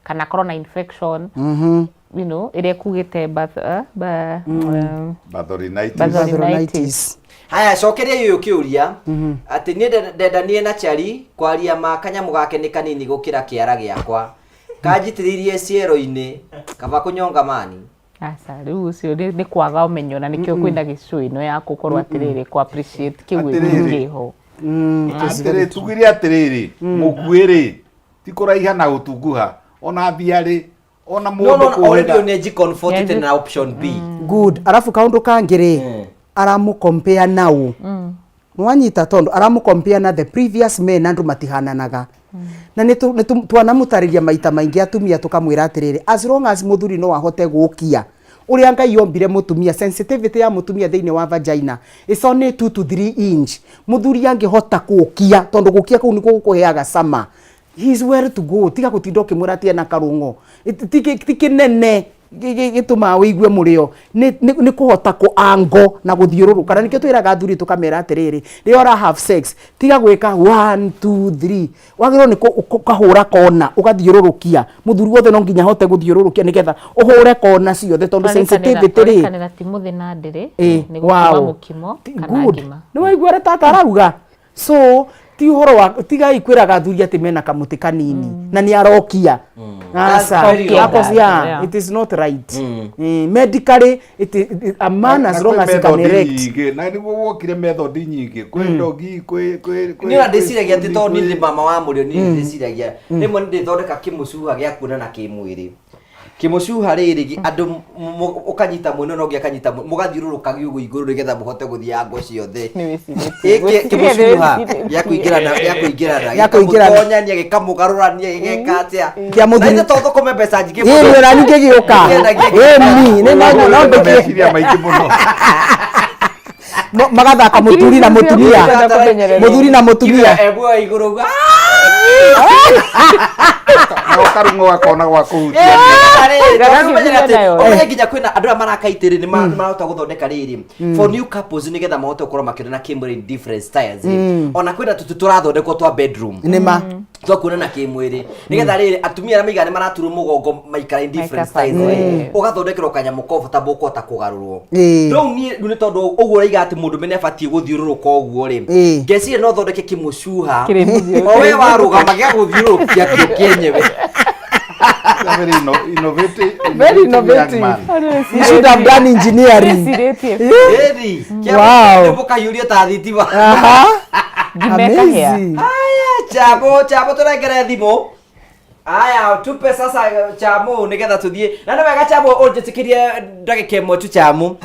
kana corona infection you know ire kugite bathorinitis haya cokeria yuyu kiuria ati ni ndendanie na chari kwaria makanyamu gake ni kanini gukira kiara giakwa kanjitiririe ciero-ini kaba kunyonga mani. Asa riu ucio ni kwaga umenyo na nikio kwina gicui no ya gukorwo atiriri ku appreciate kiwiho atiriri tugiri atiriri mukwiri tikuraiha na utunguha ona thiari ona mundu kuhenda no ni comforted na option B good arafu kaundu kangiri aramu compare now mwanyita tondo aramu compare na the previous men andu matihananaga na ni twanamutariria maita maingi atumia tukamwira atiriri as long as muthuri no ahote gukia uria Ngai yombire mutumia sensitivity ya mutumia thiini wa vagina is only 2 to 3 inch muthuri angihota gukia tondu gukia kuu niko gukuheaga sama he is where to go tiga gutinda kimwira tie na karungo tikinene gituma wigue murio ni kuhota ku ango na guthiururuka na nikio twiraga athuri tukamera atiriri ri ora have sex tiga gwika 1 2 3 wagiro ni kahura kona ugathiururukia muthuri wothe no nginya hote guthiururukia nigetha uhure kona ciothe tondu sensitivity ri kanira timuthi na ndiri ni gukuma mukimo kana ngima ni waigua ra tata arauga so ti uhoro wa tiga ikwiraga athuri ati mena kamuti kanini na ni arokia asa it is not right medically a man as long as he can erect na ni wokire method nyingi kwe ndogi kwe ni na ndiciragia ati to ni mama wa murio ni ndiciragia rimwe ndithondeka kimucuha gia kuonana kimwiri kimucuha riri andu ukanyita mwene no giakanyita mugathiururukagia ugu iguru nigetha muhote guthia ngo ciothe kimucuha ya kuingirana gikonyania gikamugarurania gigekatia kia muthuri na toto kome mbeca nyingi muno ra ninge giuka ni no ndeciria maingi muno magathaka muthuri na mutumia muthuri na mutumia ebwa iguru no karungo akona gwa kuhutia nginya kwina andu marakaitiri ni marahota guthondeka riri for new couples nigetha mahote gukorwo makirana kimwiri different styles ona kwina turathondekwo twa bedroom nima twakuonana kimwiri nigetha riri atumia na maigane maraturu mugongo maikara in different styles ugathondekerwo kanyamu comfortable kuhota kugarurwo no ni tondu uguo raiga ati mundu mene abatie guthiururuka uguo ri ngeciria no thondeke kimucuha o we warugama gia guthiurukia kienyewe Very innovative. You should have done engineering. Wow. Amazing. Chabo turegere thimo. Aya tupe sasa Chamo nigetha tuthie. Na wega Chamo unjitikirie ndagika imwe tu Chamo.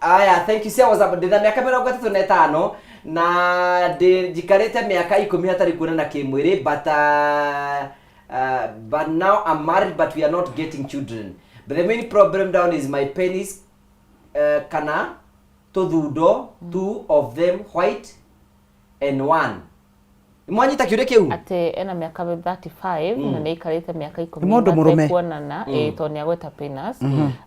Aya thank you so much. Ndina miaka 35 na jikarete miaka 10 hatari kuonana kimwiri but now I'm married but we are not getting children. But the main problem down is my penis kana tothundo, 2 of them white and 1. Mwanyita kiure kiu ate ena miaka 35 na neikarite miaka 10 kuonana tonia gweta penis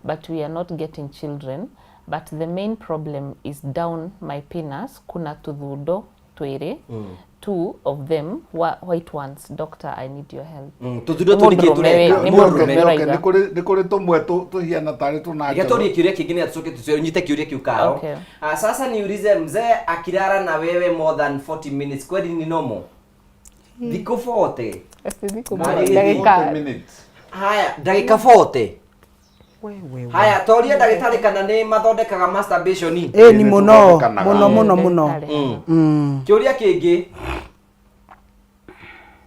but we are not getting children. But the main problem is down my penis kuna tuthundo twiri 2 of them white ones. Doctor, I need your help. Tuthundo tunikitule nikuri tumwe tuhiana tari tunacho igatori kiure kingine atusoke tunyite kiure kiukao. Sasa niulize mzee akirara na wewe more than 40 minutes kweli ni normal? Diko 40 dakika minutes. Haya dakika 40. Haya toria ndagitari kana ni mathondekaga masturbation ni ni muno kiuria kingi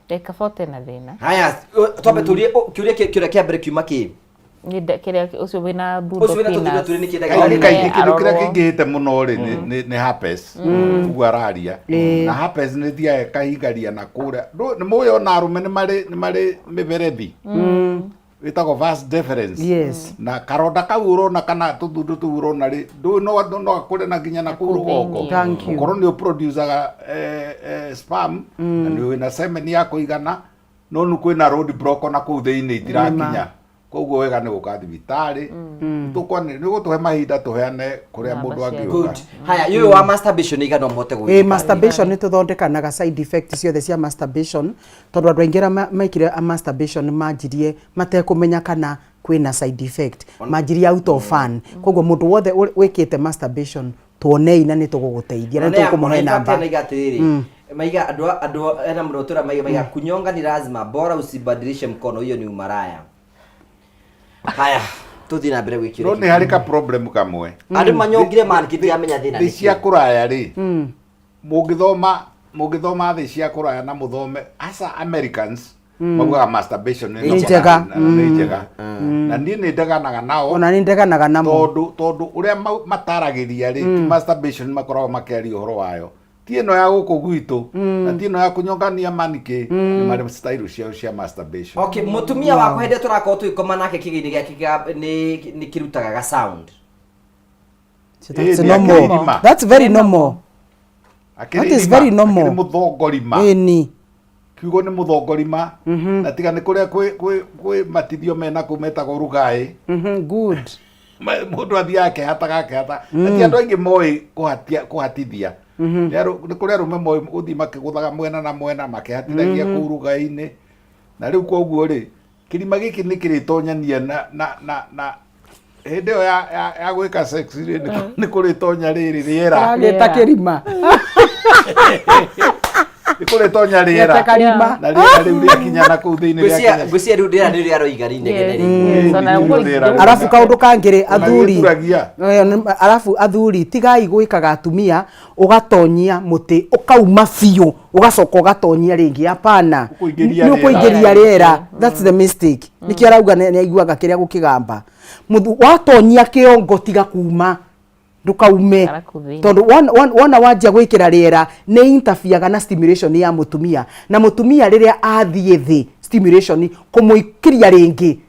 dakika 40 na thina. Haya tobe turie kiuria kia mbere kiuma ki ni kiria ucio wina budo pina ni kiria kingihite muno ri ni herpes ugararia na herpes ni thia kahingaria na kuria ni muyo na arume ni mari miberethi witago vast difference. Yes. Na karonda kau urona kana tuthundo tu urona ri no akure na ginya na kurugongo korwo ni producer sperm na ni wina semen ya kuigana no nu kwina road block na ku thiini itirakinya koguo wega ni gukathi vitari tukone ni gutuhe mahinda tuheane kuria mundu angiuka. Haya yuyu wa masturbation igano mote gwi masturbation ni tuthondekanaga side effects ciothe cia masturbation tondu andu aingira maikire masturbation manjirie matekumenya kana kwina side effect manjirie out of fun koguo mundu wothe wikite masturbation tuonei na ni tuguguteithia na tukumuhe namba maiga adu ena mrotora maiga kunyonga ni lazima bora usibadilishe mkono, hiyo ni umaraya. Haya tuthi na mbere gwikira no ni harika problem kamwe andu manyongire mankiti amenya thina ni cia kuraya ri mugithoma thi cia kuraya na muthome asa Americans maguaga masturbation ni njega na ni ndeganaga nao ona ni ndeganaga namo tondu uria mataragiria ri masturbation makoragwo makiaria uhoro wayo tieno ya guku gwitu na tieno ya kunyongania manike ni mari style cia masturbation. Okay, mutumia wako hende turakorwo twikoma nake kigini giake ni kirutaga ga sound. That's normal. That's very normal. That is very normal. Ni muthongorima ni kiugo ni muthongorima na tiga ni kuria kwi matithio mena kumetago rugai good mundu athia hata na ti andu aingi moi kuhatithia ni kuria rume moi uthi makiguthaga mwena na mwena makihatithagia kuu rugai-ini na riu koguo ri kirima giki ni kiritonyania na hindi yo ya gwika sex ri ni kuritonya riri riera gita kirima ikore tonya riera na riera riu rikinya na kuu thiini riakinya ngwisia riu riera riu riaroigari negene arafu kaundu kangire athuri arafu athuri tigai gwikaga atumia ugatonyia muti ukauma biu ugacoka ugatonyia ringi hapana ni ukuingiria riera. That's the mistake. Nikio arauga ni aiguaga kiria gukigamba watonyia kiongo tiga kuma ndukaume tondu wona wanjia gwikira riera ni interfere na stimulation ya mutumia na mutumia riria athie thi stimulation kumuikiria ringi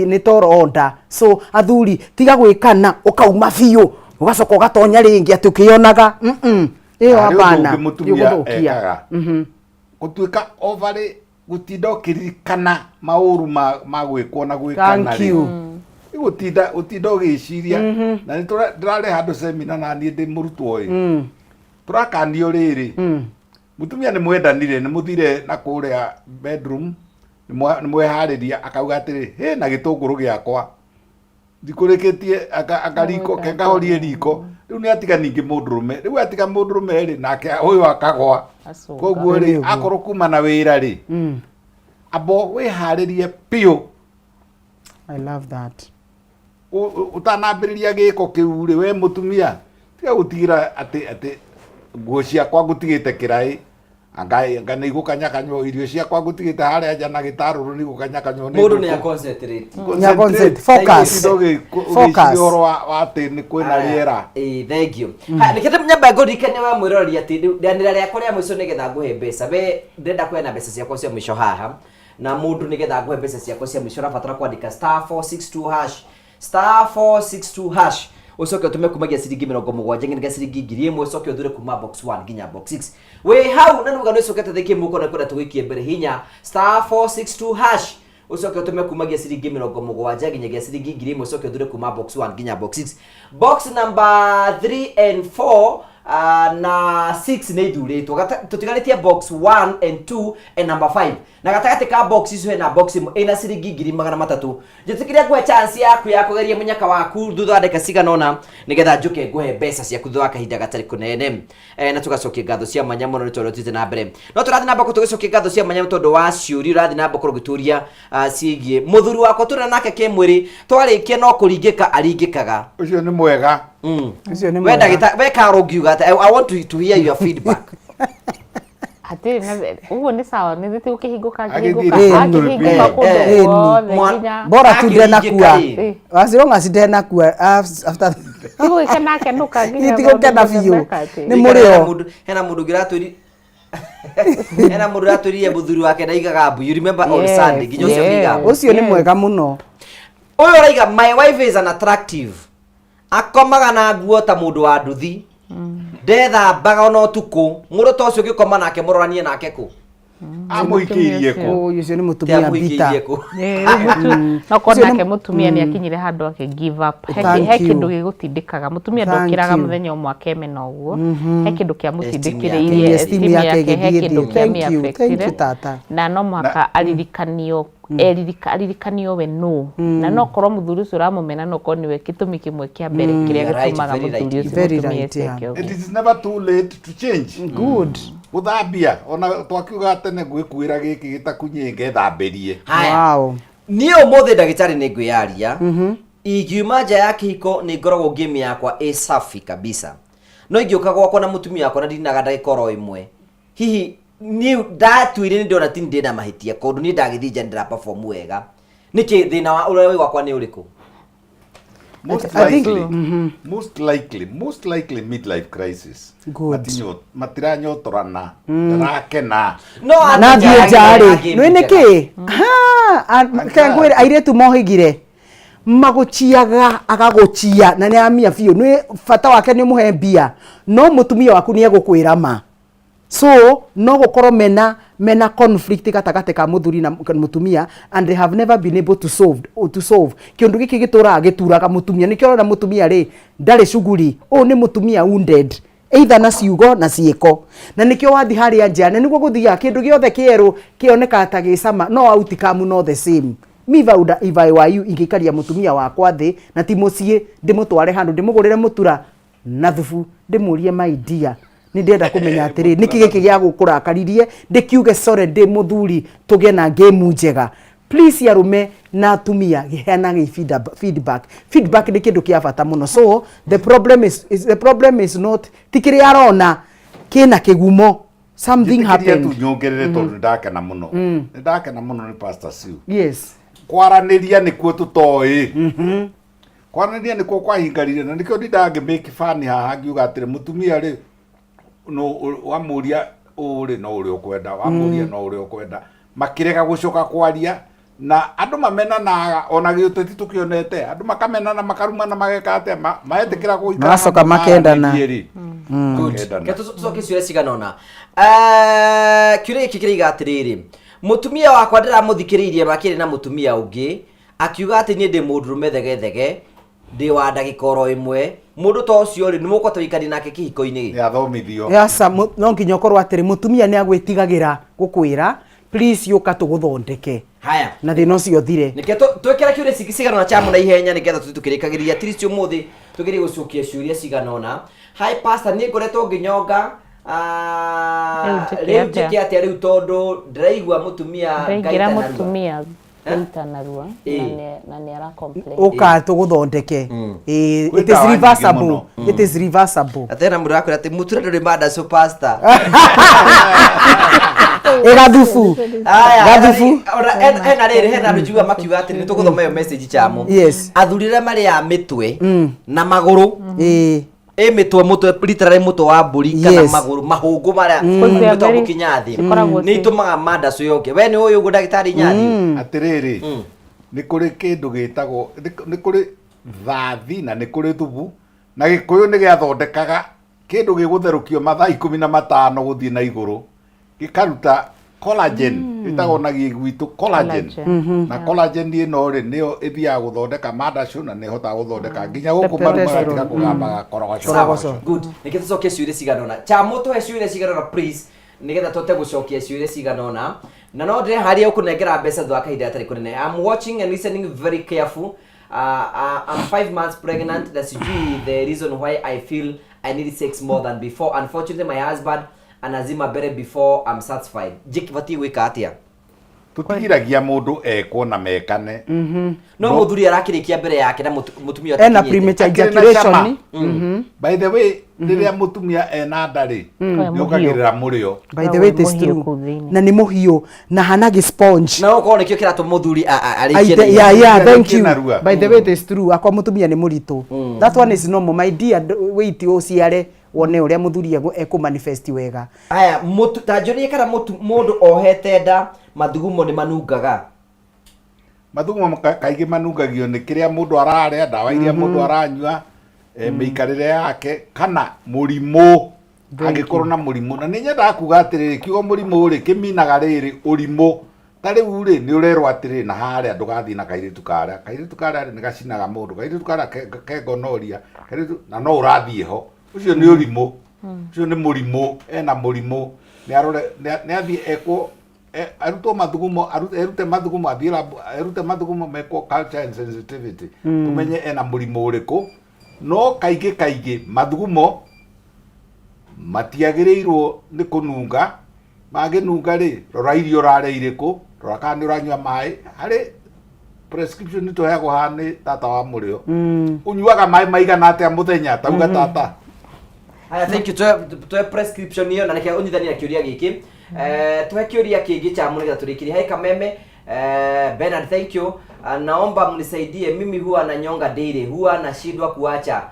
ni toro onda. So athuri tiga gwikana ukauma biu ugacoka ugatonya ringi ati ukionaga iyo hapana yuguthukia gutuika ovary gutindo kiririkana mauru ma gwikwo na gwikana ri utinda ugiciria na ndirare handu semina na ni ndi murutwo uyu turakanio riri mutumia ni mwendanire ni muthire na kuria bedroom ni mwehariria akauga atiri he na gitunguru giakwa ndikurikitie akariko kengahorie riko riu ni atiga ningi mundurume riu atiga mundurume ri nake uyu akagwa koguo ri akorwo kuma na wira ri abo we haririe pio. I love that. Utanambiriria giko kiu ri we mutumia tiga gutigira ati nguo ciakwa ngutigite kirai anga ni gukanyakanywo irio ciakwa ngutigite haria nja na gitaruru ni gukanyakanywo ni mundu ni a concentrate focus wa ati ni kwina riera. Thank you. Nikete nyamba ngorikane wa mwirori ati ndanira riakwa ria mwico nigetha nguhe mbeca we ndenda kwena mbeca ciakwa cia mwico haha na mundu nigetha nguhe mbeca ciakwa cia mwico rabatara kwandika *462# *462# ucoke utume kumagia ciringi 70 nginya ciringi 1000 ucoke uthure kuma box 1 nginya box 6 we hau na nuga nicokete thiki muko na kwenda tugikie mbere hinya *462# ucoke utume kumagia ciringi 70 nginya ciringi 1000 ucoke uthure kuma box 1 nginya box 6 box number 3 and 4 na 6 nä ithurĩtwo tũtiganĩtie box 1 and 2 and number 5 na gatagatĩ ka box icio hena box ĩmwe ĩna ciringi 300 njĩtĩkĩria nguhe chance yaku ya kũgeria mũnyaka waku thutha wa ndagĩka cigana ũna nĩgetha njũke nguhe mbeca ciaku thutha wa kahinda gatarĩ kũnene na tũgacokia ngatho cia mwanya mũno nĩ tondũ tũthiĩte na mbere no tũrathiĩ na mbere tũgĩcokia ngatho cia mwanya tondũ wa ciũria ũrathiĩ na mbere gũtũria ciĩgiĩ mũthuri wakwa tũrĩ nake kĩmwĩrĩ twarĩkia no kũringĩka aringĩkaga ũcio nĩ mwega we ndagĩta we Karo ngiuga I want to hear your feedback. Ati uguo ni sawa ni thiti ukihinguka bora tu ndena kuwa wasirunga sidena kuwa after uguo kana kenuka nginya itigo kana biu ni murio hena mundu giraturi hena mundu raturiye muthuri wake ndaigaga mbu you remember on Sunday nginya ucio ni mwega muno uyu raiga my wife is an attractive akomaga na nguo ta mundu wa nduthi ndethambaga no tuku mundu ta ucio gikoma nake muroranie nake ku amuikirie ku ucio ni mutumia bita no konake mutumia ni akinyire handu ake give up he kindu gigutindikaga mutumia ndokiraga muthenya umwe akeme na uguo he kindu kia mutindikiririe esteem yake he kindu kia mi affectire na no mwaka alirikanio we no na no korwo muthuri ucio ramumena no korwo niwe gitumi kimwe kia mbere kiria gitumaga muthuri ucio it is never too late to change good uthambia ona twakiuga tene ngwikwira giki gitakunyinge thambirie wow ni umuthi ndagitari ni ngwiyaria ingiuma nja ya kihiko ni ngoragwo ngimi yakwa e safi kabisa no ingioka gwakwa na mutumia yakwa na ndinaga ndagika oro imwe hihi ni ndatuire ni ndona ti ndina mahitia kondu ni ndagithija ndira perform wega niki thina wa ule wakwa ni uriku most likely midlife crisis good matiranyotorana rakena na thiojari no niki ha kangwira airetu mohigire maguchiaga agaguchia na ni amia biu ni fata wake ni muhe mbia no mutumia waku ni egukwira ma so no gukorwo mena conflict gatagate ka muthuri na mutumia and they have never been able to solve kindu giki gitura gituraga mutumia nikio na mutumia ri ndari shuguri ni mutumia wounded either na ciugo na ciiko na nikio wathi hari anjane niguo guthia kindu giothe kieru kioneka ta gicama no outcome no the same mivauda ivai wayu ingikaria mutumia wakwa thi na ti mucie ndimutware handu ndimugurire mutura na thufu ndimurie my dear ni ndenda kumenya atiri niki giki gya gukurakaririe ndikiuge sore ndi muthuri tuge na game njega please yarume na atumia heana feedback ni kindu kia bata muno so the problem is not tikiri arona kina kigumo something happened tunyongerere tondu ndakena muno ndakena muno ni Pastor Siu yes kwaraniria nikuo tutoi kwaraniria nikuo kwahingarire na nikio ndindange make fun haha ngiuga atiri mutumia ri no wamuria uri no uri ukwenda wamuria no uri ukwenda makirega gucoka kwaria na andu mamena na ona giuteti tukionete andu makamena na makaruma na magekate maetikira guikara masoka makendana tucoke ciũria ciganona kĩũria gĩkĩ kĩraiga atĩrĩrĩ mutumia wakwa ndĩramuthikĩrĩirie makĩrĩ na mutumia ũngĩ akiuga atĩ niĩ ndĩ mũndũrũme thegethege ndi wa ndagika oro imwe mundu to ucio ri ni mukwata wikari nake kihiko-ini yathomithio yasa no nginya korwo atiri mutumia ni agwitigagira gukwira please yuka tuguthondeke haya na thina ucio thire nike twekera kiuria cigana na chamu na ihenya nigetha tutukirikagiria tiricio muthi tugerie gucokia ciuria ciganona hi pastor ni ngoretwo nginyonga rĩu njĩke atĩa rĩu tondũ ndĩraigua mũtumia ngaita mũtumia ngaita narua na nĩ ara complain ũka tũgũthondeke it is reversible it is reversible atena mũndũ akwĩra atĩ mũtura ndũrĩ mada superstar gathubu hena rĩrĩ hena rũjua makiuga atĩ nĩ tũgũthoma ĩyo message chamo athurire marĩ ya mĩtwe na magũrũ mĩtwe mũtwe literally mũtwe wa mbũri kana magũrũ mahũngũ marĩa mũtwe gũkinya thĩ nĩ itũmaga mada coyoke we nĩ ũyũ ndagĩtarĩ nyathi atĩrĩrĩ nĩ kũrĩ kĩndũ gĩtagwo nĩ kũrĩ thathi na nĩ kũrĩ thubu na gĩkũyũ nĩ gĩathondekaga kĩndũ gĩgũtherũkio mathaa 15 gũthiĩ na igũrũ gĩkaruta collagen ĩtagwo na gĩgwitũ collagen na collagen ĩno rĩ nĩyo ĩthiaga gũthondeka madacu na nĩ ĩhotaga gũthondeka nginya gũkũ maru magatiga kũgambaga korogoco good nĩkĩ tũcokie ciũria ciganona Chamo tũhe ciũria ciganona please nĩgetha tũte gũcokia ciũria ciganona na no ndĩre harĩa ũkũnengera mbeca thutha wa kahinda gatarĩ kũnene I'm watching and listening very careful I'm 5 months pregnant that's usually the reason why I feel I need sex more than before unfortunately my husband anazima bere before I'm satisfied jikibati gwika atia tutigiragia mundu ekwo na mekane no muthuri arakirikia mbere yake na mutumia ena premature ejaculation by the way riria mutumia ena ndari yokagirira murio by the way it is true na ni muhio na hana sponge na uko nikio kiratu muthuri arikie yeah thank you by the way it is true akwa mutumia ni muritu that one is normal my dear wait uciare wone uria muthuri eko manifest wega aya mutu tajorie kana mundu ohete nda mathugumo ni manungaga mathugumo kaigi manungagio ni kiria mundu ararĩa ndawa iria mundu aranyua mĩikarĩre yake kana mũrimũ angĩkorwo na mũrimũ na nĩ nyendaga kuga atĩrĩrĩ kiugo mũrimũ rĩ kĩminaga rĩrĩ ũrimũ ta rĩu rĩ nĩ ũrerwo atĩrĩ na harĩa ndũgathiĩ na kairĩtu karĩa nĩ gacinaga mũndũ kairĩtu karĩa kengonoria na no ũrathiĩ ho ucio nĩ ũrimũ ucio nĩ mũrimũ ena mũrimũ nĩ athiĩ ekwo arutwo mathugumo erute mathugumo athiĩ erute mathugumo mekwo culture and sensitivity tumenye ena mũrimũ ũrĩkũ no kaingĩ mathugumo matiagĩrĩirwo nĩ kũnunga magĩnunga rĩ rora irio ũrarĩa irĩkũ rora kana nĩ ũranyua maĩ harĩ prescription nĩ tũheagwo haha nĩ tata wa mũrĩo ũnyuaga maĩ maigana atĩa mũthenya tauga tata thank you to prescription hiyo na nikia unyithania kiuria giki tuhe kiuria kingi cha munega turikiria hai kameme Bernard thank you naomba mnisaidie mimi huwa na nyonga daily huwa nashindwa kuacha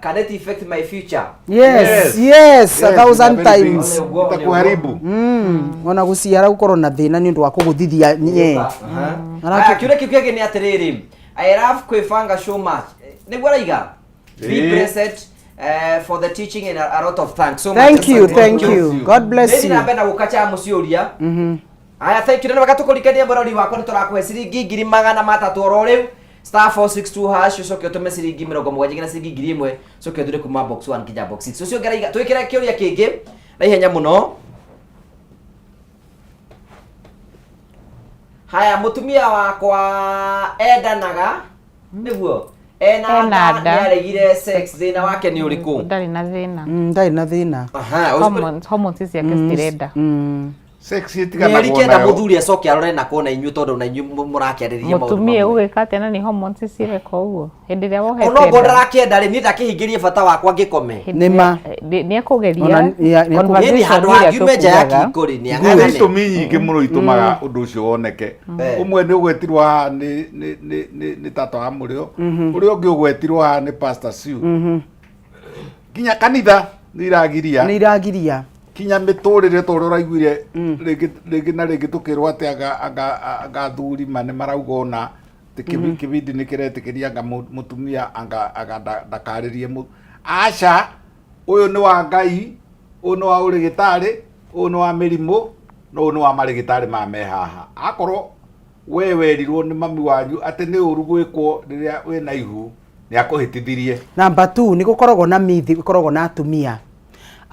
can it affect my future yes 1000 times itakuharibu ona guciara ukorwo na thina ni ndu wa kuguthithia nye kiuria kingĩ ni atiriri I love kwifanga so much niguo raiga be blessed for the teaching and a lot of thanks so much thank you God bless you nina gukacha muciuria aya thank you nĩ wakatukurikania borori wako nĩ tũrakuhe ciringi 300 oro rĩu *462 hash ucoke utume ciringi 70 na ciringi 1000 ucoke uthure kuma box 1 kinya box 6 ucio ngeraiga twikire kiuria kingi na ihenya muno haya mutumia wakwa endanaga niguo ena ndaregire sex thina wake ni uriku ndari na thina ndari na thina hormones ciake citirenda sex itigana bona nĩrikenda muthuri acoke arore na kona inyu tondu na inyu murakĩarĩrĩria maũndũ mutumia ugĩka atĩa na nĩ hormones cireka ũguo hĩndĩ ĩrĩa wohete ona ngo ndarakĩenda rĩ niĩ ndakĩhingĩrie bata wakwa ngĩkome nĩma nĩekũgeria nĩ handũ hangiume nja ya kiko rĩ nĩ agane itũmi nyingĩ mũno itũmaga ũndũ ũcio woneke ũmwe nĩ ũgwetirwo haha nĩ tata wa mũrĩo ũrĩa ũngĩ ũgwetirwo haha nĩ pastor Siu nginya kanitha nĩ iragiria kinya miturire toro raiguire rĩngĩ na rĩngĩ tukirwo ati anga thuri mane marauga ona kibindi nikiretĩkĩria anga mutumia anga ndakaririe aca uyu ni wa Ngai uyu ni wa ũrigitari uyu ni wa mĩrimũ no uyu ni wa marigitari ma mehaha akorwo we werirwo ni mami wanyu ati ni ũru gwĩkwo rĩrĩa wĩna ihu ni akũhĩtithirie number 2 ni gukoragwo na mithi gukoragwo na atumia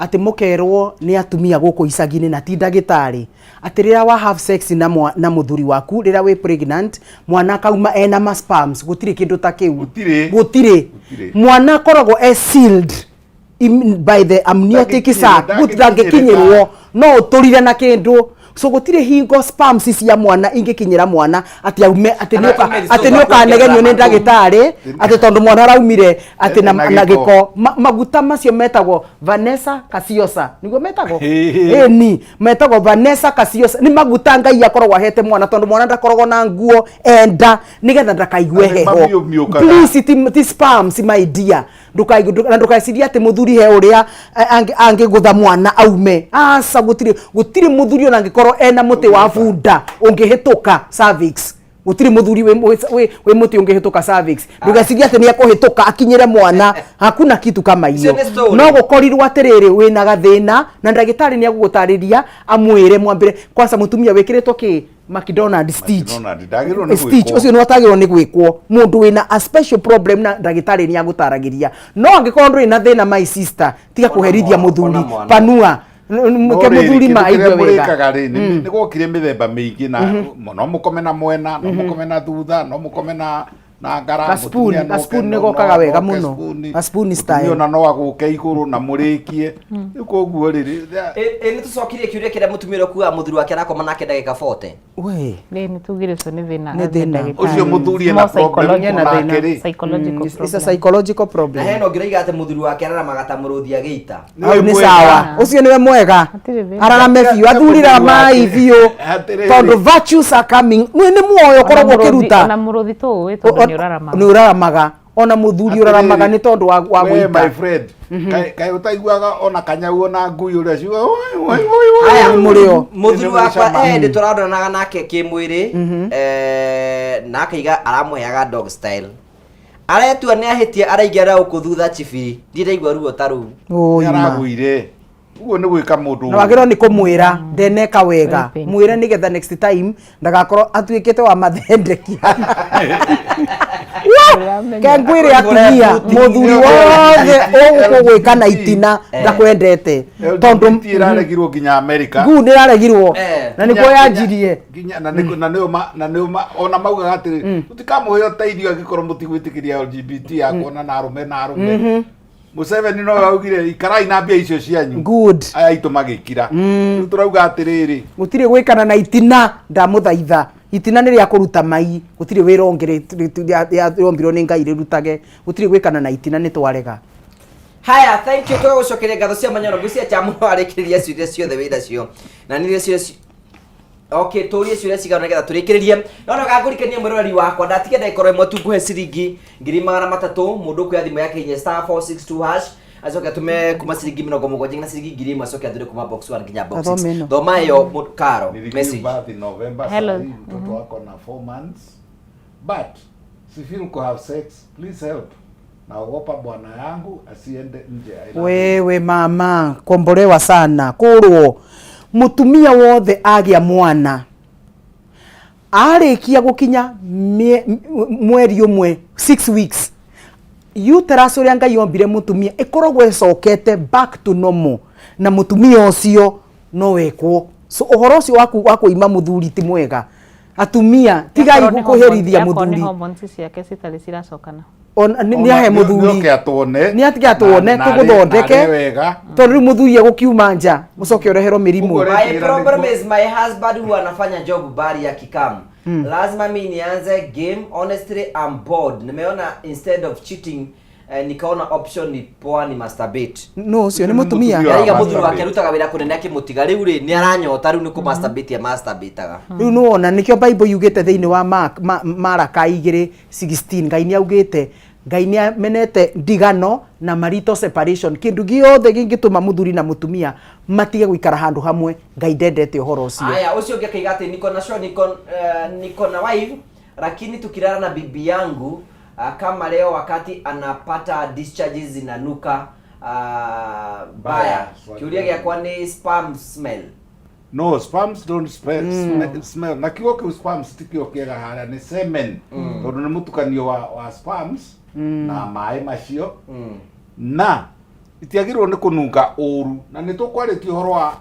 ati mukerwo ni atumia guku icagi-inĩ na ti ndagĩtarĩ ati rĩrĩa wa have sex na muthuri waku rĩrĩa we pregnant mwana kauma ena ma sperms gutire kindu ta kiu gutire mwana koragwo sealed by the amniotic sac gutirangikinyirwo no uturire na kindu so gutire hingo spams cia mwana ingikinyira mwana ati aume ati nioka negenyo ni ndagitari ati tondu mwana araumire ati na giko maguta macio metagwo Vanessa Casiosa niguo metagwo ni metagwo Vanessa Casiosa ni maguta ngai akorwo ahete mwana tondu mwana ndakorwo na nguo enda nigetha ndakaigwe heho please ti spams my dear ndukaigiria ati muthuri he uria angigutha mwana aume asa gutire muthuri ona ngikorwo ena muti wa bunda ungihituka cervix gutire muthuri we muti ungihituka cervix ndugasiria ati ni akuhituka akinyire mwana hakuna kitu kama hiyo no gukorirwo atiriri wina gathina na ndagitari ni agugutariria amwire mwambire kwanza mutumia wikiritwo ki McDonald stitch ucio no atagirwo ni gwikwo mundu wina a special problem na ndagitari ni agutaragiria no angikorwo nduri na thina my sister tiga kuherithia muthuri panua ke muthuri maigwe wega ni gwokire mithemba mingi na no mukome na mwena no mukome na thutha no mukome na ngara spoon ni gokaga wega muno spoon style ona no aguke iguru na murikie koguo riri ni tucokirie kiuria kira mutumira kuwa muthuri wake arakoma nake ndagika 40 we ni tugire so ni thina ucio muthuri na problem na psychological problem heno ngiraiga ati muthuri wake araramaga ta muruthia geita ni sawa ucio niwe mwega ararame biu athurira mai biu tondu virtues are coming ni muoyo korwo kiruta na muruthi to ni uraramaga ona muthuri uraramaga ni tondu wa gwita my friend kai utaiguaga ona kanyau ona ngui uria ciuga aya murio muthuri wakwa ndi turaranaga nake kimwiri na akaiga aramuheaga dog style aretua ni ahitie araigera ukuthutha chibi ndiraigua ruo taru araguire ugo ni gwika mundu na wagiro ni kumwira ndeneka wega mwire nigetha next time ndagakorwo atuikite wa mathendekia kengwire atumia muthuri wothe ugugwika na itina ndakwendete tondu iraregirwo nginya America ngu niraregirwo na niko yanjirie nginya na neuma ona mauga atiri tutikamuhe uteithio agikorwo mutigwitikiria LGBT yakona na arume Museveni no augire ikarai na mbia icio cianyu good aya itu magikira turauga atiriri gutire gwikana na itina ndamuthaitha itina ni ria kuruta mai gutire wira ongere ya rombiro ni ngai rirutage gutire gwikana na itina ni twarega haya thank you to gucokeria ngatho cia manyoro gucia chamu arikiria ciuria ciothe wira cio na niria cio okay turie ciuria cigana nigetha turikiririe no gagurikania mwirori wakwa ndatige ndaikorwo imwe tu kuhe ciringi 300 mundu kwa thimu yake inye *462# acoke tume kuma ciringi 70 na ciringi 1000 acoke athire kuma box 1 nginya box 6 thoma yo karo message November hello mtoto wako na 4 months but if you go have sex please help naogopa bwana yangu asiende nje wewe mama kombolewa sana kurwo mutumia wothe agia mwana arikia gukinya mweri umwe 6 weeks uterus uria ngai yombire mutumia ikoragwo icokete back to normal na mutumia ucio no wekwo so uhoro ucio waku ima muthuri ti mwega atumia tigai gukuherithia muthuri hormones ciake citari ciracokana ni ahe muthuri ni atiga tuone tuguthondeke tondu muthuri egukiuma nja mucoke urehero mirimu my problem is my husband who anafanya job bari ya kikamu lazima mimi nianze game honestly I'm bored nimeona instead of cheating nikaona option ni poa ni masturbate no sio ni mutumia yaiga muthuri wake rutaga wira kunene akimutiga riu ri ni aranyota riu ni ku masturbate ya masturbataga riu no ona nikio bible yugite thiini wa Maraka 2:16 ngai ni augite ngai ni amenete ndigano na marito separation kindu giothe gingituma muthuri na mutumia matige guikara handu hamwe ngai ndendete uhoro ucio aya ucio ngekaiga ati niko na show niko na wife lakini tukilala na bibi yangu kama leo wakati anapata discharges zinanuka baya kiuria gyakwa ni sperm smell no sperms don't smell na kigo ki sperms tikio kiega hara ni semen tondu ni mutukanio wa sperms na mai macio na itiagirwo ni kununga uru na ni tukwaritie horo wa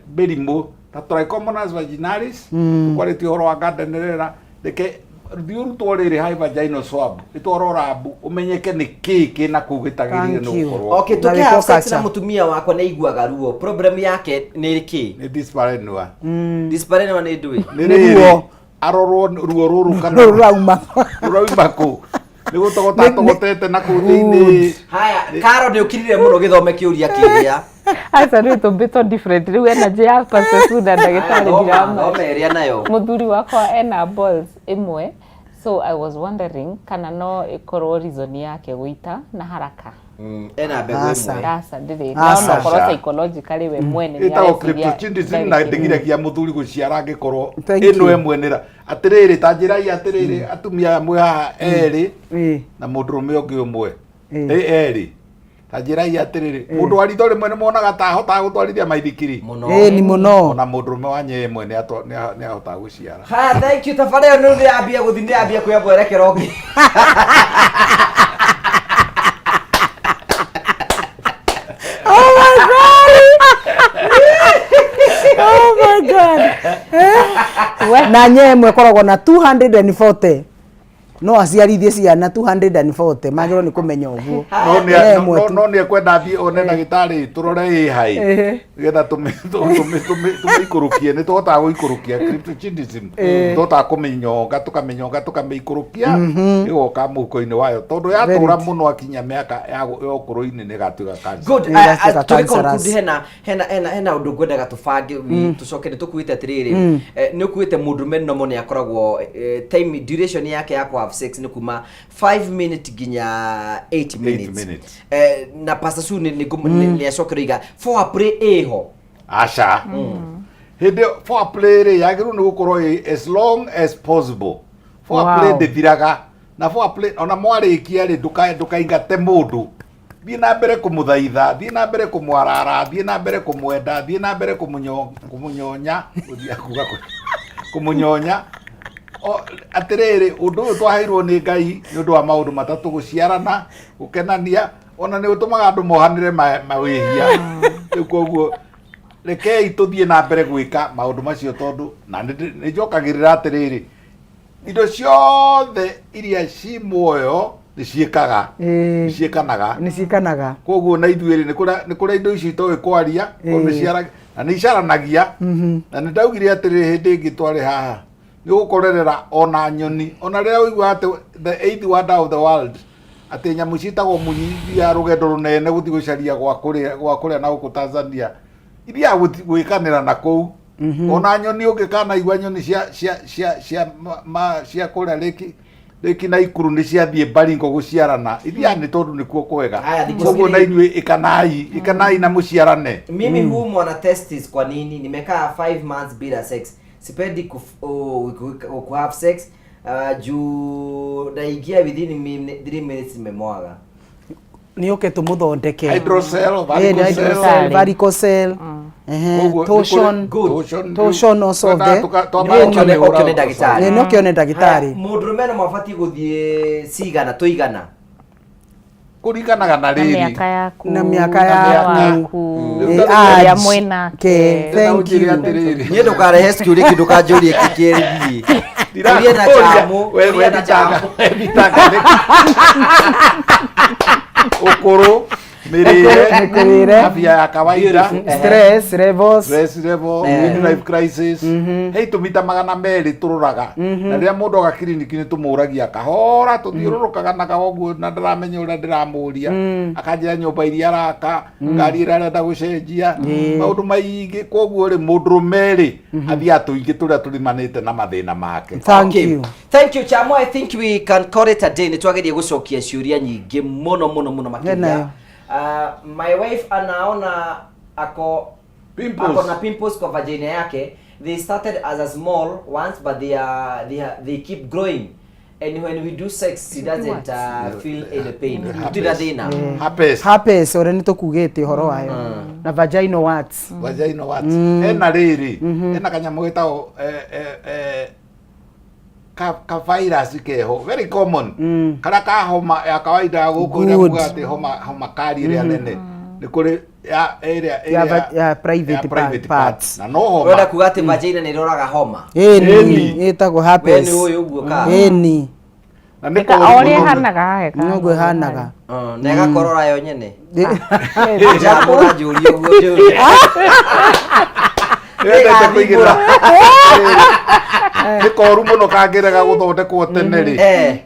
berimu ta trichomonas vaginalis tukwaritie horo wa gardenerera deke thiurutwo riri hai vagina swab itwaro rabu umenyeke ni kiki na kugitagirire no korwo. Okay, tuke have sex na mutumia wakwa na iguaga ruo. Problem yake ni riki? Ni disparate. Disparate ni ndui. Ni ruo. Arorwo ruo ruru kana. Rauma. Rauma ku. Ni gutogota togotete na kuthini. Haya, Karo ni ukirire muno githome kiuria kiria. Asa ni tumbito different. Riu energy ya Pastor Suda ndagitari dirama. Omeria nayo. Muthuri wakwa ena balls imwe. So I was wondering kana no ikorwo reason yake guita na haraka. Ena mbegu imwe. Asa ndiri. Naona korwo psychologically we mwene ni itago cryptocindizin na ndegire kia muthuri guciara ngikorwo ino emwe nira atiriri tanjirai atiriri atumia amwe ha eri na mundurume ungi umwe eri tanjirai atiriri mundu aritho rimwe ni monaga ta hota gutwarithia maithikiri ni muno na mundurume wanye emwe ni ahota guciara. Ha, thank you tafadhali ndio ndiambia guthinde ambia kuya bwerekero ngi. Oh my god. Na nyemwe koragwo na 240 no aciarithie ciana 240 magiro ni kumenya uguo no ni kwenda thie one ndagitari turore i hai getha tumikurukie ni tuhota guikurukia cryptocindism tuhota kuminyonga tukamiikurukia igoka muko-ini wayo tondu yatura muno akinya miaka ya ukuru-ini ni gatuga kansa. Good. Tugiconclude hena undu ngwendaga tubange tucoke nitukuite atiriri ni ukuite mundume no mone akoragwo time duration yake ya have sex ni kuma 5 minutes ginya 8 minutes. Na Pastor Su ni acokeriga foreplay eho acha hindi foreplay ri yagiru ni gukorwo as long as possible. Foreplay ndithiraga na foreplay ona mwarikia ri ndukaingate mundu thie na mbere kumuthaitha thie na mbere kumwarara thie na mbere kumwenda thie na mbere kumunyonya uthia kuga kumunyonya atiriri undu uyu twaheirwo ni Ngai ni undu wa maundu matatu guciarana gukenania ona ni utumaga andu mohanire mawihia koguo rekei tuthie na mbere gwika maundu macio tondu na ni njokagirira atiriri indo ciothe iria ci muoyo ni ciikanaga koguo na ithuiri ni kuri indo ici itoe kwaria ni ciaraga na ni icaranagia na ni ndaugire atiriri hindi ingi twari haha ni gukorerera ona nyoni ona riria uigua ati the 8th wonder of the world ati nyamu citagwo munyi ya rugendo runene guthi gucaria gwa kuria na guku Tanzania iria gwikanira na kou ona nyoni ungikana igwa nyoni cia kuria riki na ikuru ni ciathie Baringo guciarana iria ni tondu nikuo kwega koguo na inyui ikanai na muciarane. Mimi huumwa na testis kwa nini nimekaa 5 months bila sex sipendi ku have sex juu naingia within 3 minutes nimemwaga ni uke tumuthondeke hydrocell varicocell torsion also there okay ndagitari ni ukione ndagitari mundurume no mabati guthie cigana tuigana kuringanaga na riri na miaka yaku ya mwena ke thank you ni ndukarehe skiuri kindu kanjurie kikiri ndirie na jamu wewe na jamu ukuru mirire afya ya kawaida stress levels midlife crisis hey tumita magana meri tururaga na ria mundu ga clinic ni tumuragia kahora tuthiururukaga na kagoguo na ndiramenya uria ndiramuria akanjira nyumba iria araka ngari ira arenda gucenjia maundu maingi koguo ri mundurume ri athia atuingi turia turimanite na mathina make. Thank you Chamo. I think we can call it a day. Ni twagerie gucokia ciuria nyingi muno makiria. My wife anaona ako na pimples kwa vagina yake. They started as a small ones but they keep growing, and when we do sex she doesn't feel any pain. Happens ore nitukugite horo wayo na vaginal warts ena riri ena kanyamu gitao ka virus keho very common kara ka homa ya kawaida guku ria mugate homa kari ria nene Nĩ kũrĩ ya private parts. Na no homa. Wenda kuga atĩ vagina nĩ ĩroraga homa. Ĩni ĩtagwo herpes. We nĩ ũyũ ũguo ka. Ĩni. Na nĩ Ũrĩa hanaga heka. Noguo hanaga. Na ĩgakorora yo nyene. Jamũra njũria ũguo njũria. Ndete kũigĩra. Nĩ koru mũno kangĩrega gũthondekwo tene rĩ.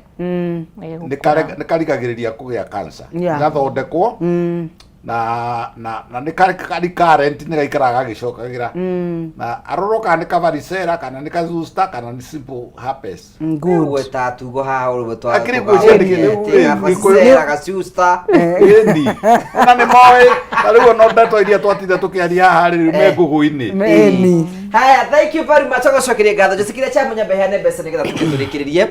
Nĩ karigagĩrĩria kũgĩa cancer. Gathondekwo na nĩ kari current nĩ gaikaraga gagĩcokagĩra. Na aroroka nĩ varicella kana nĩ zoster kana nĩ simple herpes. Good. Tatugo haha ũrũgũ twa. Akiri gwĩcia nĩ varicella ga zoster. Ĩni. Na nĩ moĩ rĩu no ndeto iria twatinde tũkĩaria haha rĩ me ngũgũ-inĩ. Ĩni. Haya, thank you very much. Ogocokeria ngatho. Njĩtĩkĩre cha mũnyambe hene mbeca nĩgetha tũkĩtũrĩkĩrĩrie.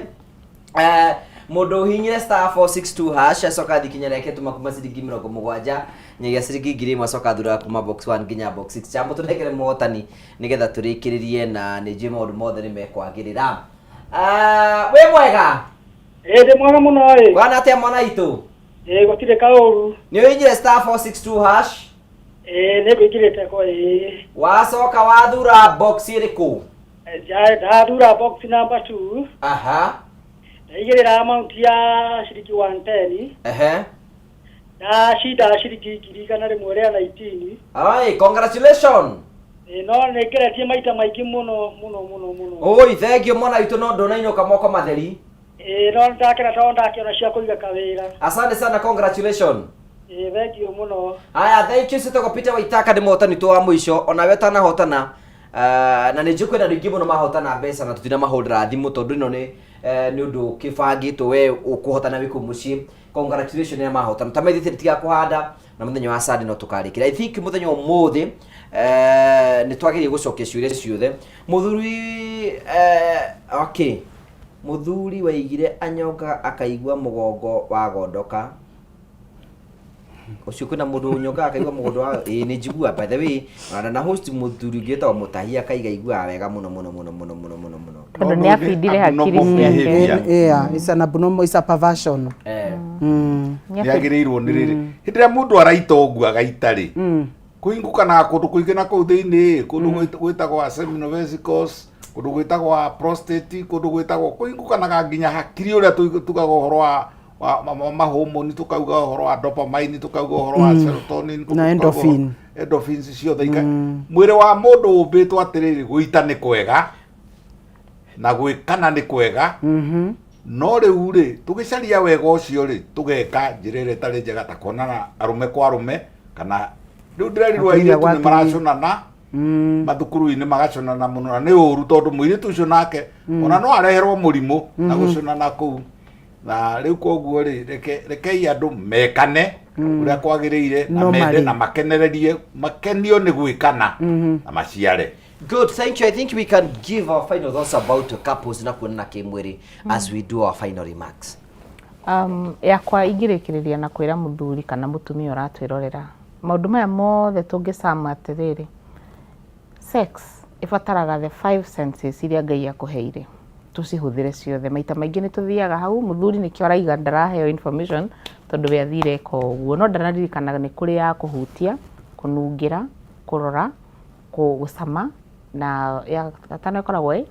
Mũndũ hinyire *462# acoka thikinya reke tuma kuma ciringi 70 nyagia ciringi 1000 acoka thura kuma box 1 nginya box 6 cha mũtũnekere mũhotani nĩgetha tũrĩkĩrĩrie na nĩ njĩ maũndũ mothe nĩ mekwagĩrĩra. Wĩ mwega? Ndĩ mwega mũno ĩ. Kwana atĩa mwana itũ? Gũtirĩ kaũru. Nĩ ũhinyire *462#? Nĩ ngũingĩrĩte ko ĩ. Wacoka wathura box ĩrĩkũ? Ndathura box number 2. Aha. Ndaigĩrĩra amount ya ciringi 110. Na shida ciringi 119. Ai, congratulations. No nĩ ngeretie maita maingĩ mũno. Oi, thank you mwana witũ no ndũnainũka moko matheri. No ndakena tondũ ndakĩona cia kũiga kawĩra. Asante sana, congratulations. Thank you mũno. Aya, thank you Sitoko Peter Waitaka nĩ mũhotani tu wa mũico ona we tanahotana. Na nĩ njũkwĩna rĩngĩ mũno mahotana mbeca na tũtina mahũrĩra thimũ tondũ ĩno nĩ ũndũ kĩbangĩtwo we ũkũhotana wĩkũ mũciĩ. Congratulations nĩ mahotana. Tamaithĩte tiga kũhanda na mũthenya wa Sunday no tũkarĩkĩra. I think mũthenya ũmũthĩ nĩ twagĩrĩire gũcokia ciũria ciothe. Mũthuri okay. Mũthuri waigire anyonga akaigua mũgongo wagondoka. Ucio kuna mũndũ nyonga akaigua mũgongo wa nĩ njigua by the way na host mũthuri ngĩtwa mũtahia akaiga igua wega mũno. Tondũ nĩ abindire hakiri ciake. Yeah, it's an abnormal, it's a perversion. Nĩagĩrĩirwo nĩ rĩrĩ. Hĩndĩ ĩrĩa mũndũ araita ũguo agaita rĩ. Kũingũka na kũndũ kũingĩ na kũu thĩinĩ, kũndũ gwĩtagwo seminal vesicles, kũndũ gwĩtagwo prostate, kũndũ gwĩtagwo kũingũkanaga nginya hakiri ũrĩa tugaga ũhoro wa mahormoni tukauga ũhoro wa dopamine tukauga ũhoro wa serotonin na endorphins ciothe mwĩrĩ wa mũndũ ũmbĩtwo atĩrĩrĩ gũita nĩ kwega na gwĩkana nĩ kwega no rĩu rĩ tũgĩcaria wega ũcio rĩ tũgeka njĩra ĩrĩa ĩtarĩ njega ta kuonana arũme kwa arũme kana rĩu ndĩrerirwo airĩtu nĩ maraconana mathukuru-inĩ magaconana mũno na nĩ ũru tondũ mũirĩtu ũcio nake ona no areherwo mũrimũ na gũconana kũu na rĩu koguo rĩ rekei andũ mekane ũrĩa kwagĩrĩire na mende na makenererie makenio nĩ gwĩkana na maciare. Good, thank you. I think we can give our final thoughts about couples na kuonana kĩmwĩrĩ as we do our final remarks. Yakwa ingĩrĩkĩrĩria na kwĩra mũthuri kana mũtumia ũratwĩrorera maũndũ maya mothe tũngĩcama atĩrĩrĩ sex ibataraga the 5 senses iria Ngai akũheire tucihũthĩre ciothe. Maita maingĩ nĩ tũthiaga hau mũthuri nĩkĩo araiga ndaraheo information tondũ we athire eka ũguo no ndanaririkanaga nĩ kũrĩ ya kũhutia, kũnungĩra, kũrora, gũcama na ya gatano ĩkoragwo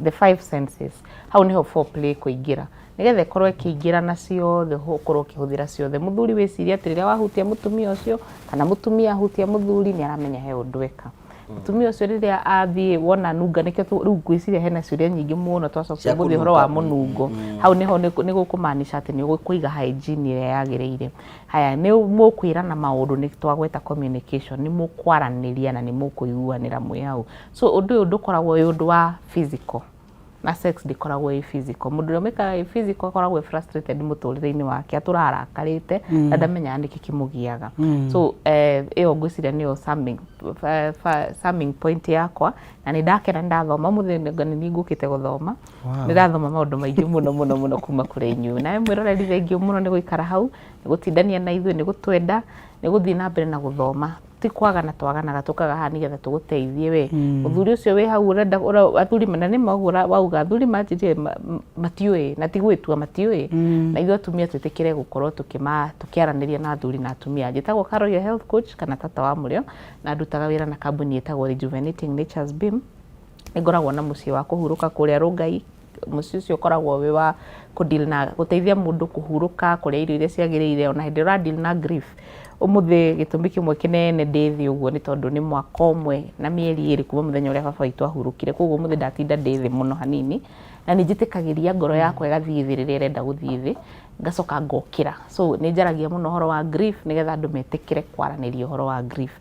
the 5 senses. Hau nĩho foreplay kũingĩra nĩgetha ĩkorwo ĩkĩingĩra na ciothe ũkorwo ũkĩhũthĩra ciothe. Mũthuri wĩciria atĩ rĩrĩa wahutia mũtumia ũcio kana mũtumia ahutia mũthuri nĩ aramenya he ũndũ eka. Mũtumia ũcio rĩrĩa athiĩ wona nunga nĩkĩo rĩu ngwĩciria hena ciũria nyingĩ mũno twacokia gũthiĩ ũhoro wa mũnungo. Hau nĩho nĩ gũkũmaanisha atĩ nĩ gũkũiga hygiene ĩrĩa yagĩrĩire. Haya nĩ mũkwĩrana maũndũ nĩ twagweta communication, nĩ mũkwaranĩria na nĩ mũkũiguanĩra mwĩ hau. So ũndũ ũyũ ndũkoragwo wĩ ũndũ wa physical na sex ndĩkoragwo ĩ physical. Mũndũ ũrĩa ũmĩkaga ĩ physical akoragwo frustrated mũtũrĩre-inĩ wake atũrarakarĩte na ndamenyaga nĩkĩ kĩmũgiaga. So ĩyo ngwĩciria nĩyo summing point yakwa na nĩ ndakena ndathoma mũthenya nĩ ngũkĩte gũthoma nĩ ndathoma maũndũ maingĩ mũno kuma kũrĩ inyuĩ. Nawe mwĩroreri thengiũ mũno nĩ gũikara hau nĩ gũtindania na ithuĩ nĩ gũtwenda nĩ gũthiĩ na mbere na gũthoma ti kwagana twaganaga tukaga ha nigetha tuguteithie we uthuri ucio we hau urenda athuri manene magura wauga athuri manjire matiui na tigwitua matiui na ithuĩ atumia twĩtĩkĩre gũkorwo tukiaraniria na athuri na atumia. Njĩtagwo Carol your health coach kana tata wa mũrĩo na ndutaga wĩra na kambuni ĩtagwo Rejuvenating Nature's Beam. Ngoragwo na muciĩ wa kuhuruka kuria Rongai. Muciĩ ucio ukoragwo we wa kudeal na guteithia mundu kuhuruka kuria irio iria ciagĩrĩire ona hĩndĩ ĩrĩa deal na grief. Umuthi gĩtũmi kĩmwe kĩnene ndĩthĩ ũguo nĩ tondũ nĩ mwaka ũmwe na mĩeri 2 kuma mũthenya ũrĩa baba witũ ahurũkire, koguo umuthi ndatinda ndĩthĩ mũno hanini na nĩ njĩtĩkagĩria ngoro yakwa ĩgathiĩ thĩ rĩrĩa ĩrenda gũthiĩ thĩ ngacoka ngokĩra. So nĩ njaragia mũno ũhoro wa grief nĩgetha andũ metĩkĩre kwaranĩria ũhoro wa grief.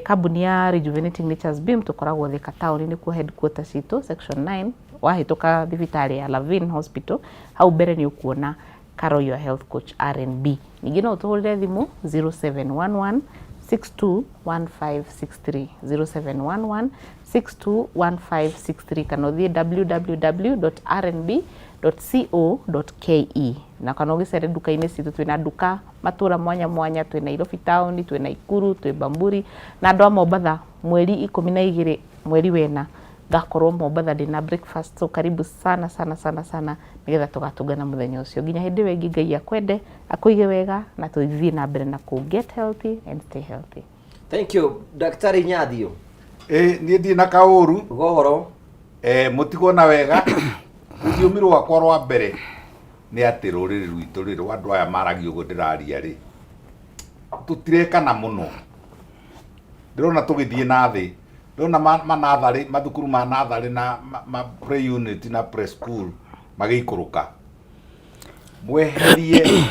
Kambuni ya Rejuvenating Nature's Beam tũkoragwo Thika Town nĩkuo headquarters itũ section 9 wahĩtũka thibitarĩ ya Lavin Hospital hau mbere nĩ ũkuona Carol your health coach R&B. Ningĩ no ũtũhũrĩre thimũ 0711 621563 0711 621563 kana ũthiĩ www.rnb.co.ke na kana ũgĩcere nduka-inĩ citũ twĩna nduka matũra mwanya mwanya, twĩ Nairobi town, twĩ Naikuru, twĩ Bamburi na andũ a Mombatha mweri 12 mweri wena ngakorwo Mombatha ndĩna breakfast. So karibu sana sana sana sana nigetha tugatungana muthenya ucio nginya hindi wengi Ngai akwende akuige wega na tuthiĩ na mbere na ku get healthy and stay healthy. Thank you Daktari Nyathio. Niĩ ndi na kaũru gohoro mũtigo na wega rũthiomi rwakwa rwa mbere nĩ atĩ rũrĩrĩ rwitũ rĩrĩ andũ aya maragia ũguo ndĩraria rĩ tũtirekana mũno. Ndĩrona tũgĩthiĩ na thĩ ndona manatharĩ mathukuru ma natharĩ na pre unit na pre school magĩikũrũka mweherie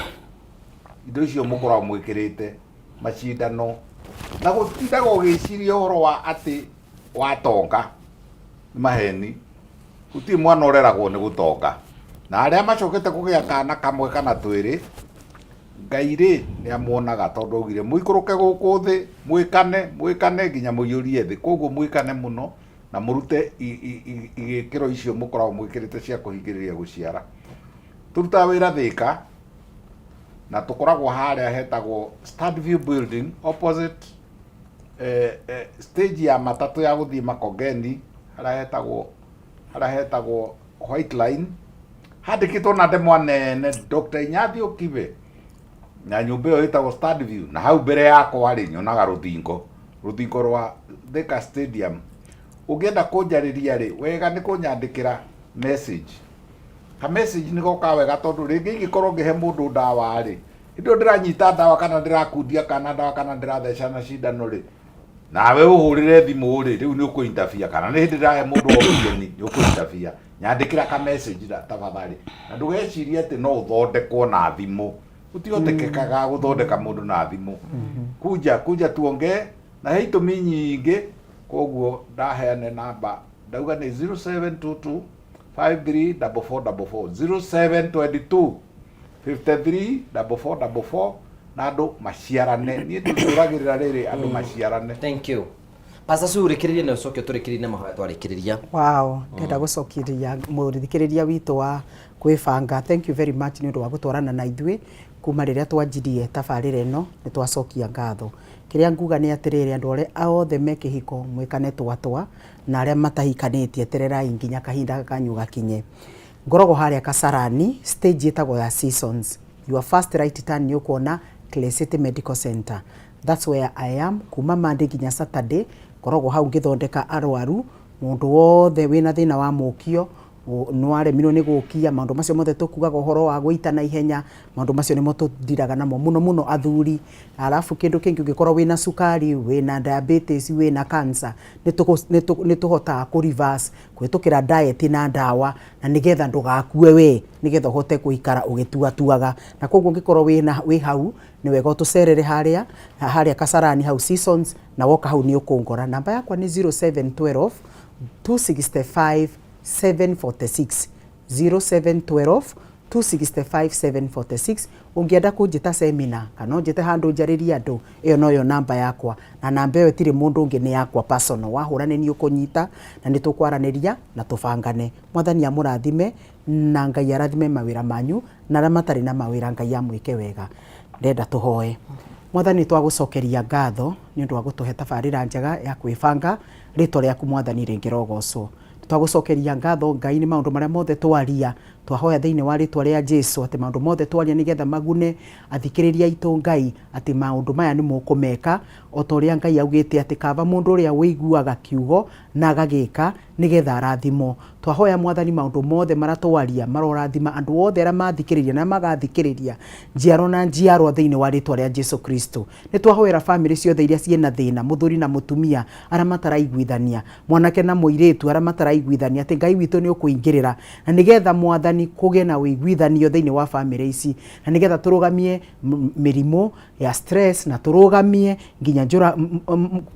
indo icio mũkoragwo mwĩkĩrĩte macindano na gũtindaga ũgĩciria ũhoro wa atĩ watonga nĩ maheni. Gũtirĩ mwana ũreragwo nĩ gũtonga na arĩa macokete kũgĩa kana kamwe kana twĩrĩ Ngai rĩ nĩ amuonaga tondũ augire mũikũrũke gũkũ thĩ mwĩkane nginya mũiyũrie thĩ. Koguo mwĩkane mũno na mũrute igĩkĩro icio mũkoragwo mwĩkĩrĩte cia kũhingĩrĩria gũciara. Tũrutaga wĩra Thĩka na tũkoragwo harĩa hetagwo StarTview building opposite stage ya matatũ ya gũthiĩ Makongeni harĩa hetagwo White Line handĩkĩtwo na ndemwa nene Dr. Nyathio Kibe na nyũmba ĩyo ĩtagwo StarTview na hau mbere yakwa rĩ nyonaga rũthingo rwa Thika Stadium. Ũngĩenda kũnjarĩria rĩ wega nĩ kũnyandĩkĩra message. Ka message nĩ goka wega tondũ rĩngĩ ingĩkorwo ngĩhe mũndũ ndawa rĩ indo ndĩranyita ndawa kana ndĩrakundia kana ndawa kana ndĩrathecana cindano rĩ nawe ũhũrĩre thimũ rĩ rĩu nĩ ũkũ-interfere kana nĩ hĩndĩ ndĩrahe mũndũ option nĩ ũkũ-interfere. Nyandĩkĩra ka message tafadhali na ndũgecirie atĩ no ũthondekwo na thimũ. Gũtihotekekaga gũthondeka mũndũ na thimũ. Kuja tuongee na he itũmi nyingĩ. Koguo ndaheane namba ndauga nĩ 0722 534444 0722 534444 na andũ maciarane. Niĩ tũtũragĩrĩra rĩrĩ andũ maciarane. Thank you. Pastor Surikiriria na ucoke turikiririe mahoya twarikiriria. Wow, ndenda gucokiria mũthikiriria witũ wa kwĩbanga. Thank you very much nĩ ũndũ wa gũtwarana na ithuĩ kuma rĩrĩa twanjirie tabarĩra ĩno nĩ twacokia ngatho. Kĩrĩa nguga nĩ atĩrĩrĩ andũ arĩa othe me kĩhiko mwĩkane twatwa na arĩa matahikanĩtie tererai nginya kahinda kanyu gakinye. Ngoragwo harĩa Kasarani stage ĩtagwo ya Seasons. Your first right turn nĩ ũkuona Clay City Medical Center. That's where I am kuma Monday nginya Saturday. Ngoragwo hau ngĩthondeka arwaru mũndũ wothe wĩna thĩna wa mũkio nwaremirwo nĩ gũkia maũndũ macio mothe tũkugaga ũhoro wa gũita na ihenya maũndũ macio nĩmo tũthiraga namo mũno athuri. Alafu kĩndũ kĩngĩ ũngĩkorwo wĩna cukari wĩna diabetes wĩna cancer nĩ tũhotaga kũ reverse kũhĩtũkĩra diet na ndawa na nĩgetha ndũgakue we nĩgetha ũhote gũikara ũgĩtuatuaga. Na koguo ũngĩkorwo wĩ hau nĩ wega ũtũcerere harĩa Kasarani hau Seasons na woka hau nĩ ũkũngora. Namba yakwa nĩ 0712 265 746 0712 265 746. Ũngĩenda kũnjĩta seminar kana ũnjĩte handũ njarĩrie andũ ĩyo noyo namba yakwa na namba ĩyo ĩtirĩ mũndũ ũngĩ nĩ yakwa personal. Wahũra nĩ niĩ ũkũnyita na nĩ tũkwaranĩria na tũbangane. Mwathani amũrathime na Ngai arathime mawĩra manyu na arĩa matarĩ na mawĩra Ngai amwĩke wega. Ndenda tũhoe. Mwathani twagucokeria ngatho ni undu wa gutuhe tabarira njega ya kwibanga rito riaku Mwathani ringirogocwo. Twagucokeria ngatho Ngai ni maundu maria mothe twaria twahoya thiini wa ritwa ria Jesu ati maundu mothe twaria nigetha magune athikiriria itu Ngai ati maundu maya ni mukumeka otoria Ngai augite ati kaba mundu uria wiguaga kiugo na agagika nigetha arathimo. Twahoya Mwathani maundu mothe maria twaria marorathima andu othe aria mathikiriria na magathikiriria njiaro na njiaro thiini wa ritwa ria Jesu Kristo. Ni twahoera family ciothe iria ciena thina muthuri na mutumia aria mataraiguithania mwanake na muiritu aria mataraiguithania ati Ngai witu ni ukuingirira na nigetha Mwathani kuge na wiguithanio thiini wa family ici na nigetha turugamie mirimo ya stress na turugamie nginya njura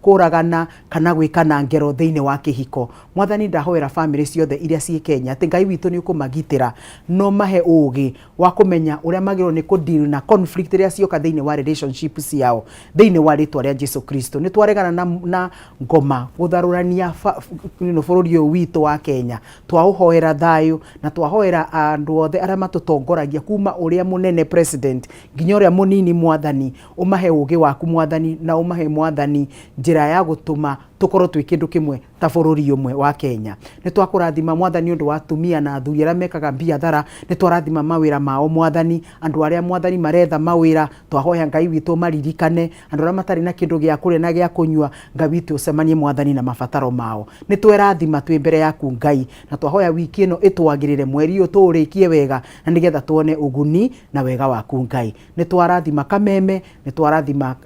kuragana kana gwikana ngero thiini wa kihiko. Mwathani ndahoera family ciothe iria ci Kenya ati Ngai witu ni ukumagitira no mahe ugi wa kumenya uria magiro ni ku deal na conflict iria cioka thiini wa relationships yao thiini wa ritwa ria Jesu Kristo. Ni twaregana na ngoma gutharurania bururi uyu witu wa Kenya twauhoera thayu na twahoera andu othe aria matutongoragia kuma uria munene president nginya uria munini Mwathani umahe ugi waku Mwathani na umahe Mwathani njira ya gutuma tukorwo twi kindu kimwe ta bururi umwe wa Kenya. Ni twakurathima Mwathani undu wa atumia na athuri aria mekaga biathara ni twarathima mawira mao Mwathani andu aria Mwathani maretha mawira twahoya Ngai witu maririkane andu aria matari na kindu gia kuria na gia kunyua Ngai witu ucemanie Mwathani na mabataro mao. Ni twerathima twi mbere yaku Ngai na twahoya wiki ino itwagirire mweri uyu turikie wega na nigetha tuone uguni na wega waku Ngai. Ni twarathima Kameme ni twarathima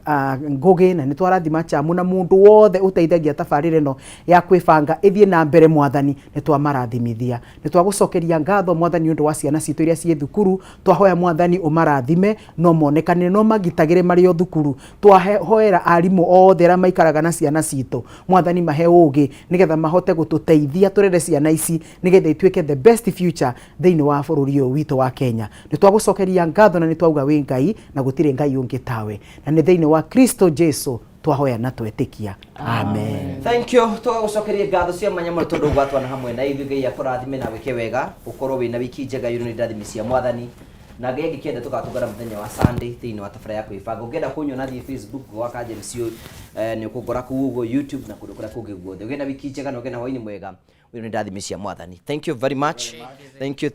Ngugi na ni twarathima Chamu na mundu wothe uteithagia tabarire no ya kwibanga ithie na mbere Mwathani ni twamarathimithia. Ni twagucokeria ngatho Mwathani undu wa ciana citu iria cie thukuru twahoya Mwathani umarathime no monekane no magitagire mari o thukuru. Twahoera arimu othe aria maikaraga na ciana citu Mwathani mahe ugi nigetha mahote gututeithia turere ciana ici nigetha ituike the best future thiini wa bururi uyu witu wa Kenya. Ni twagucokeria ngatho na ni twauga wi Ngai na gutire Ngai ungi tawe na ni thiini wa Kristo Jesu twahoya na twetikia amen. Thank you. Tugagucokeria ngatho cia manyamå tondu gwatwana hamwe na ithuĩ Ngai akũrathime na wĩke wega ukorwo wĩna wiki njega yũrũ nĩ ndathimi cia Mwathani na Ngai ngĩkenda tũgatũngana mũthenya wa Sunday thĩinĩ wa tabara ya kwĩbanga. Ũngĩenda kũnyona thiĩ Facebook gwaka James nĩ ũkũngora kũu ũguo YouTube na kũndũ kũrĩa kũngĩ guothe. Ũgĩe na wiki njega na ũgĩe na hwaĩ-inĩ mwega yũrũ nĩ ndathimi cia Mwathani. Thank you very much. Thank you.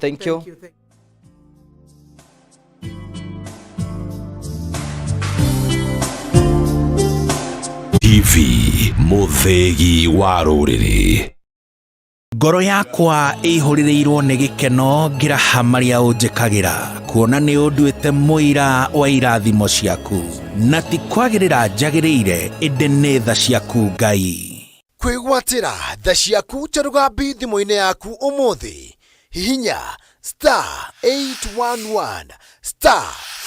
TV muthegi wa rũrĩrĩ. Ngoro yakwa ĩihũrĩrĩirwo nĩ gĩkeno ngĩraha marĩa ũnjĩkagĩra kuona nĩ ũnduĩte mũira wa irathimo ciaku na ti kwagĩrĩra njagĩrĩire ĩndĩ nĩ tha ciaku Ngai. Kwĩgwatĩra tha ciaku ta rũgambi thimũ-inĩ yaku ũmũthĩ hihinya *811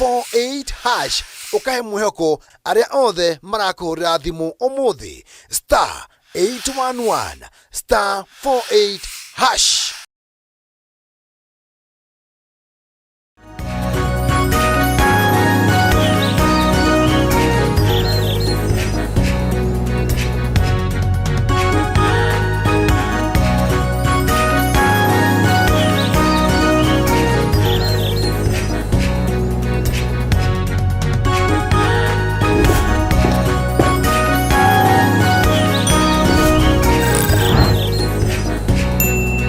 *48# ukahe mwĩhoko aria othe marakũhũrĩra thimũ ũmũthĩ *811 *48#.